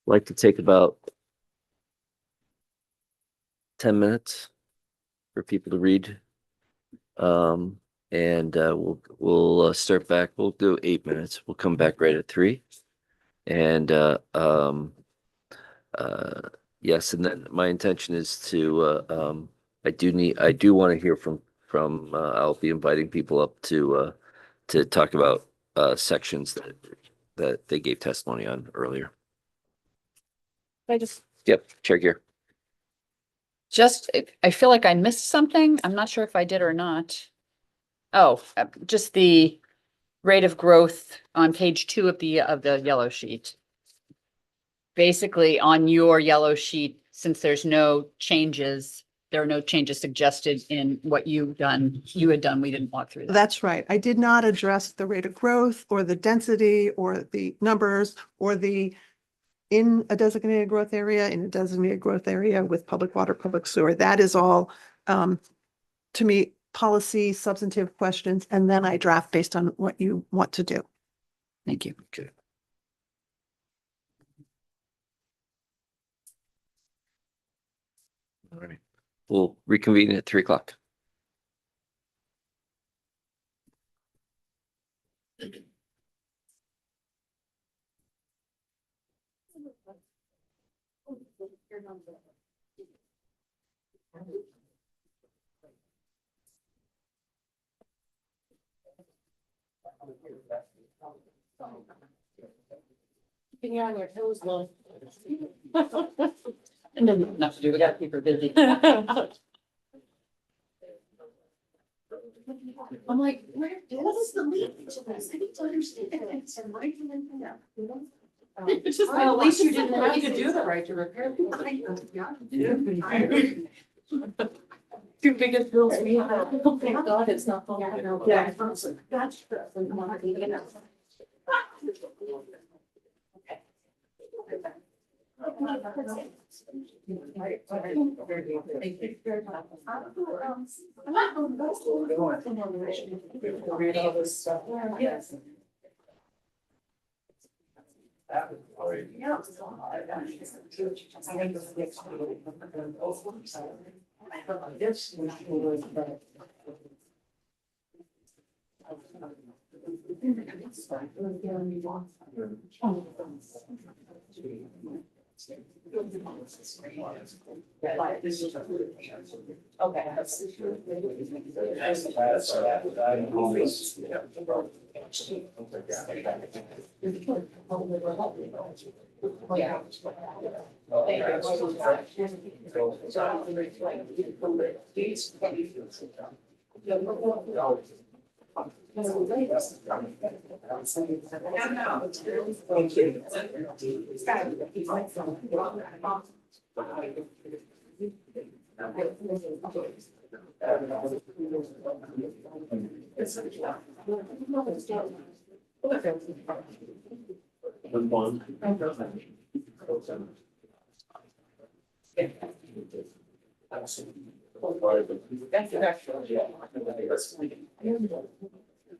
Like to take about 10 minutes for people to read. And we'll start back. We'll do 8 minutes. We'll come back right at 3. And yes, and then my intention is to I do want to hear from I'll be inviting people up to talk about sections that they gave testimony on earlier. I just, Yep, Chair Gear. Just, I feel like I missed something. I'm not sure if I did or not. Oh, just the rate of growth on page 2 of the yellow sheet. Basically, on your yellow sheet, since there's no changes, there are no changes suggested in what you had done. We didn't walk through that. That's right. I did not address the rate of growth or the density or the numbers or the in a designated growth area, in a designated growth area with public water, public sewer. That is all, to me, policy, substantive questions, and then I draft based on what you want to do. Thank you. Okay. All right. We'll reconvene at 3:00. Keeping you on your toes, Lil. Enough to do. We gotta keep her busy. I'm like, what is the lead to this? I need to understand it. And right from the It's just Well, at least you didn't have to do the right to repair. Two biggest bills we have. Thank God it's not the. Yeah. That's true.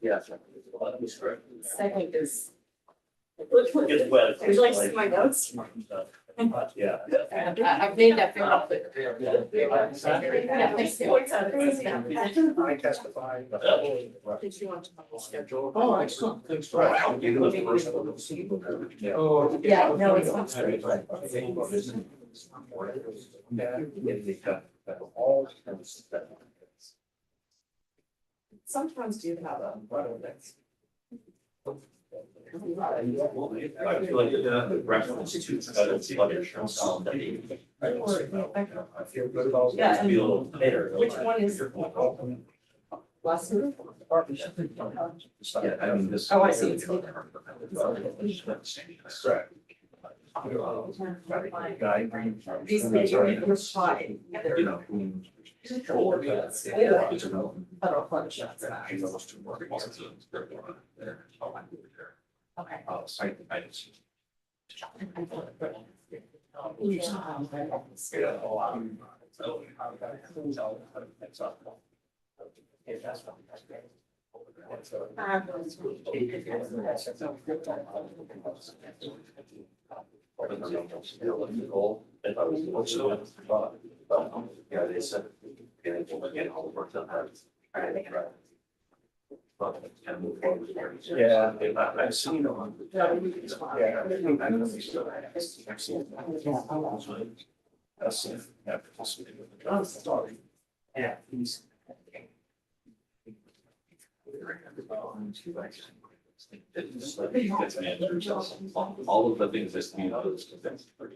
Yes. Second is. Would you like to see my notes? Yeah. I've made that very clear. I testify. Schedule. Oh, excellent. Thanks for. Oh, yeah, no, it's not. Sometimes you have a. I feel like the reference to flood insurance. I feel good about. Yeah, and Feel better. which one is? Last year? Yeah, I mean, this. Oh, I see. It's- Correct. Guy. These were shot. You know. Federal flood shots. Okay. I just. Yeah, they said. All the work done. Yeah, I've seen them. Yeah. Yeah. All of the things that you know. So that's what.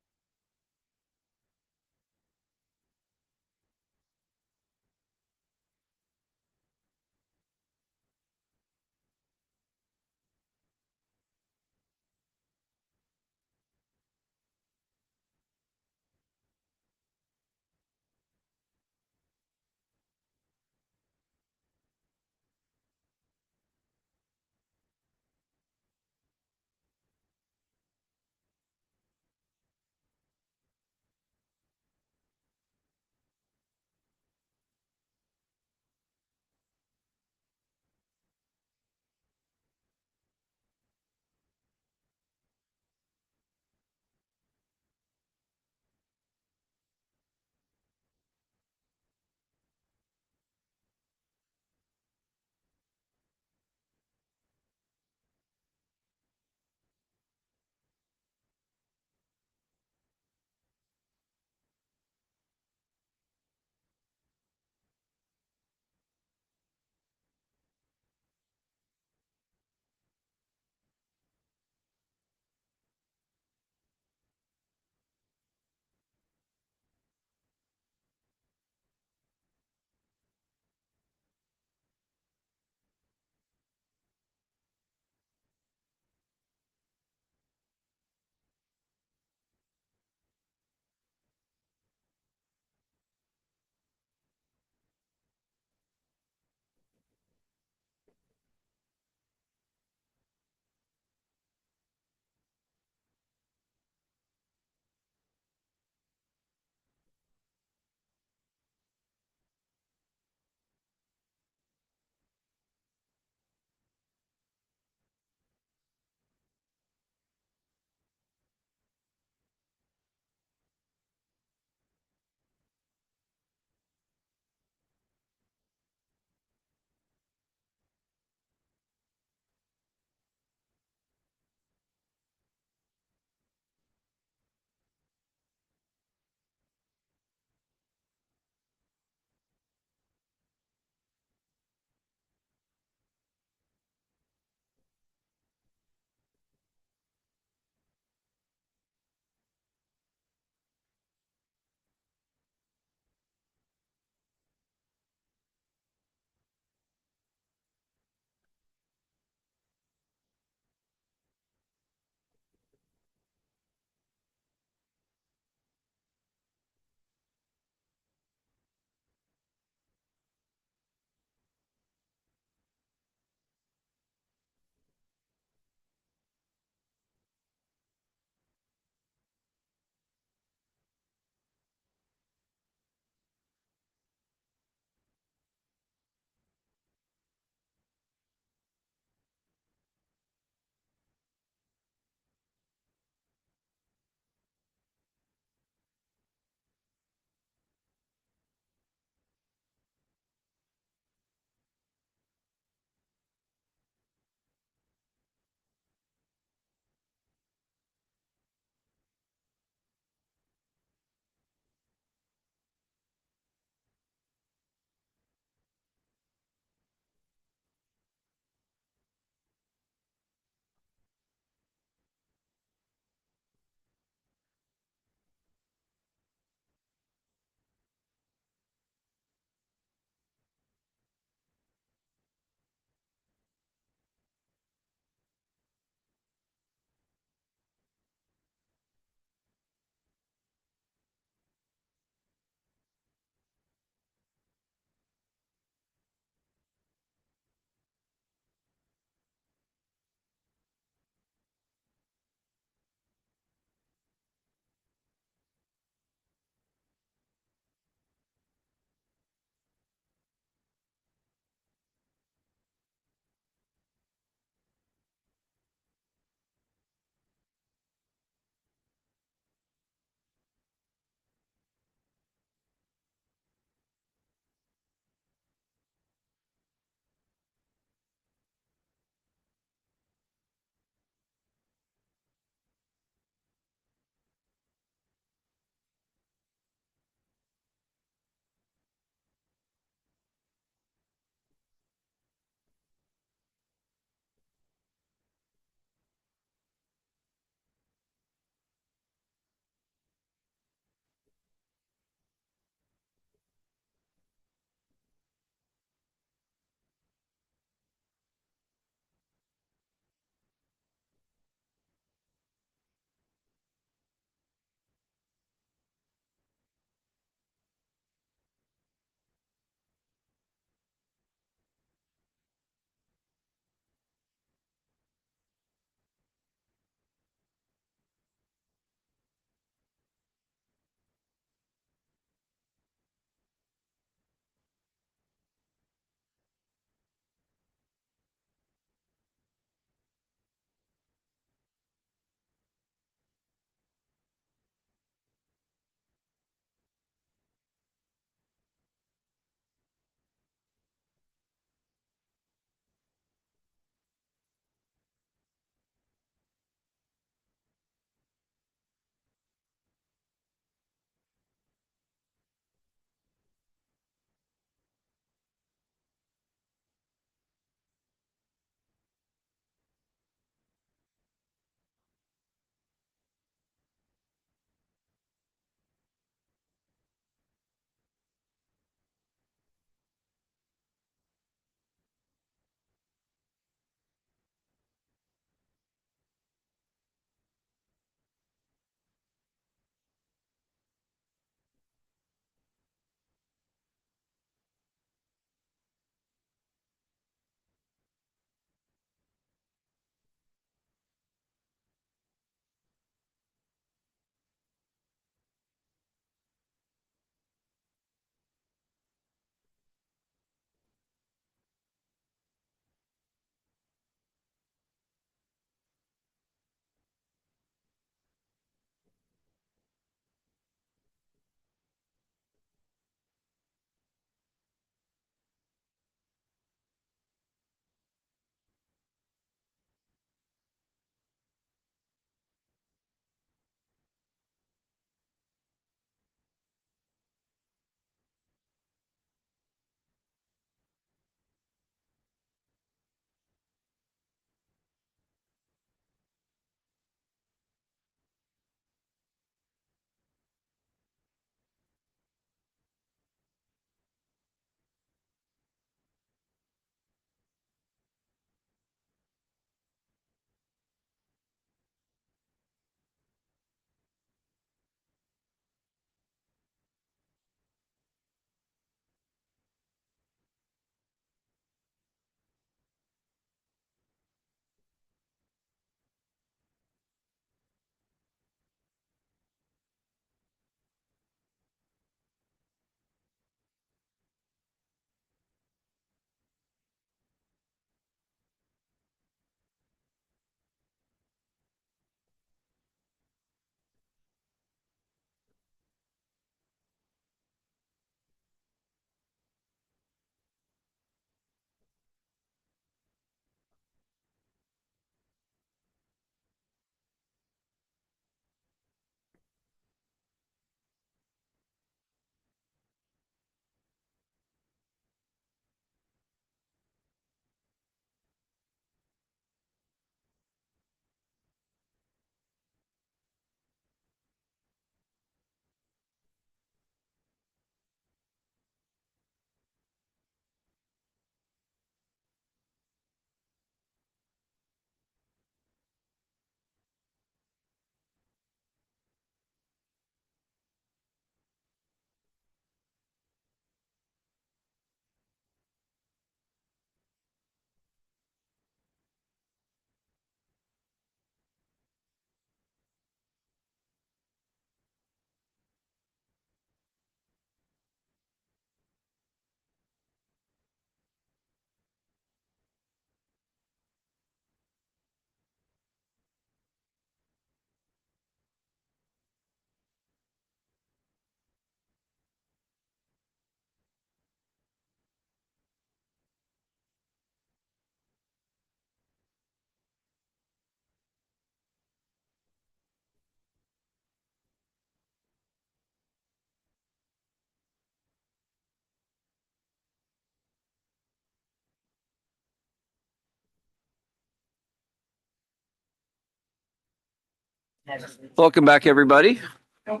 Welcome back, everybody. We're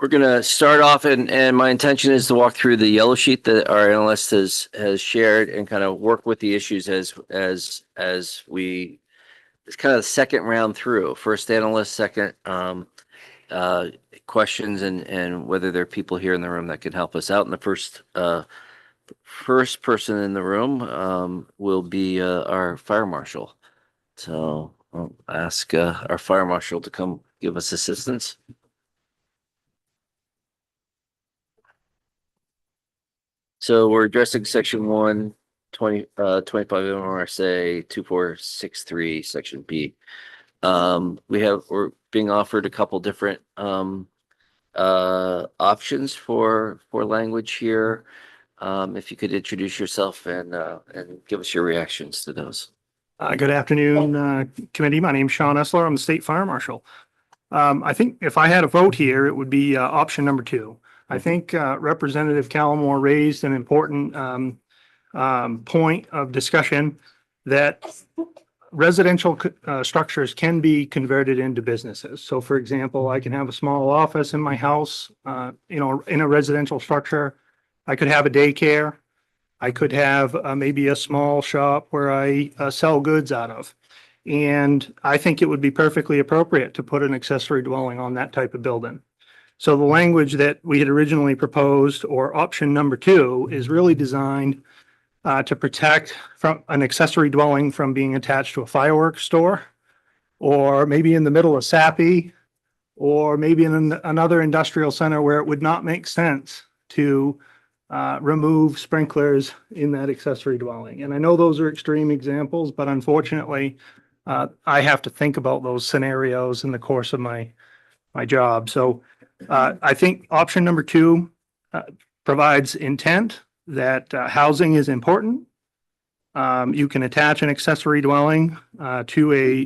gonna start off and my intention is to walk through the yellow sheet that our analyst has shared and kind of work with the issues as we, it's kind of the second round through. First analyst, second questions and whether there are people here in the room that can help us out. And the first person in the room will be our fire marshal. So I'll ask our fire marshal to come give us assistance. So we're addressing section 120, 25 MRSA 2463, section B. We're being offered a couple different options for language here. If you could introduce yourself and give us your reactions to those. Good afternoon, committee. My name's Sean Essler. I'm the state fire marshal. I think if I had a vote here, it would be option number 2. I think Representative Callamore raised an important point of discussion that residential structures can be converted into businesses. So for example, I can have a small office in my house, in a residential structure. I could have a daycare. I could have maybe a small shop where I sell goods out of. And I think it would be perfectly appropriate to put an accessory dwelling on that type of building. So the language that we had originally proposed, or option number 2, is really designed to protect from an accessory dwelling from being attached to a fireworks store, or maybe in the middle of Sappi, or maybe in another industrial center where it would not make sense to remove sprinklers in that accessory dwelling. And I know those are extreme examples, but unfortunately, I have to think about those scenarios in the course of my job. So I think option number 2 provides intent that housing is important. You can attach an accessory dwelling to a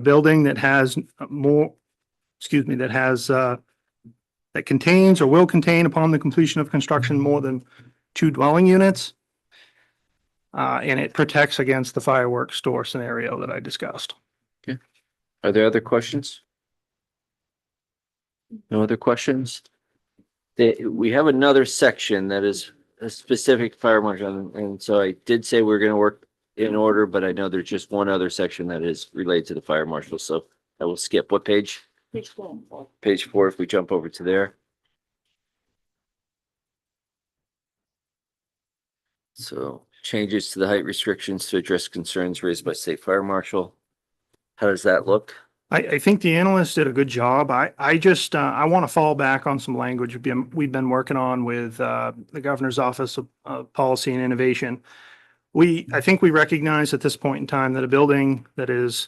building that has that contains or will contain upon the completion of construction more than 2 dwelling units. And it protects against the fireworks store scenario that I discussed. Okay. Are there other questions? No other questions? We have another section that is a specific fire marshal, and so I did say we're going to work in order, but I know there's just one other section that is related to the fire marshal, so I will skip. What page? Page 4. Page 4, if we jump over to there. So changes to the height restrictions to address concerns raised by state fire marshal. How does that look? I think the analyst did a good job. I just I want to fall back on some language we've been working on with the governor's office of policy and innovation. I think we recognize at this point in time that a building that is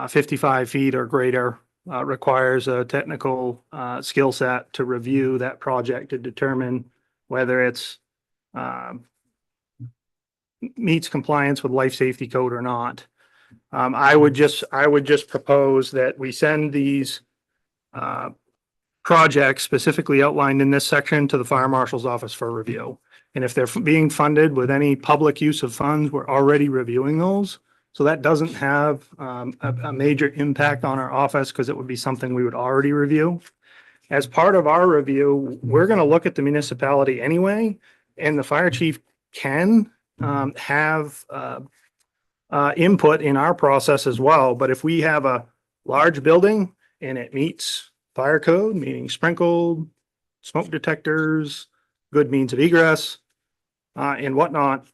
55 feet or greater requires a technical skill set to review that project to determine whether it's meets compliance with life safety code or not. I would just propose that we send these projects specifically outlined in this section to the fire marshal's office for review. And if they're being funded with any public use of funds, we're already reviewing those. So that doesn't have a major impact on our office because it would be something we would already review. As part of our review, we're going to look at the municipality anyway, and the fire chief can have input in our process as well. But if we have a large building and it meets fire code, meaning sprinkled, smoke detectors, good means of egress, and whatnot,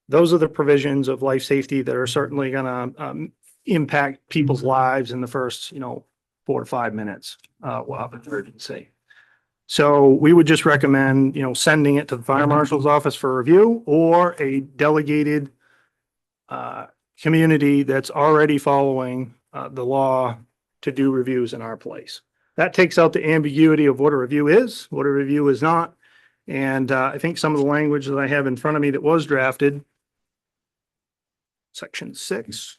those are the provisions of life safety that are certainly going to impact people's lives in the first, 4 to 5 minutes of emergency. So we would just recommend, sending it to the fire marshal's office for review, or a delegated community that's already following the law to do reviews in our place. That takes out the ambiguity of what a review is, what a review is not. And I think some of the language that I have in front of me that was drafted, section 6,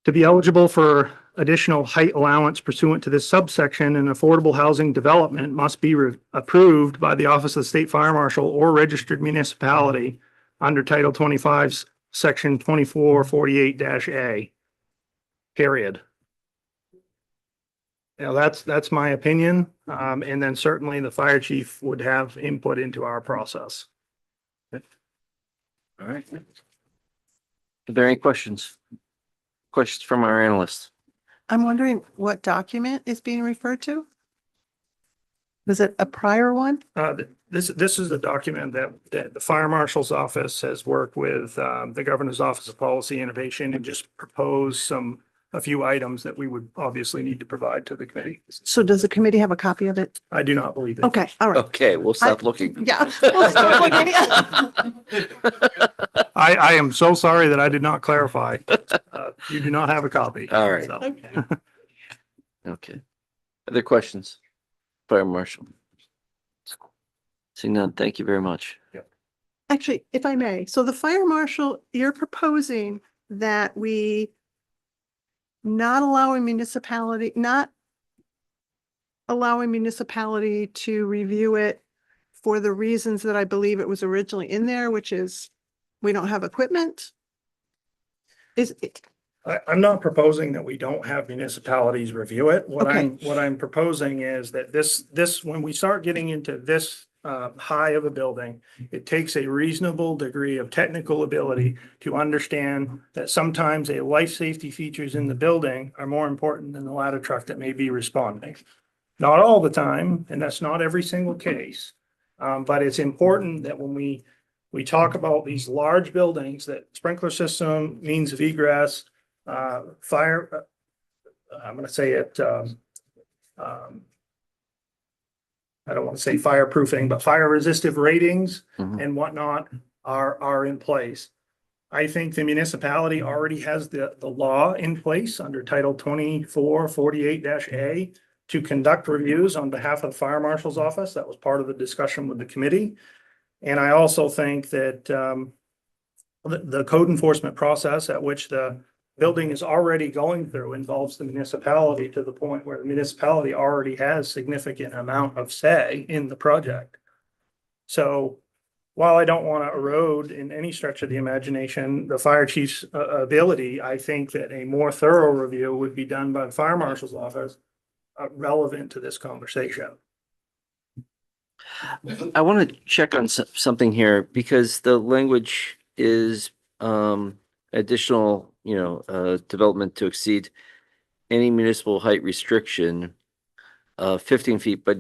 to be eligible for additional height allowance pursuant to this subsection, an affordable housing development must be approved by the Office of the State Fire Marshal or registered municipality under Title 25's section 2448-A. Period. Now, that's my opinion. And then certainly the fire chief would have input into our process. All right. Are there any questions? Questions from our analysts? I'm wondering what document is being referred to? Was it a prior one? This is the document that the fire marshal's office has worked with the governor's office of policy innovation and just proposed a few items that we would obviously need to provide to the committee. So does the committee have a copy of it? I do not believe it. Okay, all right. Okay, we'll stop looking. Yeah. we'll stop looking. I am so sorry that I did not clarify. You do not have a copy. All right. So. Okay. Okay. Other questions? Fire Marshal. Seeing none, thank you very much. Actually, if I may, so the fire marshal, you're proposing that we not allowing municipality to review it for the reasons that I believe it was originally in there, which is we don't have equipment? Is it? I'm not proposing that we don't have municipalities review it. What Okay. I'm proposing is that this, when we start getting into this high of a building, it takes a reasonable degree of technical ability to understand that sometimes a life safety features in the building are more important than the ladder truck that may be responding. Not all the time, and that's not every single case. But it's important that when we talk about these large buildings, that sprinkler system, means of egress, fire, I'm gonna say it, I don't want to say fireproofing, but fire resistive ratings and whatnot are in place. I think the municipality already has the law in place under Title 2448-A to conduct reviews on behalf of the fire marshal's office. That was part of the discussion with the committee. And I also think that the code enforcement process at which the building is already going through involves the municipality to the point where the municipality already has significant amount of say in the project. So while I don't want to erode in any stretch of the imagination the fire chief's ability, I think that a more thorough review would be done by the fire marshal's office relevant to this conversation. I want to check on something here because the language is additional, development to exceed any municipal height restriction 15 feet, but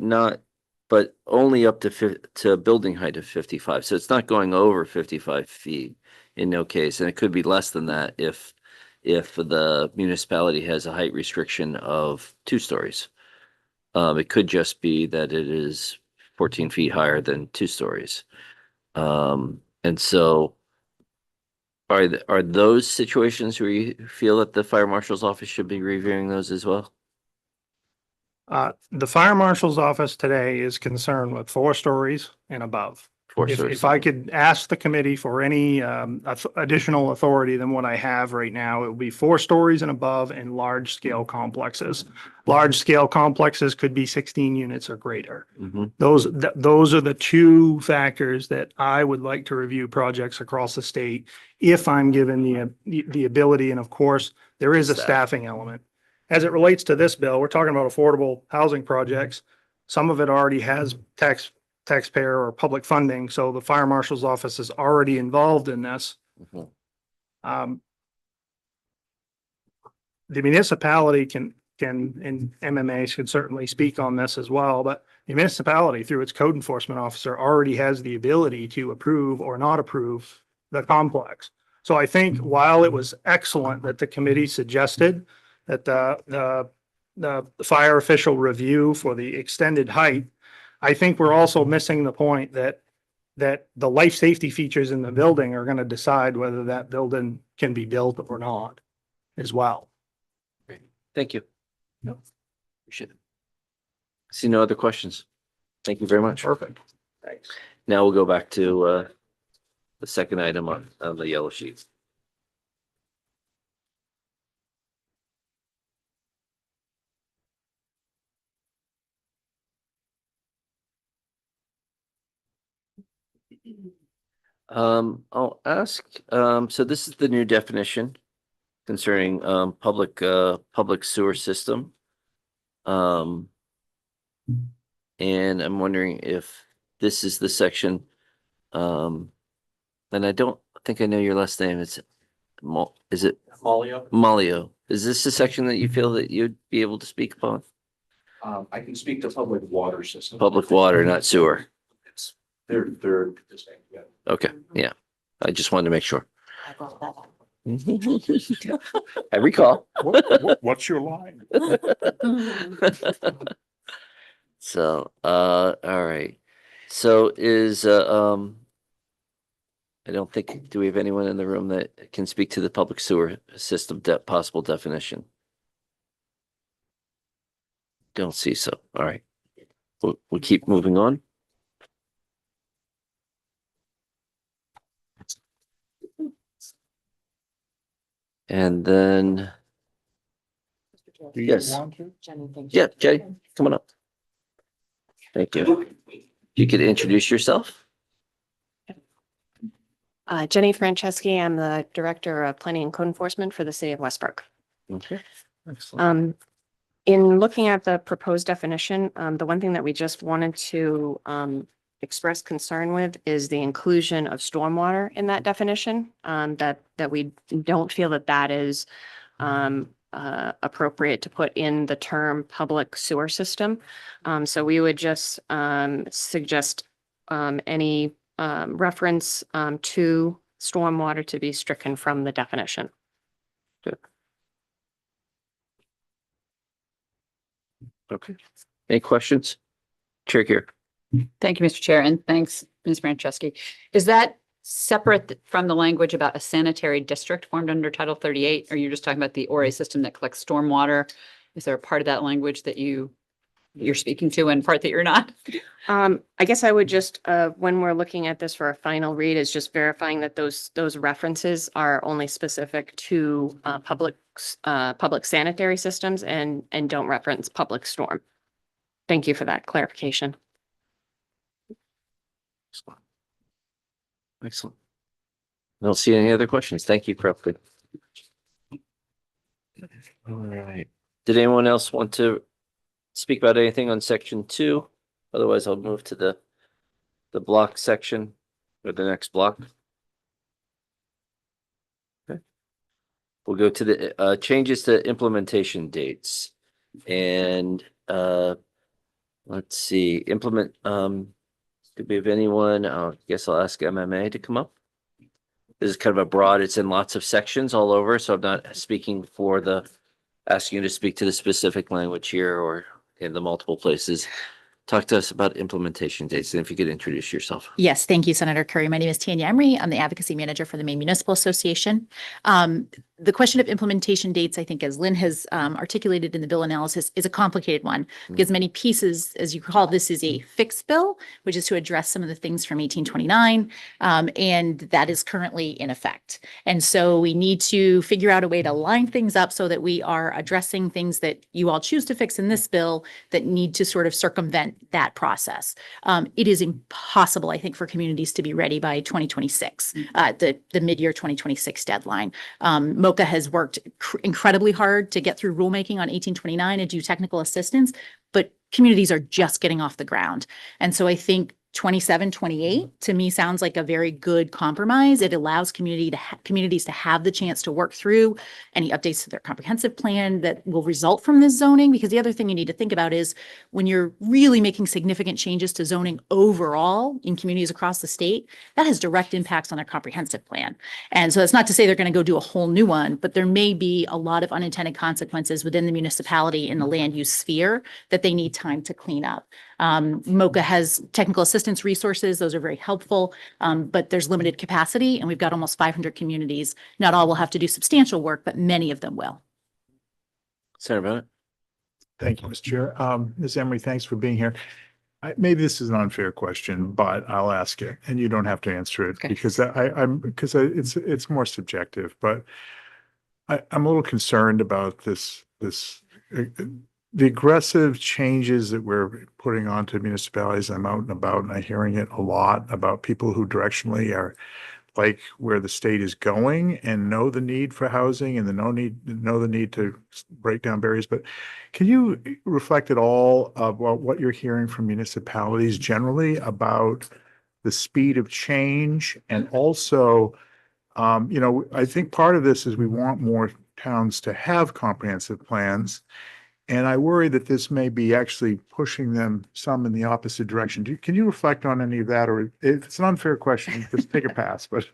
only up to building height of 55. So it's not going over 55 feet in no case. And it could be less than that if the municipality has a height restriction of 2 stories. It could just be that it is 14 feet higher than 2 stories. And so are those situations where you feel that the fire marshal's office should be reviewing those as well? The fire marshal's office today is concerned with 4 stories and above. 4 If stories. if I could ask the committee for any additional authority than what I have right now, it would be 4 stories and above in large scale complexes. Large scale complexes could be 16 units or greater. Those are the 2 factors that I would like to review projects across the state if I'm given the ability. And of course, there is a staffing element. As it relates to this bill, we're talking about affordable housing projects. Some of it already has taxpayer or public funding, so the fire marshal's office is already involved in this. The municipality can and MMA should certainly speak on this as well, but the municipality through its code enforcement officer already has the ability to approve or not approve the complex. So I think while it was excellent that the committee suggested that the fire official review for the extended height, I think we're also missing the point that the life safety features in the building are going to decide whether that building can be built or not as well. Thank you. Appreciate it. See no other questions. Thank you very much. Perfect. Thanks. Now we'll go back to the second item on the yellow sheet. I'll ask, so this is the new definition concerning, public sewer system. And I'm wondering if this is the section, and I don't think I know your last name. Is it Malio. Malio? Is this the section that you feel that you'd be able to speak upon? I can speak to public water system. Public water, not sewer. They're distinct, yeah. Okay, yeah. I just wanted to make sure. I recall. What's your line? So, all right. So is, I don't think, do we have anyone in the room that can speak to the public sewer system possible definition? Don't see so. All right. We'll keep moving on. And then, yes. Yeah, Jenny, come on up. Thank you. You could introduce yourself. Jenny Franceschi, I'm the Director of Planning and Code Enforcement for the City of Westbrook. Okay, excellent. In looking at the proposed definition, the one thing that we just wanted to express concern with is the inclusion of stormwater in that definition, that we don't feel that that is appropriate to put in the term public sewer system. So we would just suggest any reference to stormwater to be stricken from the definition. Good. Okay. Any questions? Chair here. Thank you, Mr. Chair, and thanks, Ms. Franceschi. Is that separate from the language about a sanitary district formed under Title 38? Or you're just talking about the ORA system that collects stormwater? Is there a part of that language that you're speaking to and part that you're not? I guess I would just, when we're looking at this for a final read, is just verifying that those references are only specific to public sanitary systems and don't reference public storm. Thank you for that clarification. Excellent. I don't see any other questions. Thank you, Crafton. All right. Did anyone else want to speak about anything on section 2? Otherwise, I'll move to the block section or the next block. Okay. We'll go to the changes to implementation dates. And let's see, do we have anyone? I guess I'll ask MMA to come up. This is kind of a broad, it's in lots of sections all over, so I'm not speaking for asking you to speak to the specific language here or in the multiple places. Talk to us about implementation dates, and if you could introduce yourself. Yes, thank you, Senator Curry. My name is Tanya Emery. I'm the Advocacy Manager for the Maine Municipal Association. The question of implementation dates, I think, as Lynn has articulated in the bill analysis, is a complicated one because many pieces, as you recall, this is a fixed bill, which is to address some of the things from 1829, and that is currently in effect. And so we need to figure out a way to line things up so that we are addressing things that you all choose to fix in this bill that need to sort of circumvent that process. It is impossible, I think, for communities to be ready by 2026, the mid-year 2026 deadline. MOCA has worked incredibly hard to get through rulemaking on 1829 and do technical assistance, but communities are just getting off the ground. And so I think 27, 28 to me sounds like a very good compromise. It allows communities to have the chance to work through any updates to their comprehensive plan that will result from this zoning. Because the other thing you need to think about is when you're really making significant changes to zoning overall in communities across the state, that has direct impacts on their comprehensive plan. And so that's not to say they're going to go do a whole new one, but there may be a lot of unintended consequences within the municipality in the land use sphere that they need time to clean up. MOCA has technical assistance resources. Those are very helpful, but there's limited capacity and we've got almost 500 communities. Not all will have to do substantial work, but many of them will. Senator Bennett. Thank you, Mr. Chair. Ms. Emery, thanks for being here. Maybe this is an unfair question, but I'll ask it and you don't have to answer it because it's more subjective, but I'm a little concerned about this the aggressive changes that we're putting onto municipalities, I'm out and about and I'm hearing it a lot about people who directionally are like where the state is going and know the need for housing and know the need to break down barriers. But can you reflect at all about what you're hearing from municipalities generally about the speed of change? And also, I think part of this is we want more towns to have comprehensive plans. And I worry that this may be actually pushing them some in the opposite direction. Can you reflect on any of that? Or if it's an unfair question, just take a pass, but.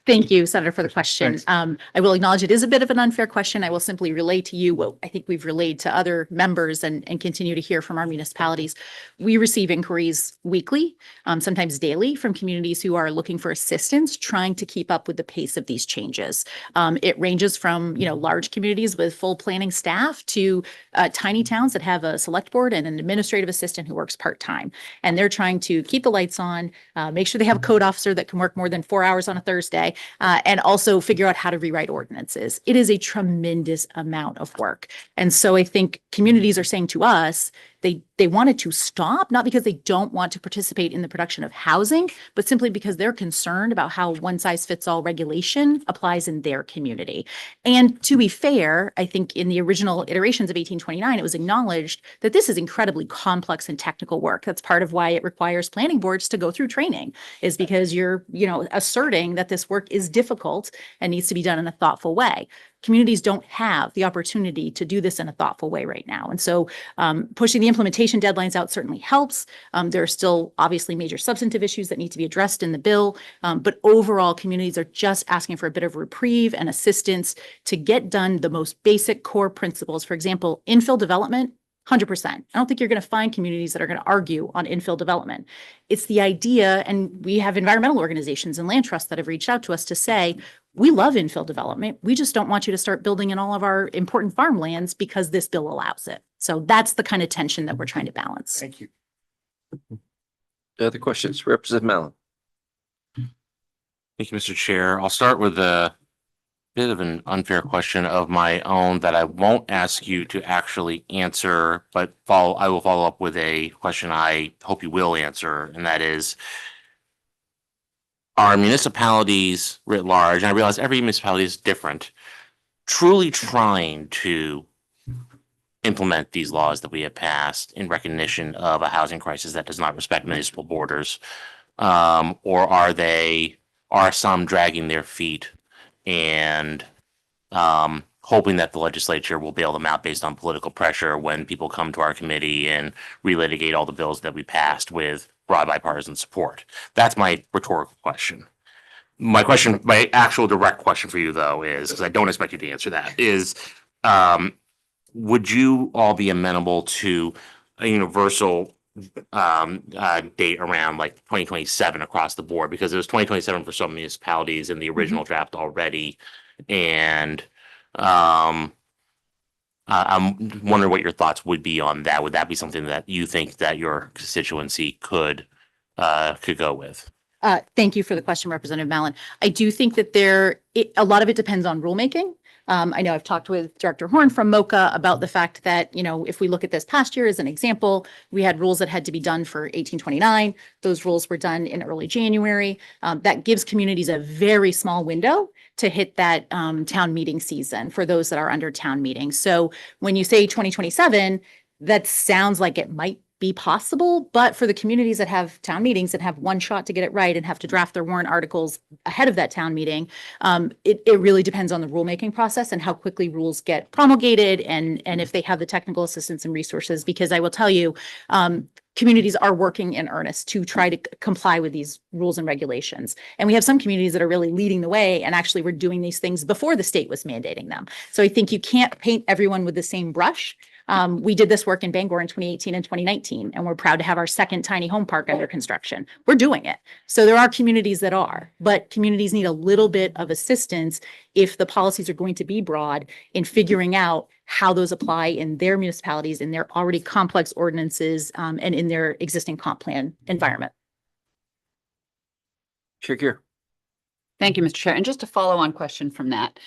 Thank you, Senator, for the question. Thanks. I will acknowledge it is a bit of an unfair question. I will simply relay to you what I think we've relayed to other members and continue to hear from our municipalities. We receive inquiries weekly, sometimes daily, from communities who are looking for assistance, trying to keep up with the pace of these changes. It ranges from, large communities with full planning staff to tiny towns that have a select board and an administrative assistant who works part-time. And they're trying to keep the lights on, make sure they have a code officer that can work more than 4 hours on a Thursday, and also figure out how to rewrite ordinances. It is a tremendous amount of work. And so I think communities are saying to us, they wanted to stop, not because they don't want to participate in the production of housing, but simply because they're concerned about how one-size-fits-all regulation applies in their community. And to be fair, I think in the original iterations of 1829, it was acknowledged that this is incredibly complex and technical work. That's part of why it requires planning boards to go through training, is because you're, asserting that this work is difficult and needs to be done in a thoughtful way. Communities don't have the opportunity to do this in a thoughtful way right now. And so pushing the implementation deadlines out certainly helps. There are still obviously major substantive issues that need to be addressed in the bill. But overall, communities are just asking for a bit of reprieve and assistance to get done the most basic core principles. For example, infill development, 100%. I don't think you're going to find communities that are going to argue on infill development. It's the idea, and we have environmental organizations and land trusts that have reached out to us to say, we love infill development. We just don't want you to start building in all of our important farmlands because this bill allows it. So that's the kind of tension that we're trying to balance. Thank you. Other questions? Representative Mallon. Thank you, Mr. Chair. I'll start with a bit of an unfair question of my own that I won't ask you to actually answer, but I will follow up with a question I hope you will answer, and that is, are municipalities writ large, and I realize every municipality is different, truly trying to implement these laws that we have passed in recognition of a housing crisis that does not respect municipal borders? Or are some dragging their feet and hoping that the legislature will bail them out based on political pressure when people come to our committee and relitigate all the bills that we passed with broad bipartisan support? That's my rhetorical question. My actual direct question for you, though, is, because I don't expect you to answer that, is would you all be amenable to a universal date around like 2027 across the board? Because it was 2027 for some municipalities in the original draft already. And I'm wondering what your thoughts would be on that. Would that be something that you think that your constituency could go with? Thank you for the question, Representative Mallon. I do think that a lot of it depends on rulemaking. I know I've talked with Director Horn from MOCA about the fact that, if we look at this past year as an example, we had rules that had to be done for 1829. Those rules were done in early January. That gives communities a very small window to hit that town meeting season for those that are under town meeting. So when you say 2027, that sounds like it might be possible, but for the communities that have town meetings and have one shot to get it right and have to draft their warrant articles ahead of that town meeting, it really depends on the rulemaking process and how quickly rules get promulgated and if they have the technical assistance and resources. Because I will tell you, communities are working in earnest to try to comply with these rules and regulations. And we have some communities that are really leading the way and actually were doing these things before the state was mandating them. So I think you can't paint everyone with the same brush. We did this work in Bangor in 2018 and 2019, and we're proud to have our second tiny home park under construction. We're doing it. So there are communities that are, but communities need a little bit of assistance if the policies are going to be broad in figuring out how those apply in their municipalities, in their already complex ordinances, and in their existing comp plan environment. Chair Gear. Thank you, Mr. Chair. And just a follow-on question from that.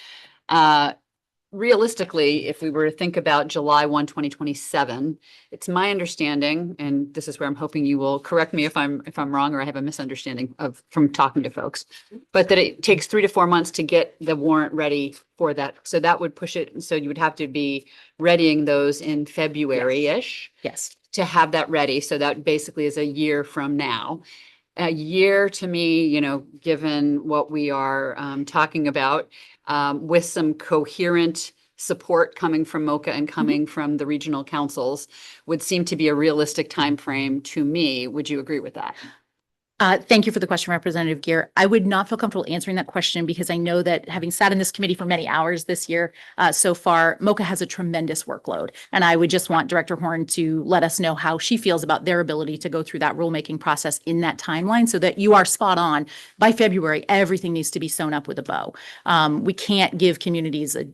realistically, if we were to think about July 1, 2027, it's my understanding, and this is where I'm hoping you will correct me if I'm wrong or I have a misunderstanding from talking to folks, but that it takes 3 to 4 months to get the warrant ready for that. So that would push it. So you would have to be readying those in February-ish. Yes. To have that ready. So that basically is a year from now. A year to me, you know, given what we are talking about, with some coherent support coming from MOCA and coming from the regional councils, would seem to be a realistic time frame to me. Would you agree with that? Thank you for the question, Representative Gear. I would not feel comfortable answering that question because I know that having sat in this committee for many hours this year so far, MOCA has a tremendous workload. And I would just want Director Horn to let us know how she feels about their ability to go through that rulemaking process in that timeline so that you are spot on. By February, everything needs to be sewn up with a bow. We can't give communities a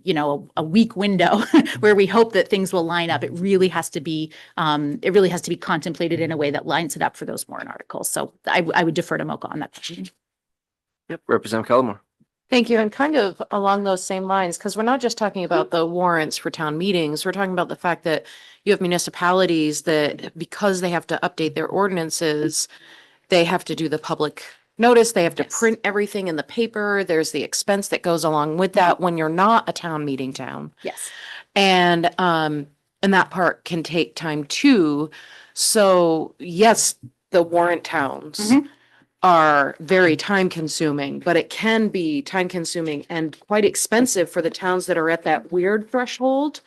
week window where we hope that things will line up. It really has to be contemplated in a way that lines it up for those warrant articles. So I would defer to MOCA on that question. Yep, Representative Callamore. Thank you. And kind of along those same lines, because we're not just talking about the warrants for town meetings, we're talking about the fact that you have municipalities that because they have to update their ordinances, they have to do the public notice, they have to print everything in the paper. There's the expense that goes along with that when you're not a town meeting town. Yes. And that part can take time too. So yes, the warrant towns are very time consuming, but it can be time consuming and quite expensive for the towns that are at that weird threshold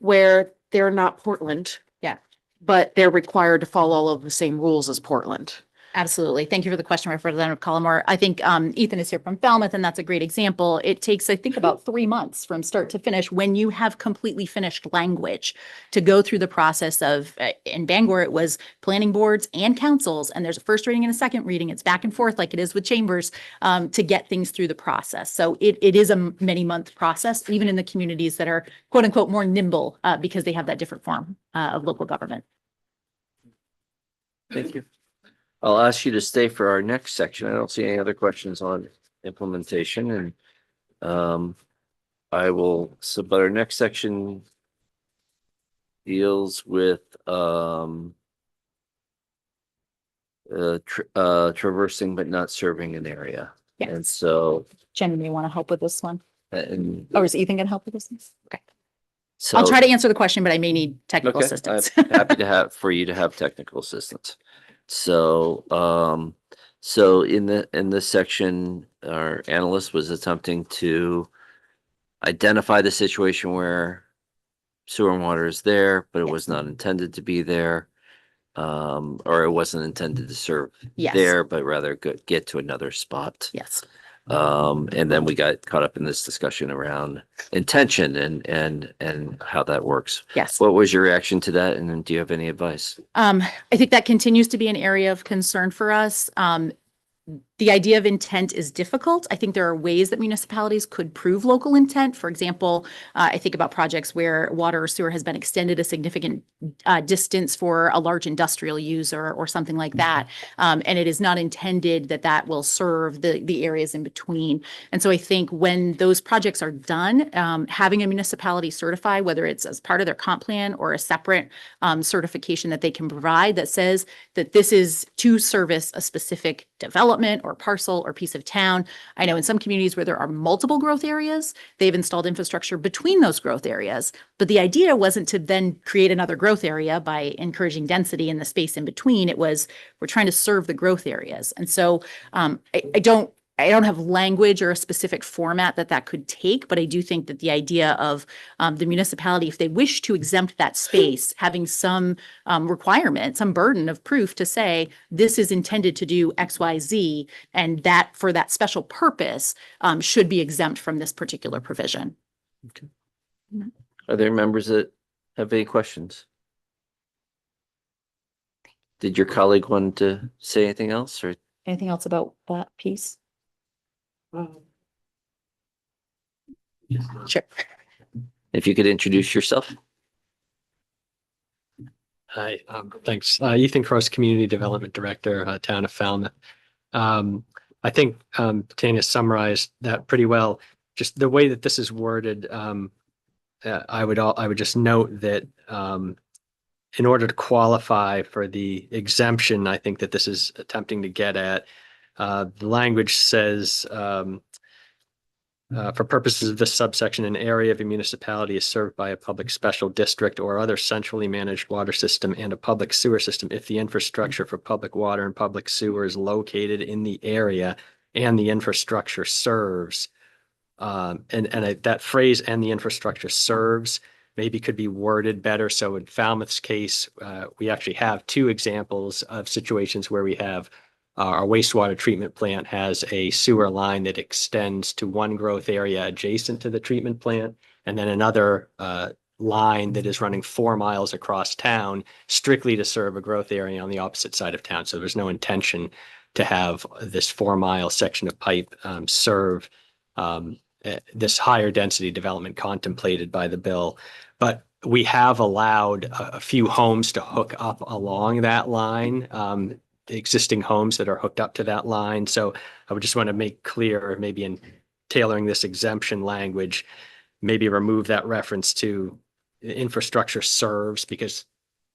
where they're not Portland. Yeah. But they're required to follow all of the same rules as Portland. Absolutely. Thank you for the question, Representative Callamore. I think Ethan is here from Falmouth, and that's a great example. It takes, I think, about 3 months from start to finish when you have completely finished language to go through the process of, in Bangor, it was planning boards and councils, and there's a first reading and a second reading. It's back and forth like it is with chambers to get things through the process. So it is a many-month process, even in the communities that are, quote unquote, more nimble because they have that different form of local government. Thank you. I'll ask you to stay for our next section. I don't see any other questions on implementation, and I will, so but our next section deals with traversing but not serving an area. Yes. And so Jen, you may want to help with this one. and Or is Ethan going to help with this one? Okay. so I'll try to answer the question, but I may need technical okay, assistance. I'm happy to have for you to have technical assistance. So so in this section, our analyst was attempting to identify the situation where sewer and water is there, but it was not intended to be there. Or it wasn't intended to serve Yes. there, but rather get to another spot. Yes. And then we got caught up in this discussion around intention and how that works. Yes. What was your reaction to that? And then do you have any advice? I think that continues to be an area of concern for us. The idea of intent is difficult. I think there are ways that municipalities could prove local intent. For example, I think about projects where water or sewer has been extended a significant distance for a large industrial user or something like that. And it is not intended that that will serve the areas in between. And so I think when those projects are done, having a municipality certify, whether it's as part of their comp plan or a separate certification that they can provide that says that this is to service a specific development or parcel or piece of town. I know in some communities where there are multiple growth areas, they've installed infrastructure between those growth areas. But the idea wasn't to then create another growth area by encouraging density in the space in between. It was, we're trying to serve the growth areas. And so I don't have language or a specific format that could take, but I do think that the idea of the municipality, if they wish to exempt that space, having some requirement, some burden of proof to say this is intended to do X, Y, Z, and that for that special purpose should be exempt from this particular provision. Okay. Are there members that have any questions? Did your colleague want to say anything else or? Anything else about that piece? Sure. If you could introduce yourself. Hi, thanks. Ethan Cross, Community Development Director, Town of Falmouth. I think Tanya summarized that pretty well. Just the way that this is worded, I would just note that in order to qualify for the exemption, I think that this is attempting to get at, the language says, for purposes of this subsection, an area of a municipality is served by a public special district or other centrally managed water system and a public sewer system if the infrastructure for public water and public sewer is located in the area and the infrastructure serves. That phrase "and the infrastructure serves" maybe could be worded better. So in Falmouth's case, we actually have two examples of situations where we have our wastewater treatment plant has a sewer line that extends to one growth area adjacent to the treatment plant, and then another line that is running 4 miles across town strictly to serve a growth area on the opposite side of town. So there's no intention to have this 4-mile section of pipe serve this higher density development contemplated by the bill. But we have allowed a few homes to hook up along that line, existing homes that are hooked up to that line. So I would just want to make clear, maybe in tailoring this exemption language, maybe remove that reference to infrastructure serves, because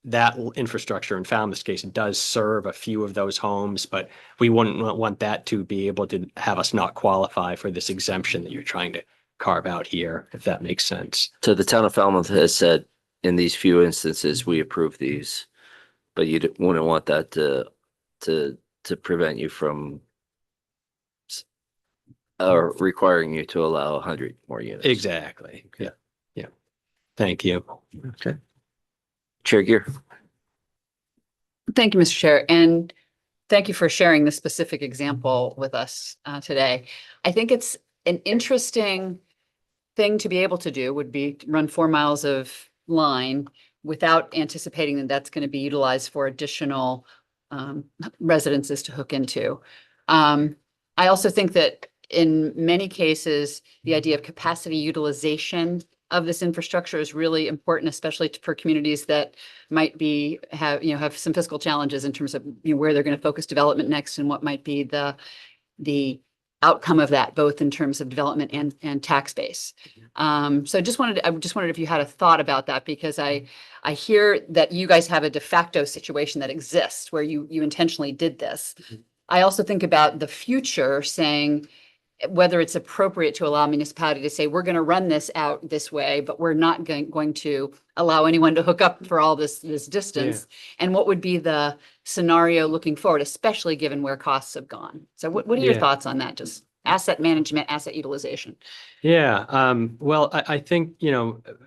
that infrastructure in Falmouth's case does serve a few of those homes, but we wouldn't want that to be able to have us not qualify for this exemption that you're trying to carve out here, if that makes sense. So the town of Falmouth has said in these few instances, we approve these, but you wouldn't want that to prevent you from or requiring you to allow 100 more units. Exactly. Yeah. Yeah. Thank you. Okay. Chair Gear. Thank you, Mr. Chair, and thank you for sharing this specific example with us today. I think it's an interesting thing to be able to do would be to run 4 miles of line without anticipating that that's going to be utilized for additional residences to hook into. I also think that in many cases, the idea of capacity utilization of this infrastructure is really important, especially for communities that might have some fiscal challenges in terms of where they're going to focus development next and what might be the outcome of that, both in terms of development and tax base. So I just wondered if you had a thought about that, because I hear that you guys have a de facto situation that exists where you intentionally did this. I also think about the future, saying whether it's appropriate to allow municipality to say, we're going to run this out this way, but we're not going to allow anyone to hook up for all this distance. Yeah. And what would be the scenario looking forward, especially given where costs have gone? So what are your thoughts on that? Just asset management, asset utilization. Yeah. Well, I think,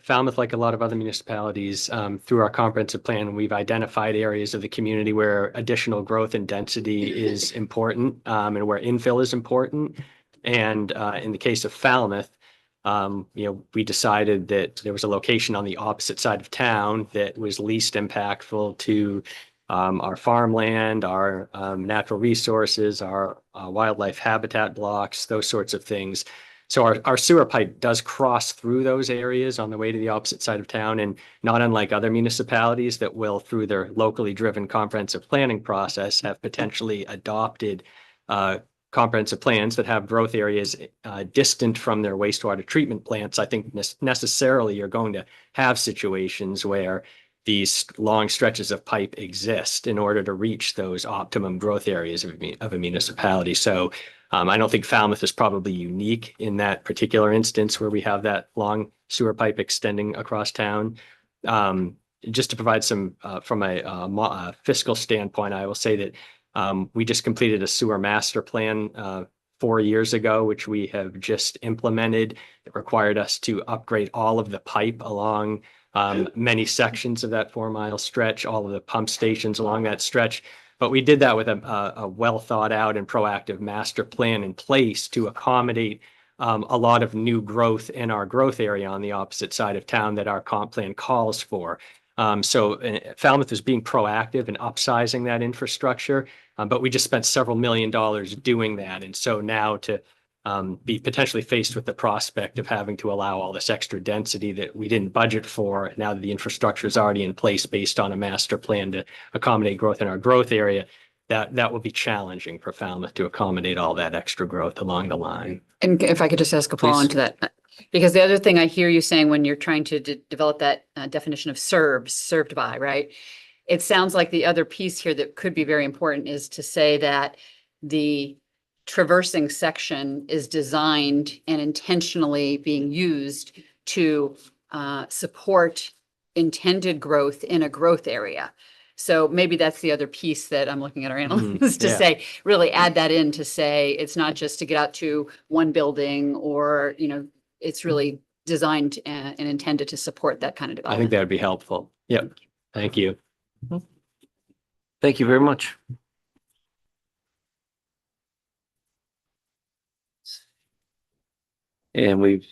Falmouth, like a lot of other municipalities, through our comprehensive plan, we've identified areas of the community where additional growth and density is important, and where infill is important. And in the case of Falmouth, we decided that there was a location on the opposite side of town that was least impactful to our farmland, our natural resources, our wildlife habitat blocks, those sorts of things. So our sewer pipe does cross through those areas on the way to the opposite side of town, and not unlike other municipalities that will, through their locally driven comprehensive planning process, have potentially adopted comprehensive plans that have growth areas distant from their wastewater treatment plants. I think necessarily you're going to have situations where these long stretches of pipe exist in order to reach those optimum growth areas of a municipality. So I don't think Falmouth is probably unique in that particular instance where we have that long sewer pipe extending across town. Just to provide some, from a fiscal standpoint, I will say that we just completed a sewer master plan 4 years ago, which we have just implemented. It required us to upgrade all of the pipe along many sections of that 4-mile stretch, all of the pump stations along that stretch. But we did that with a well thought out and proactive master plan in place to accommodate a lot of new growth in our growth area on the opposite side of town that our comp plan calls for. So Falmouth is being proactive in upsizing that infrastructure, but we just spent several $1 million doing that. And so now to be potentially faced with the prospect of having to allow all this extra density that we didn't budget for, now that the infrastructure is already in place based on a master plan to accommodate growth in our growth area, that will be challenging for Falmouth to accommodate all that extra growth along the line. And if I could just ask a follow-on to that. Because the other thing I hear you saying when you're trying to develop that definition of served by, right? It sounds like the other piece here that could be very important is to say that the traversing section is designed and intentionally being used to support intended growth in a growth area. So maybe that's the other piece that I'm looking at our analysts to yeah. say, really add that in to say, it's not just to get out to one building or, you know, it's really designed and intended to support that kind of I think development. that would be helpful. Yep. Thank you. Thank you very much. And we've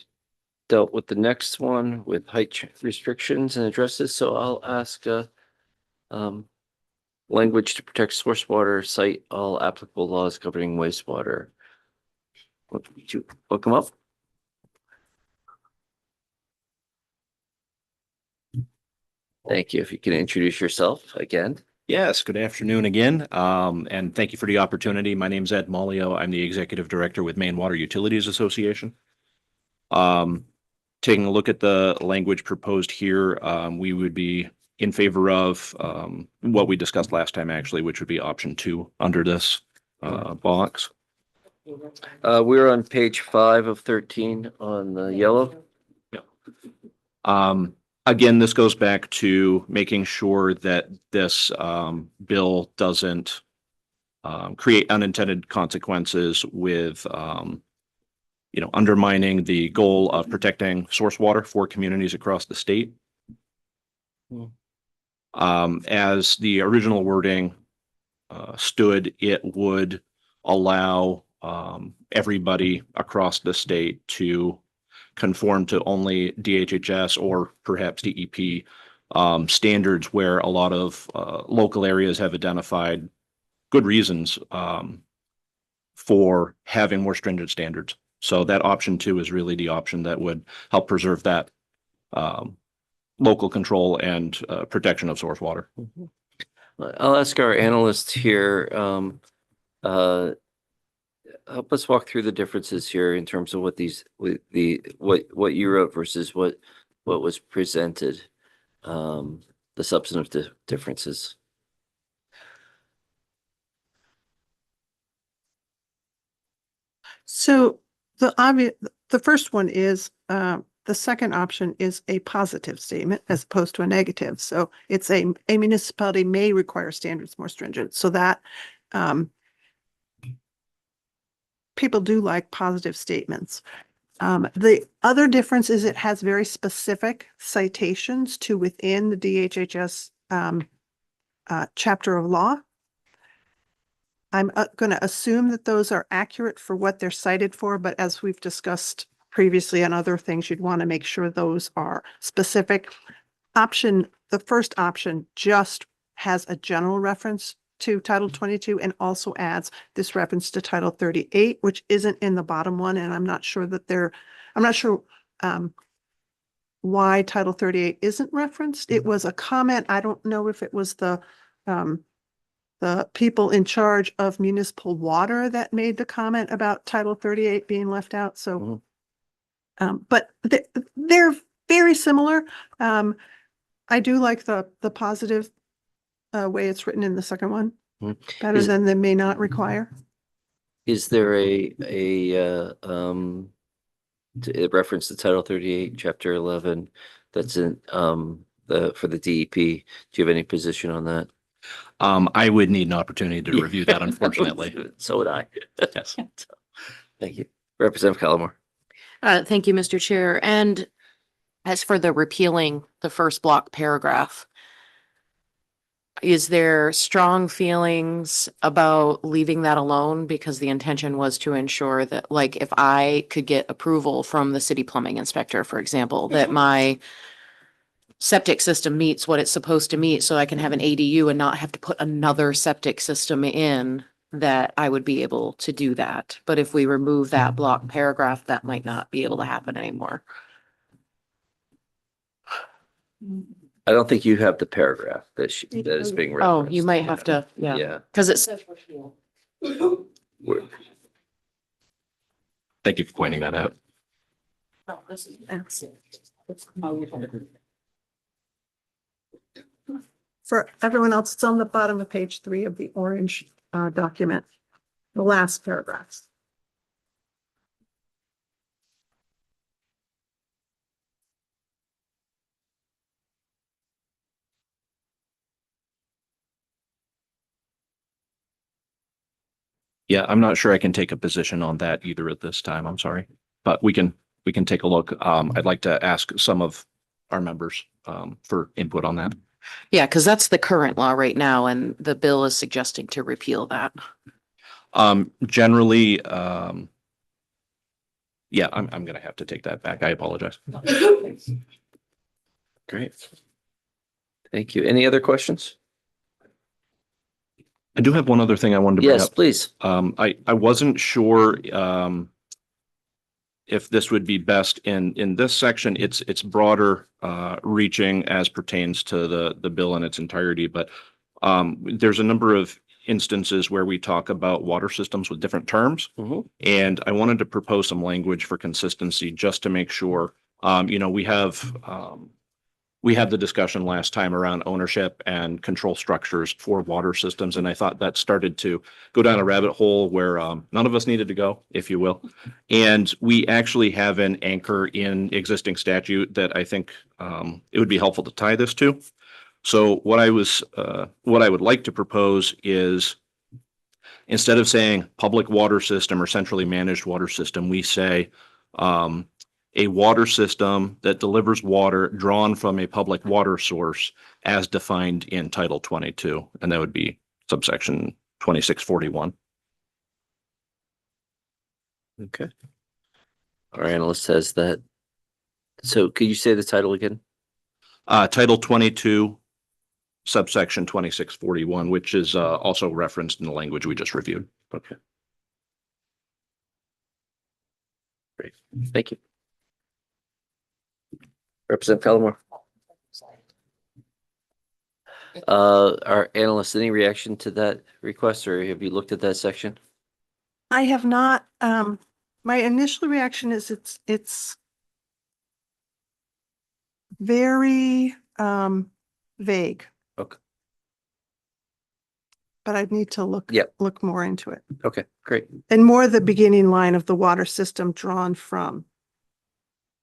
dealt with the next one with restrictions and addresses, so I'll ask language to protect source water, cite all applicable laws governing wastewater. Would you welcome up? Thank you. If you can introduce yourself again. Yes, good afternoon again, and thank you for the opportunity. My name's Ed Mollio. I'm the Executive Director with Maine Water Utilities Association. Taking a look at the language proposed here, we would be in favor of what we discussed last time, actually, which would be option 2 under this box. We're on page 5 of 13 on the yellow. Again, this goes back to making sure that this bill doesn't create unintended consequences with undermining the goal of protecting source water for communities across the state. As the original wording stood, it would allow everybody across the state to conform to only DHHS or perhaps DEP standards, where a lot of local areas have identified good reasons for having more stringent standards. So that option 2 is really the option that would help preserve that local control and protection of source water. I'll ask our analyst here, help us walk through the differences here in terms of what what you wrote versus what was presented, the substantive differences. So the first one is, the second option is a positive statement as opposed to a negative. So it's a municipality may require standards more stringent, so that people do like positive statements. The other difference is it has very specific citations to within the DHHS chapter of law. I'm going to assume that those are accurate for what they're cited for, but as we've discussed previously on other things, you'd want to make sure those are specific. The first option just has a general reference to Title 22 and also adds this reference to Title 38, which isn't in the bottom one. And I'm not sure why Title 38 isn't referenced. It was a comment. I don't know if it was the people in charge of municipal water that made the comment about Title 38 being left out. So, but they're very similar. I do like the positive way it's written in the second one, better than they may not require. Is there a reference to Title 38, Chapter 11 that's in for the DEP? Do you have any position on that? I would need an opportunity to review that, unfortunately. So would I. Yes. Thank you. Representative Callamore. Thank you, Mr. Chair. And as for the repealing the first block paragraph, is there strong feelings about leaving that alone? Because the intention was to ensure that, like, if I could get approval from the city plumbing inspector, for example, that my septic system meets what it's supposed to meet, so I can have an ADU and not have to put another septic system in, that I would be able to do that. But if we remove that block paragraph, that might not be able to happen anymore. I don't think you have the paragraph that is being referenced. Oh, you might have to, yeah. Yeah. Because it's, Thank you for pointing that out. For everyone else, it's on the bottom of page 3 of the orange document, the last paragraphs. Yeah, I'm not sure I can take a position on that either at this time. I'm sorry, but we can take a look. I'd like to ask some of our members for input on that. Yeah, because that's the current law right now, and the bill is suggesting to repeal that. Generally, yeah, I'm gonna have to take that back. I apologize. Great. Thank you. Any other questions? I do have one other thing I wanted to bring up. Yes, please. I wasn't sure if this would be best in this section. It's broader reaching as pertains to the bill in its entirety, but there's a number of instances where we talk about water systems with different terms. And I wanted to propose some language for consistency just to make sure, we had the discussion last time around ownership and control structures for water systems. And I thought that started to go down a rabbit hole where none of us needed to go, if you will. And we actually have an anchor in existing statute that I think it would be helpful to tie this to. So what I would like to propose is, instead of saying public water system or centrally managed water system, we say a water system that delivers water drawn from a public water source as defined in Title 22, and that would be subsection 2641. Okay. Our analyst says that. So could you say the title again? Title 22, subsection 2641, which is also referenced in the language we just reviewed. Okay. Great. Thank you. Representative Callamore. Our analyst, any reaction to that request, or have you looked at that section? I have not, my initial reaction is it's very vague. Okay. But I'd need to look more into it. Okay, great. And more the beginning line of the water system drawn from.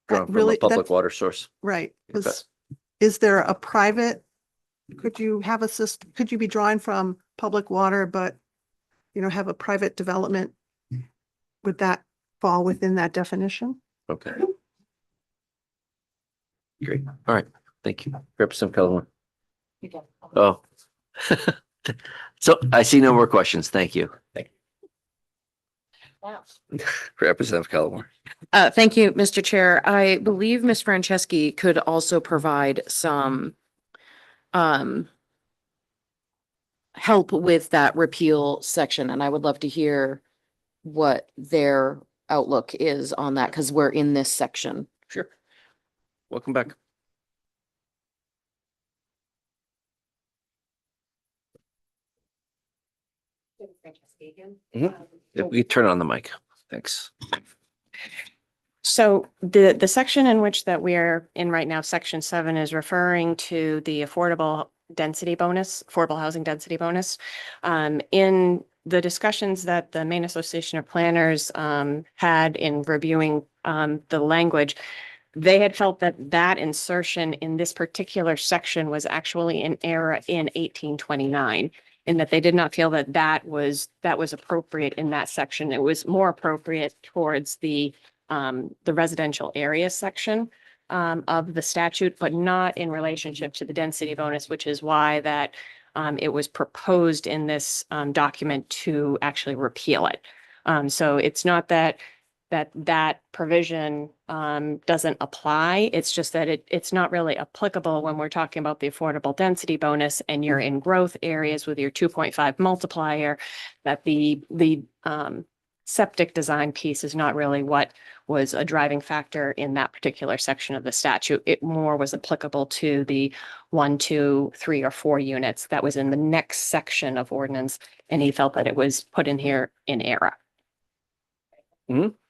Drawn from a public water source. Right. Okay. Is there a private, could you have a system, could you be drawing from public water, but have a private development? Would that fall within that definition? Okay. Great. All right. Thank you. Representative Callamore. Oh. So I see no more questions. Thank you. Representative Callamore. Thank you, Mr. Chair. I believe Ms. Franceschi could also provide some help with that repeal section, and I would love to hear what their outlook is on that, because we're in this section. Sure. Welcome back. If we turn on the mic. Thanks. So the section in which that we are in right now, section 7, is referring to the affordable housing density bonus. In the discussions that the Maine Association of Planners had in reviewing the language, they had felt that insertion in this particular section was actually an error in 1829. In that they did not feel that was appropriate in that section. It was more appropriate towards the residential area section of the statute, but not in relationship to the density bonus, which is why that it was proposed in this document to actually repeal it. So it's not that provision doesn't apply. It's just that it's not really applicable when we're talking about the affordable density bonus and you're in growth areas with your 2.5 multiplier, that the septic design piece is not really what was a driving factor in that particular section of the statute. It more was applicable to the 1, 2, 3, or 4 units that was in the next section of ordinance, and he felt that it was put in here in error.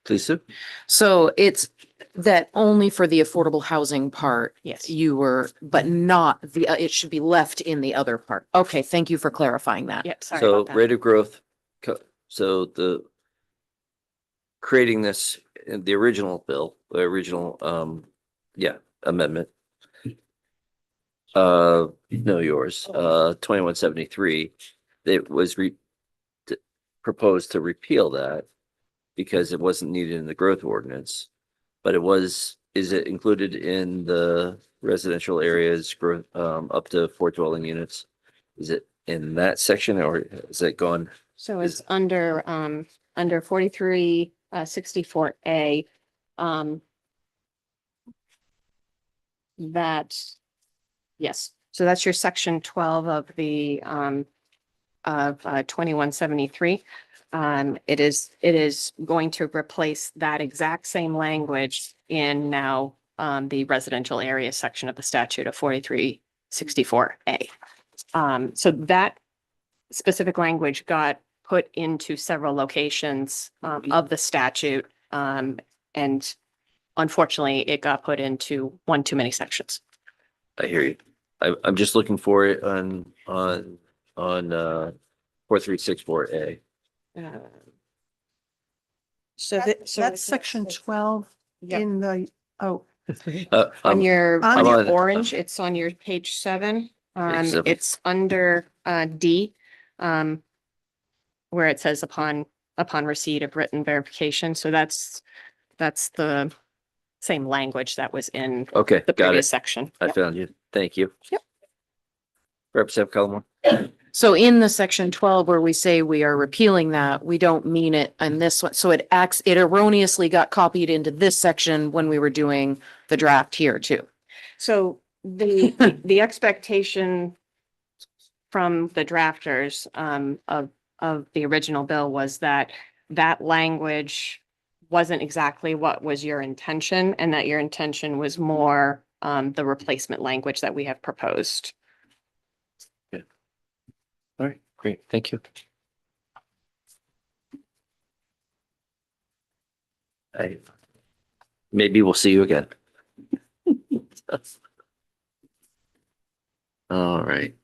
Please, Sue. So it's that only for the affordable housing part. Yes. You were, but not the, it should be left in the other part. Okay, thank you for clarifying that. Yep, sorry So about that. rate of growth, so the creating this, the original bill, the original, amendment. No, yours, 2173, it was proposed to repeal that because it wasn't needed in the growth ordinance. But is it included in the residential areas growth, up to 4 dwelling units? Is it in that section or is it gone? So it's under 43, 64A. Yes, so that's your section 12 of the, of 2173. It is going to replace that exact same language in now, the residential area section of the statute of 4364A. So that specific language got put into several locations, of the statute. And unfortunately, it got put into one too many sections. I hear you. I'm just looking for it on 4364A. That's section 12 in the, on I'm your on- orange, it's on your page 7. Page 7. It's under D, where it says upon receipt of written verification. So that's the same language that was in Okay, the got previous it. section. I Yep. found you. Thank you. Yep. Representative Cullimore. So in the section 12 where we say we are repealing that, we don't mean it in this one. So it erroneously got copied into this section when we were doing the draft here too. So the expectation from the drafters of the original bill was that language wasn't exactly what was your intention, and that your intention was more the replacement language that we have proposed. All right, great. Thank you. Maybe we'll see you again. All right.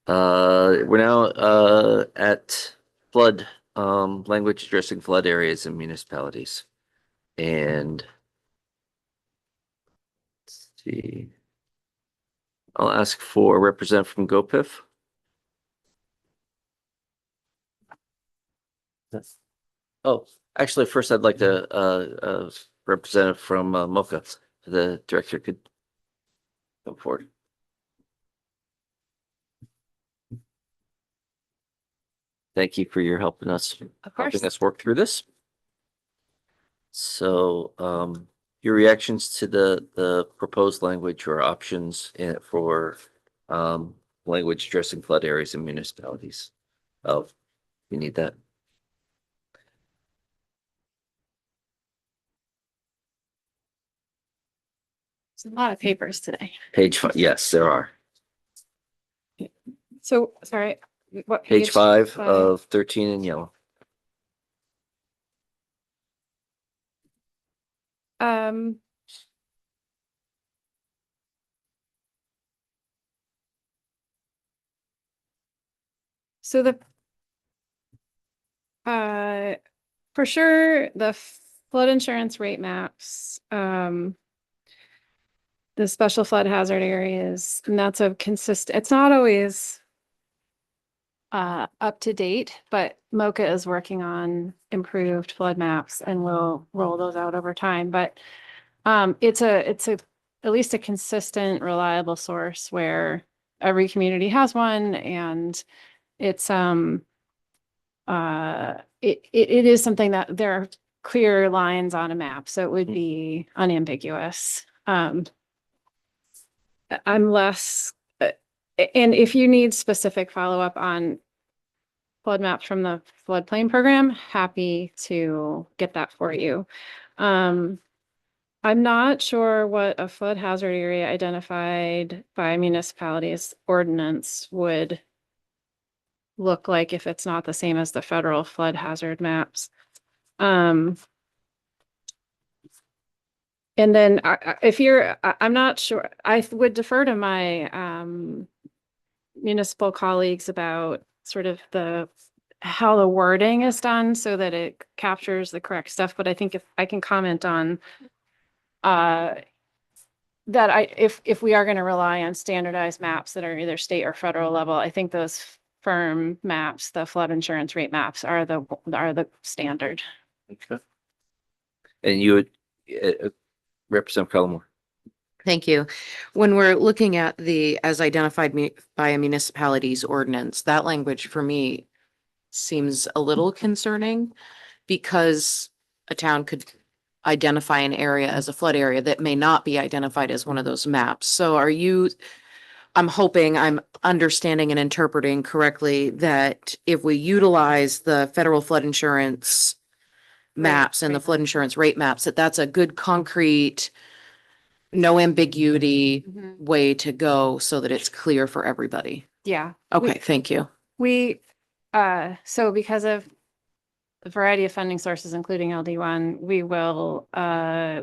We're now at flood, language addressing flood areas in municipalities. And let's see. I'll ask for a representative from GoPIF. Oh, actually, first I'd like to, representative from MoCA, the director could come forward. Thank you for your helping us. Helping us work through this. So, your reactions to the proposed language or options for, language addressing flood areas in municipalities? Oh, you need that? There's a lot of papers today. Page 5, yes, there are. So, sorry, what? Page 5 of 13 in yellow. Um. So for sure, the flood insurance rate maps, the special flood hazard areas, and that's it's not always up to date, but MoCA is working on improved flood maps and we'll roll those out over time. But it's at least a consistent, reliable source where every community has one, and it's it is something that there are clear lines on a map, so it would be unambiguous. I'm less, and if you need specific follow-up on flood maps from the floodplain program, happy to get that for you. I'm not sure what a flood hazard area identified by municipalities ordinance would look like if it's not the same as the federal flood hazard maps. And then if you're, I'm not sure, I would defer to my municipal colleagues about sort of how the wording is done so that it captures the correct stuff. But I think if I can comment on that if we are going to rely on standardized maps that are either state or federal level, I think those firm maps, the flood insurance rate maps are the standard. Okay. And you would, Representative Cullimore. Thank you. When we're looking at the, as identified by a municipality's ordinance, that language for me seems a little concerning because a town could identify an area as a flood area that may not be identified as one of those maps. So I'm hoping I'm understanding and interpreting correctly that if we utilize the federal flood insurance maps and the flood insurance rate maps, that's a good concrete, no ambiguity way to go so that it's clear for everybody. Yeah. Okay, thank you. So because of the variety of funding sources, including LD1, we will, a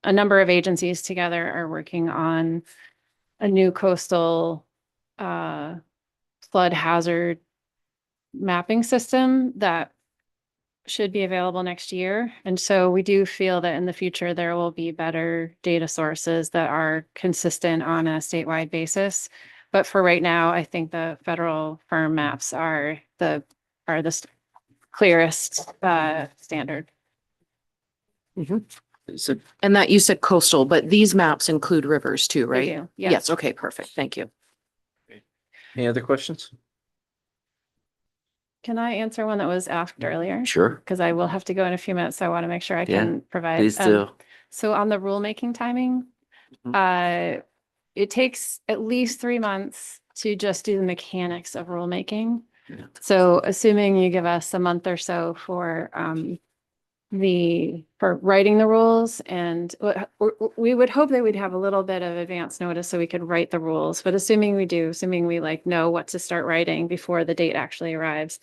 number of agencies together are working on a new coastal flood hazard mapping system that should be available next year. And so we do feel that in the future, there will be better data sources that are consistent on a statewide basis. But for right now, I think the federal firm maps are the clearest standard. So, and that you said coastal, but these maps include rivers too, right? do, yes. Yes, okay, perfect. Thank you. Any other questions? Can I answer one that was asked earlier? Sure. Because I will have to go in a few minutes, so I want to make sure I Yeah, can provide. please do. So on the rulemaking timing, it takes at least 3 months to just do the mechanics of rulemaking. Yeah. So assuming you give us a month or so for writing the rules, and we would hope that we'd have a little bit of advance notice so we could write the rules. But assuming we know what to start writing before the date actually arrives,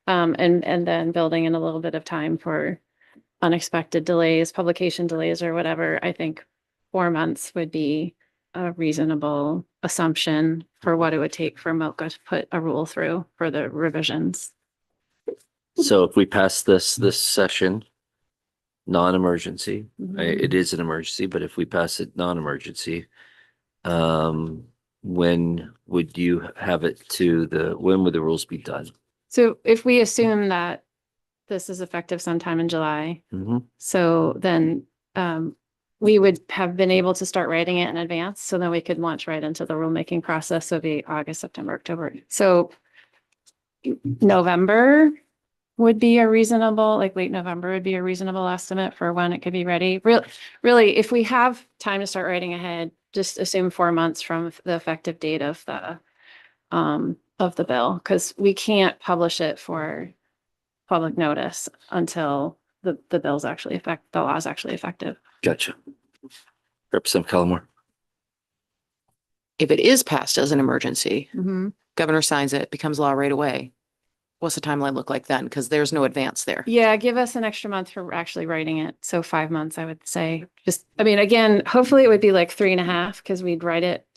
and then building in a little bit of time for unexpected delays, publication delays or whatever, I think 4 months would be a reasonable assumption for what it would take for MOCA to put a rule through for the revisions. So if we pass this session, non-emergency, Mhm. it is an emergency, but if we pass it non-emergency, when would you have it when would the rules be done? So if we assume that this is effective sometime in July, so then we would have been able to start writing it in advance, so then we could launch right into the rulemaking process. So it'd be August, September, October. So November would be a reasonable, like late November would be a reasonable estimate for when it could be ready. Really, if we have time to start writing ahead, just assume 4 months from the effective date of the bill, because we can't publish it for public notice until the law is actually effective. Gotcha. Representative Cullimore. If it is passed as an emergency, Mhm. governor signs it, becomes law right away. What's the timeline look like then? Because there's no advance there. Yeah, give us an extra month for actually writing it. So 5 months, I would say. Again, hopefully it would be like 3.5, because we'd write it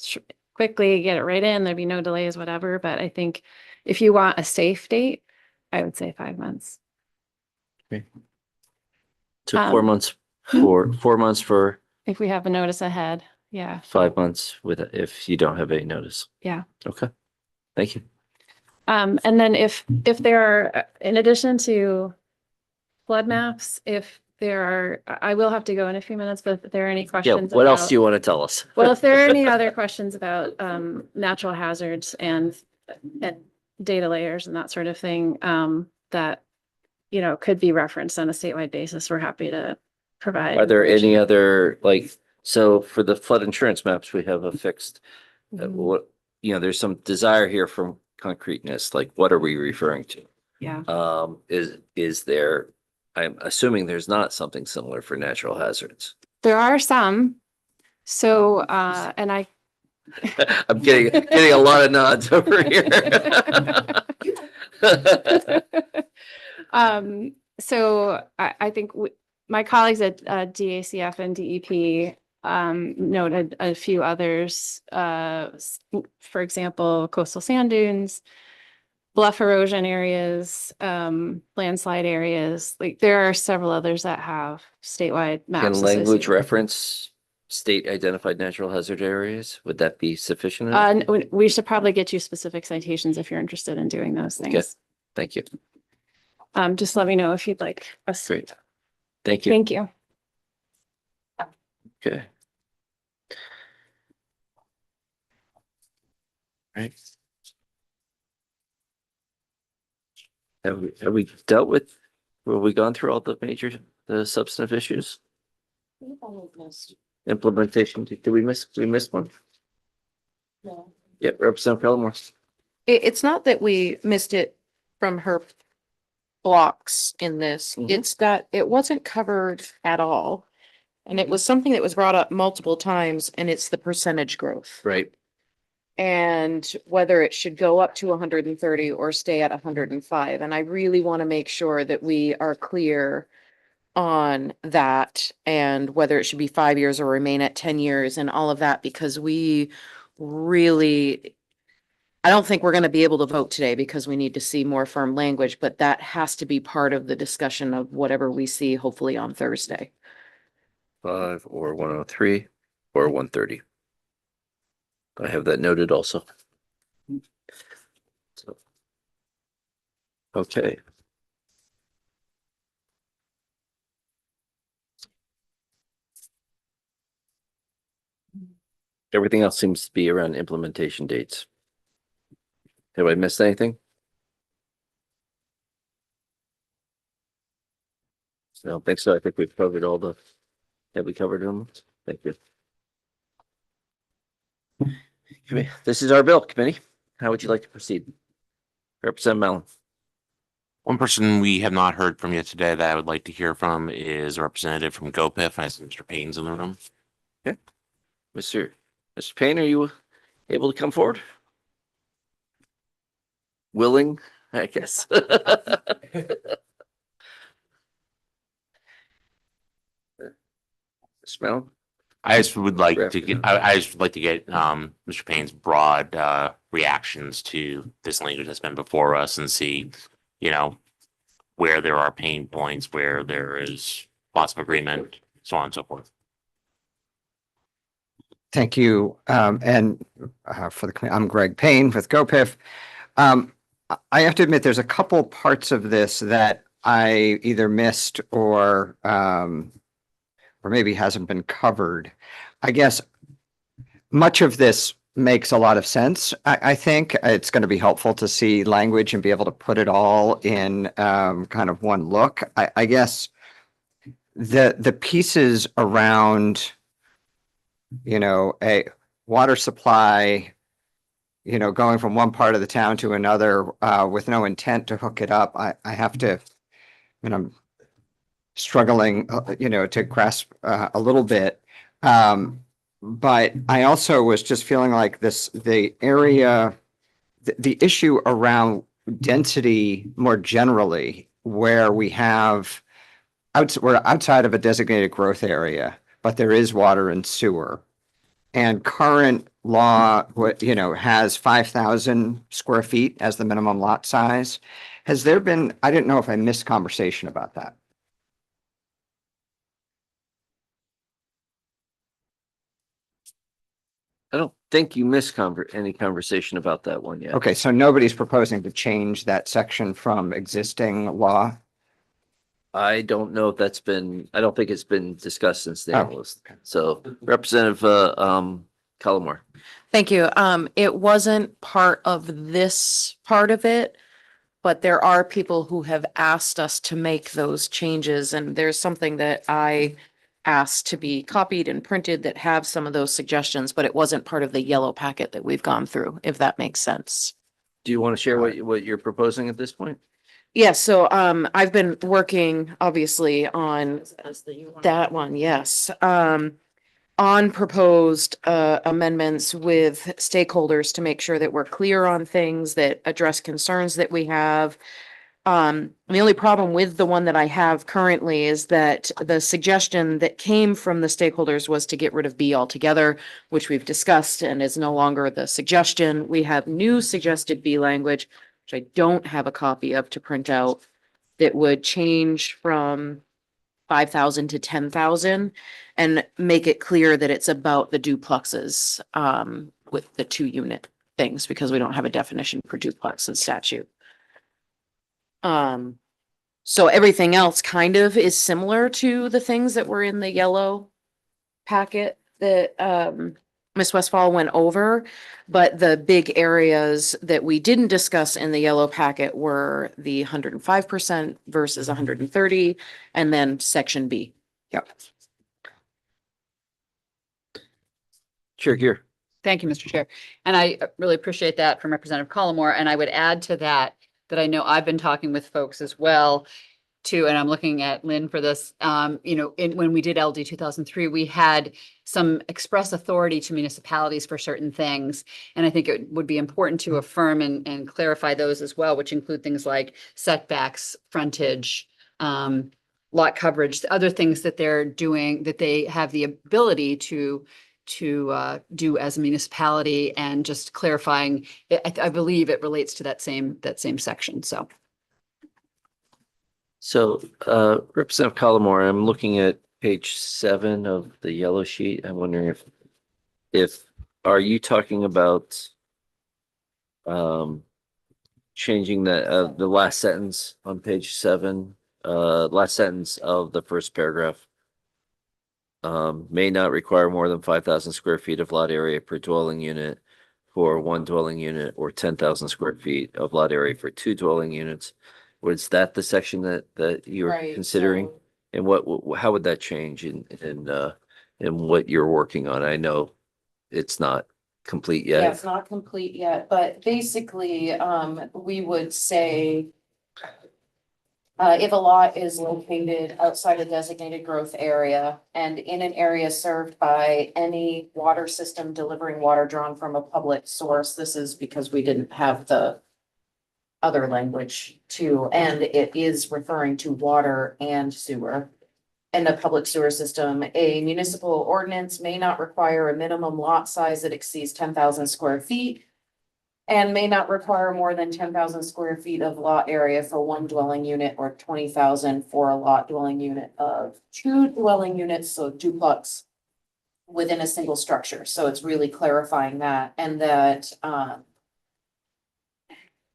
quickly, get it right in, there'd be no delays, whatever. But I think if you want a safe date, I would say 5 months. So 4 months for 4 months for If we have a notice ahead, yeah. 5 months if you don't have any notice. Yeah. Okay. Thank you. And then if there are, in addition to flood maps, I will have to go in a few minutes, but if there are any Yeah. questions. What else do you want to tell us? Well, if there are any other questions about natural hazards and data layers and that sort of thing, that, could be referenced on a statewide basis, we're happy to provide. Are there any other, so for the flood insurance maps, we have a fixed, there's some desire here from concreteness, like what are we referring to? Yeah. Is there, I'm assuming there's not something similar for natural hazards. There are some. So, and I'm getting a lot of nods over here. So I think my colleagues at DACF and DEP noted a few others, for example, coastal sand dunes, bluff erosion areas, landslide areas. Like there are several others that have statewide maps. Can language associated with them. reference state identified natural hazard areas? Would that be sufficient? We should probably get you specific citations if you're interested in doing those Okay, things. thank you. Just let me know if you'd like us. Great. Thank you. Thank you. Okay. Right. Have we dealt with, have we gone through all the major, the substantive issues? Implementation, did we miss one? No. Yep, Representative Pellemore. It's not that we missed it from her blocks in this. It's that it wasn't covered at all. And it was something that was brought up multiple times, and it's the percentage growth. Right. And whether it should go up to 130 or stay at 105. And I really want to make sure that we are clear on that and whether it should be 5 years or remain at 10 years and all of that, because we really, I don't think we're going to be able to vote today because we need to see more firm language, but that has to be part of the discussion of whatever we see hopefully on Thursday. 5 or 103 or 130. I have that noted also. So, okay. Everything else seems to be around implementation dates. Have I missed anything? I don't think so. I think we've covered all the, have we covered them? Thank you. This is our bill committee. How would you like to proceed? Representative Mellon. One person we have not heard from yet today that I would like to hear from is a representative from GoPIF. I see Mr. Payne's in the room. Okay. Mr. Payne, are you able to come forward? Willing, I guess. Mr. Mellon? I just would like to get, I just would like to get Mr. Payne's broad reactions to this language that's been before us and see, you know, where there are pain points, where there is lots of agreement, so on and so forth. Thank you. For the committee, I'm Greg Payne with GoPIF. I have to admit, there's a couple parts of this that I either missed or maybe hasn't been covered. I guess much of this makes a lot of sense. I think it's going to be helpful to see language and be able to put it all in kind of one look. I guess the pieces around, you know, a water supply, you know, going from one part of the town to another with no intent to hook it up. I have to, you know, struggling, you know, to grasp a little bit. But I also was just feeling like the area, the issue around density more generally, where we have, we're outside of a designated growth area, but there is water and sewer. And current law, you know, has 5,000 square feet as the minimum lot size. Has there been, I didn't know if I missed conversation about that. I don't think you missed any conversation about that one yet. Okay, so nobody's proposing to change that section from existing law? I don't know if that's been, I don't think it's been discussed since the Oh, analyst. So Representative Cullimore. Thank you. It wasn't part of this part of it, but there are people who have asked us to make those changes, and there's something that I asked to be copied and printed that have some of those suggestions, but it wasn't part of the yellow packet that we've gone through, if that makes sense. Do you want to share what you're proposing at this point? Yeah, so I've been working obviously on that one, yes. On proposed amendments with stakeholders to make sure that we're clear on things that address concerns that we have. The only problem with the one that I have currently is that the suggestion that came from the stakeholders was to get rid of B altogether, which we've discussed and is no longer the suggestion. We have new suggested B language, which I don't have a copy of to print out, that would change from 5,000 to 10,000 and make it clear that it's about the duplexes, with the 2-unit things, because we don't have a definition for duplex in statute. So everything else kind of is similar to the things that were in the yellow packet that, Ms. Westfall went over, but the big areas that we didn't discuss in the yellow packet were the 105% versus 130, and then section B. Yep. Chair Gear. Thank you, Mr. Chair. And I really appreciate that from Representative Collmore. And I would add to that, that I know I've been talking with folks as well too, and I'm looking at Lynn for this, when we did LD 2003, we had some express authority to municipalities for certain things. And I think it would be important to affirm and clarify those as well, which include things like setbacks, frontage, lot coverage, other things that they're doing, that they have the ability to do as a municipality, and just clarifying, I believe it relates to that same section, so. So, Representative Collmore, I'm looking at page 7 of the yellow sheet. I'm wondering if are you talking about changing the last sentence on page 7, last sentence of the first paragraph? May not require more than 5,000 square feet of lot area per dwelling unit for 1 dwelling unit, or 10,000 square feet of lot area for 2 dwelling units. Was that the section that you were Right, considering? so- And how would that change in what you're working on? I know it's not complete Yeah, yet. it's not complete yet, but basically, we would say if a lot is located outside a designated growth area and in an area served by any water system delivering water drawn from a public source, this is because we didn't have the other language too, and it is referring to water and sewer. And a public sewer system, a municipal ordinance may not require a minimum lot size that exceeds 10,000 square feet and may not require more than 10,000 square feet of lot area for 1 dwelling unit, or 20,000 for a lot dwelling unit of 2 dwelling units, so duplex within a single structure. So it's really clarifying that, and that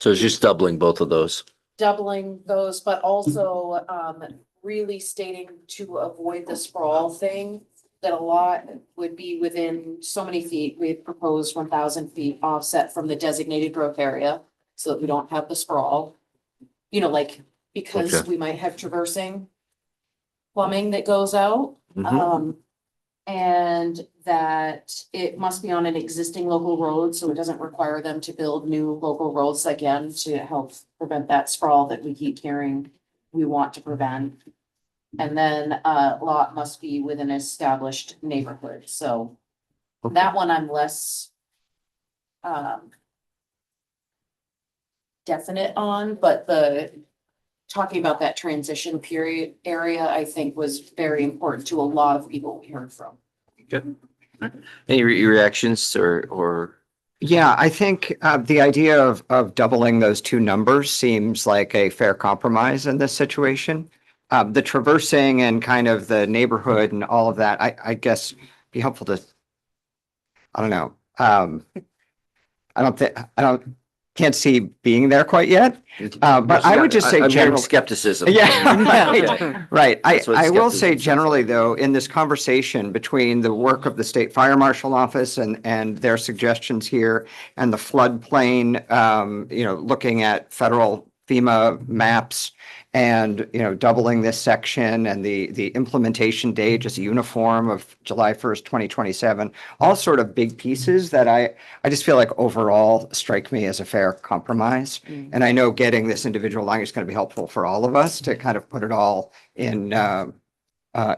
So it's just doubling both of those. doubling those, but also really stating to avoid the sprawl thing, that a lot would be within so many feet. We've proposed 1,000 feet offset from the designated growth area, so that we don't have the sprawl. Because Okay. we might have traversing plumbing that goes out. Mhm. And that it must be on an existing local road, so it doesn't require them to build new local roads again to help prevent that sprawl that we keep hearing we want to prevent. And then lot must be within an established neighborhood, so that one I'm less definite on, but talking about that transition period area, I think was very important to a lot of people we heard from. Good. Any reactions or? Yeah, I think the idea of doubling those 2 numbers seems like a fair compromise in this situation. The traversing and kind of the neighborhood and all of that, I guess be helpful to, I don't know. Can't see being there quite yet. But I would just say I'm hearing general skepticism. Yeah, Okay. right. That's what I will say skepticism generally, though, in this conversation between the work of the State Fire Marshal Office and their suggestions here, and the floodplain, looking at federal FEMA maps, and, doubling this section, and the implementation date just uniform of July 1st, 2027, all sort of big pieces that I just feel like overall strike me as a fair compromise. And I know getting this individual language is going to be helpful for all of us to kind of put it all in,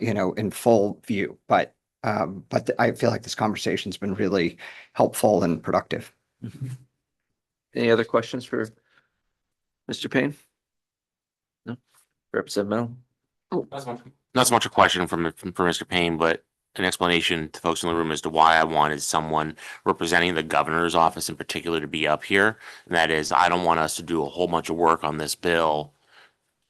in full view. But I feel like this conversation's been really helpful and productive. Any other questions for Mr. Payne? Representative Mel? Not so much a question for Mr. Payne, but an explanation to folks in the room as to why I wanted someone representing the governor's office in particular to be up here. And that is, I don't want us to do a whole bunch of work on this bill,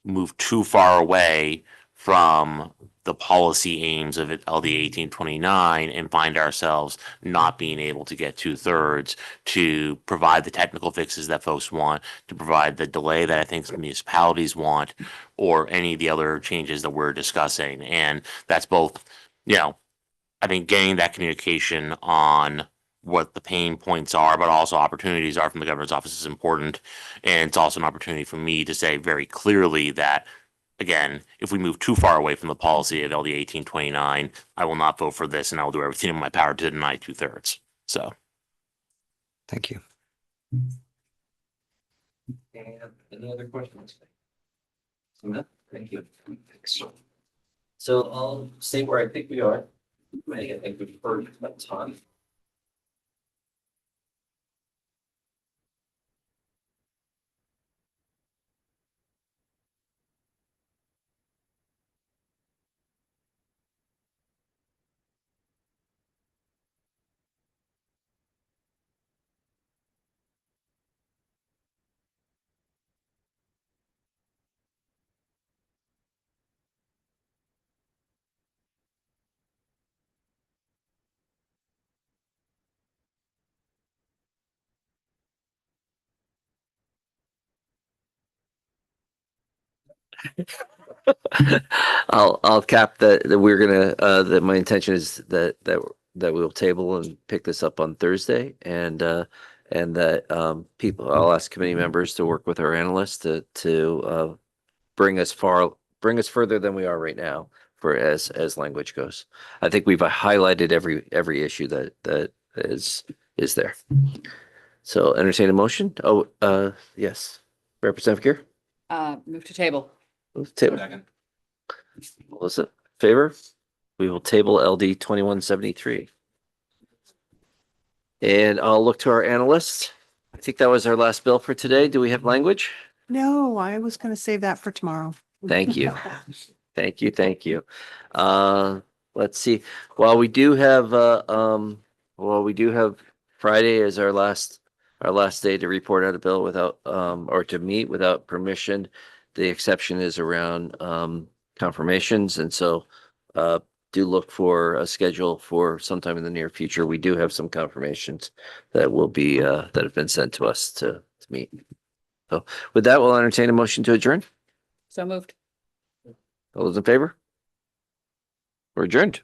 move too far away from the policy aims of LD 1829 and find ourselves not being able to get 2/3 to provide the technical fixes that folks want, to provide the delay that I think municipalities want, or any of the other changes that we're discussing. And that's both, I think getting that communication on what the pain points are, but also opportunities are from the governor's office is important. And it's also an opportunity for me to say very clearly that, again, if we move too far away from the policy of LD 1829, I will not vote for this, and I will do everything in my power to deny 2/3. So. Thank you. And any other questions? No? Thank you. So I'll stay where I think we are. I think we've heard a ton. I'll cap that we're gonna that my intention is that we'll table and pick this up on Thursday, and that people, I'll ask committee members to work with our analysts to bring us further than we are right now for as language goes. I think we've highlighted every issue that is there. So entertain a motion. Yes, Representative Gear. Move to table. Move to table. Melissa, favor? We will table LD 2173. And I'll look to our analysts. I think that was our last bill for today. Do we have language? No, I was going to save that for tomorrow. Thank you. Thank you. Let's see. While we do have Friday as our last day to report out a bill without or to meet without permission. The exception is around confirmations, and so do look for a schedule for sometime in the near future. We do have some confirmations that will be that have been sent to us to meet. So with that, we'll entertain a motion to adjourn. So moved. All those in favor? We're adjourned.